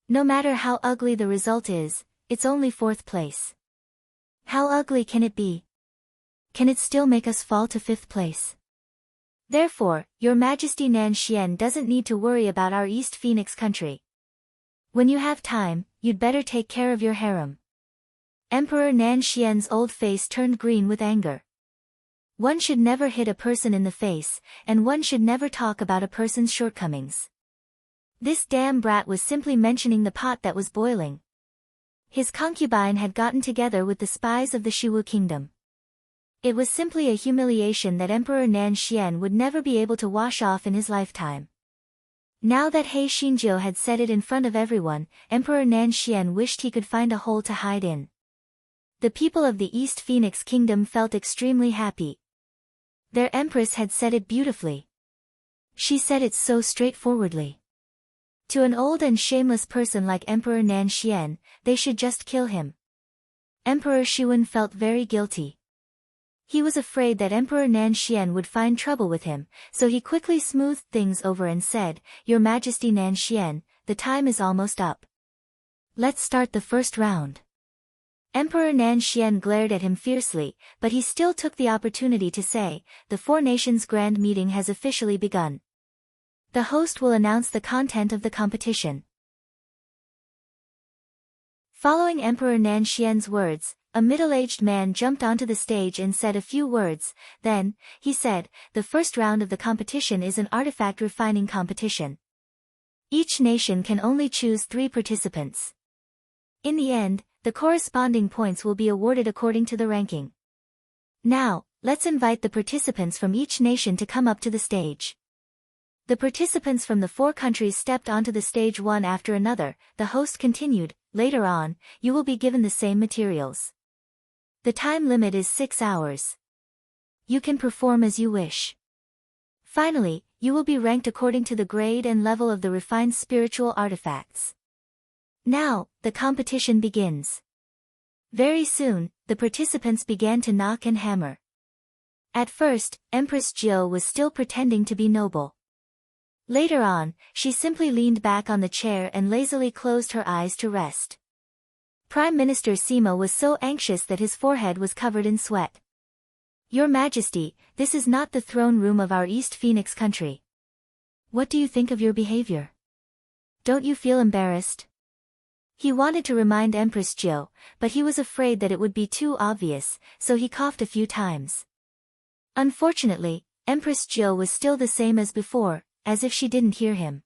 No matter how ugly the result is, it's only fourth place. How ugly can it be? Can it still make us fall to fifth place? Therefore, Your Majesty Nan Xian doesn't need to worry about our East Phoenix country. When you have time, you'd better take care of your harem. Emperor Nan Xian's old face turned green with anger. One should never hit a person in the face, and one should never talk about a person's shortcomings. This damn brat was simply mentioning the pot that was boiling. His concubine had gotten together with the spies of the Shiwu Kingdom. It was simply a humiliation that Emperor Nan Xian would never be able to wash off in his lifetime. Now that He Xinjiu had said it in front of everyone, Emperor Nan Xian wished he could find a hole to hide in. The people of the East Phoenix Kingdom felt extremely happy. Their empress had said it beautifully. She said it so straightforwardly. To an old and shameless person like Emperor Nan Xian, they should just kill him. Emperor Shiwen felt very guilty. He was afraid that Emperor Nan Xian would find trouble with him, so he quickly smoothed things over and said, Your Majesty Nan Xian, the time is almost up. Let's start the first round. Emperor Nan Xian glared at him fiercely, but he still took the opportunity to say, the four nations grand meeting has officially begun. The host will announce the content of the competition. Following Emperor Nanxian's words, a middle-aged man jumped onto the stage and said a few words. Then, he said, the first round of the competition is an artifact refining competition. Each nation can only choose 3 participants. In the end, the corresponding points will be awarded according to the ranking. Now, let's invite the participants from each nation to come up to the stage. The participants from the 4 countries stepped onto the stage one after another. The host continued, later on, you will be given the same materials. The time limit is 6 hours. You can perform as you wish. Finally, you will be ranked according to the grade and level of the refined spiritual artifacts. Now, the competition begins. Very soon, the participants began to knock and hammer. At first, Empress Jiao was still pretending to be noble. Later on, she simply leaned back on the chair and lazily closed her eyes to rest. Prime Minister Sima was so anxious that his forehead was covered in sweat. Your Majesty, this is not the throne room of our East Phoenix country. What do you think of your behavior? Don't you feel embarrassed? He wanted to remind Empress Jiao, but he was afraid that it would be too obvious, so he coughed a few times. Unfortunately, Empress Jiao was still the same as before, as if she didn't hear him.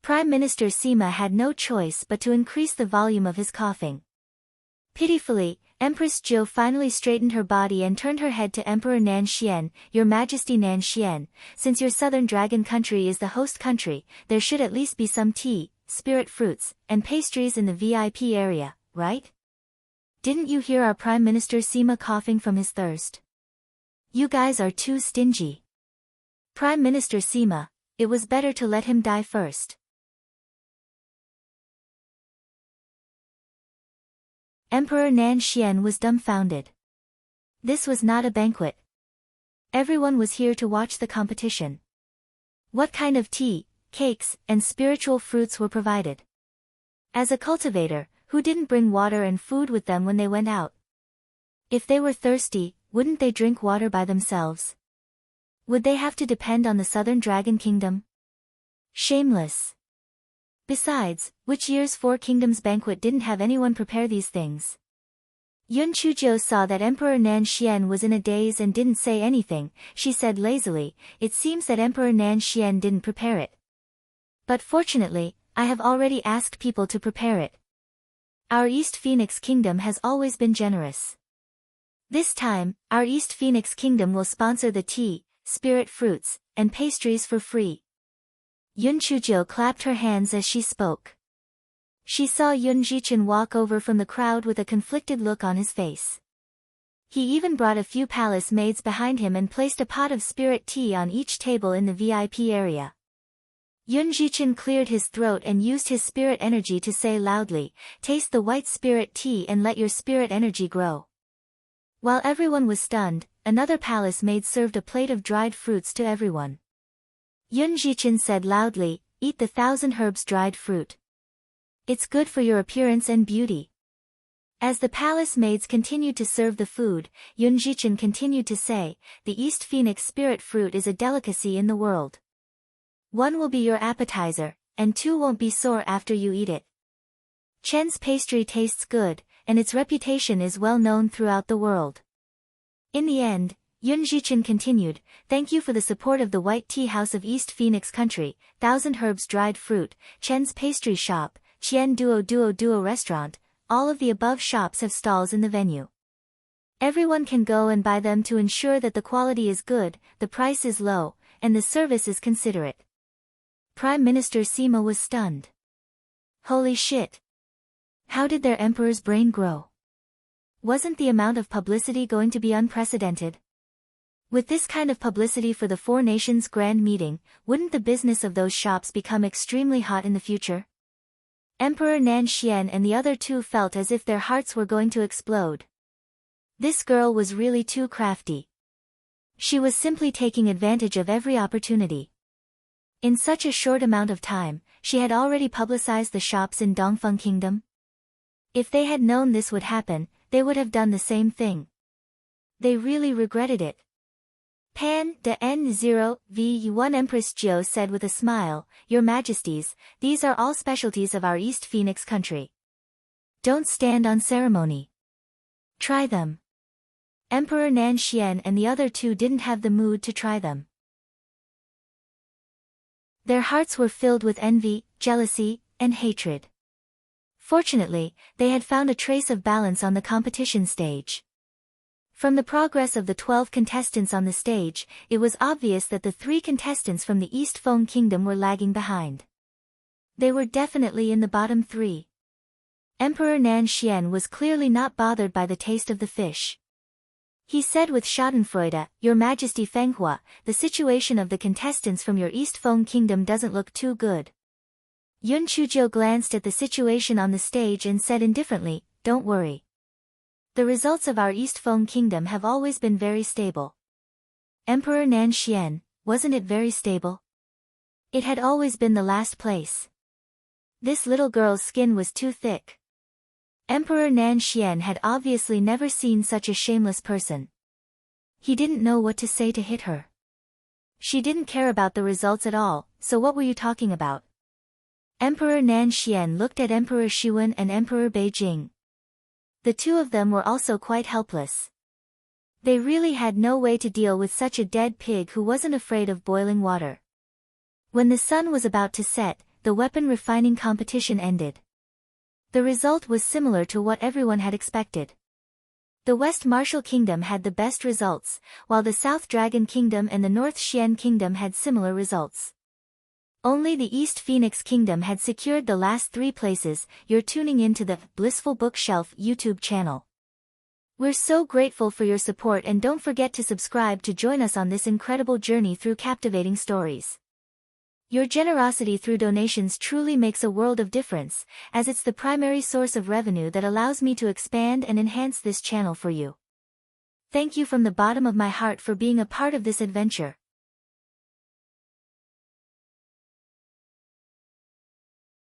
Prime Minister Sima had no choice but to increase the volume of his coughing. Pitifully, Empress Jiao finally straightened her body and turned her head to Emperor Nanxian. Your Majesty Nanxian, since your southern dragon country is the host country, there should at least be some tea, spirit fruits, and pastries in the VIP area, right? Didn't you hear our Prime Minister Sima coughing from his thirst? You guys are too stingy. Prime Minister Sima, it was better to let him die first. Emperor Nanxian was dumbfounded. This was not a banquet. Everyone was here to watch the competition. What kind of tea, cakes, and spiritual fruits were provided? As a cultivator, who didn't bring water and food with them when they went out? If they were thirsty, wouldn't they drink water by themselves? Would they have to depend on the Southern Dragon Kingdom? Shameless. Besides, which year's 4 Kingdoms banquet didn't have anyone prepare these things? Yun Chuzhou saw that Emperor Nanxian was in a daze and didn't say anything. She said lazily, it seems that Emperor Nanxian didn't prepare it. But fortunately, I have already asked people to prepare it. Our East Phoenix Kingdom has always been generous. This time, our East Phoenix Kingdom will sponsor the tea, spirit fruits, and pastries for free. Yun Chuzhou clapped her hands as she spoke. She saw Yun Zhichen walk over from the crowd with a conflicted look on his face. He even brought a few palace maids behind him and placed a pot of spirit tea on each table in the VIP area. Yun Zhichen cleared his throat and used his spirit energy to say loudly, taste the white spirit tea and let your spirit energy grow. While everyone was stunned, another palace maid served a plate of dried fruits to everyone. Yun Zhichen said loudly, eat the 1,000 herbs dried fruit. It's good for your appearance and beauty. As the palace maids continued to serve the food, Yun Zhichen continued to say, the East Phoenix spirit fruit is a delicacy in the world. 1 will be your appetizer, and 2 won't be sore after you eat it. Chen's pastry tastes good, and its reputation is well known throughout the world. In the end, Yun Zhichen continued, thank you for the support of the White Tea House of East Phoenix Country, 1,000 Herbs Dried Fruit, Chen's Pastry Shop, Qian Duo Restaurant. All of the above shops have stalls in the venue. Everyone can go and buy them to ensure that the quality is good, the price is low, and the service is considerate. Prime Minister Sima was stunned. Holy shit! How did their emperor's brain grow? Wasn't the amount of publicity going to be unprecedented? With this kind of publicity for the 4 nations grand meeting, wouldn't the business of those shops become extremely hot in the future? Emperor Nanxian and the other 2 felt as if their hearts were going to explode. This girl was really too crafty. She was simply taking advantage of every opportunity. In such a short amount of time, she had already publicized the shops in Dongfeng Kingdom. If they had known this would happen, they would have done the same thing. They really regretted it. Pan de N0V1 Empress Jiao said with a smile, Your Majesties, these are all specialties of our East Phoenix country. Don't stand on ceremony. Try them. Emperor Nan Xian and the other two didn't have the mood to try them. Their hearts were filled with envy, jealousy, and hatred. Fortunately, they had found a trace of balance on the competition stage. From the progress of the 12 contestants on the stage, it was obvious that the 3 contestants from the East Feng Kingdom were lagging behind. They were definitely in the bottom 3. Emperor Nan Xian was clearly not bothered by the taste of the fish. He said with schadenfreude, Your Majesty Fenghua, the situation of the contestants from your East Feng Kingdom doesn't look too good. Yun Chujiu glanced at the situation on the stage and said indifferently, Don't worry. The results of our East Feng Kingdom have always been very stable. Emperor Nan Xian, wasn't it very stable? It had always been the last place. This little girl's skin was too thick. Emperor Nan Xian had obviously never seen such a shameless person. He didn't know what to say to hit her. She didn't care about the results at all, so what were you talking about? Emperor Nan Xian looked at Emperor Shiwen and Emperor Beijing. The two of them were also quite helpless. They really had no way to deal with such a dead pig who wasn't afraid of boiling water. When the sun was about to set, the weapon refining competition ended. The result was similar to what everyone had expected. The West Martial Kingdom had the best results, while the South Dragon Kingdom and the North Xian Kingdom had similar results. Only the East Phoenix Kingdom had secured the last 3 places. You're tuning into the Blissful Bookshelf YouTube channel. We're so grateful for your support, and don't forget to subscribe to join us on this incredible journey through captivating stories. Your generosity through donations truly makes a world of difference, as it's the primary source of revenue that allows me to expand and enhance this channel for you. Thank you from the bottom of my heart for being a part of this adventure.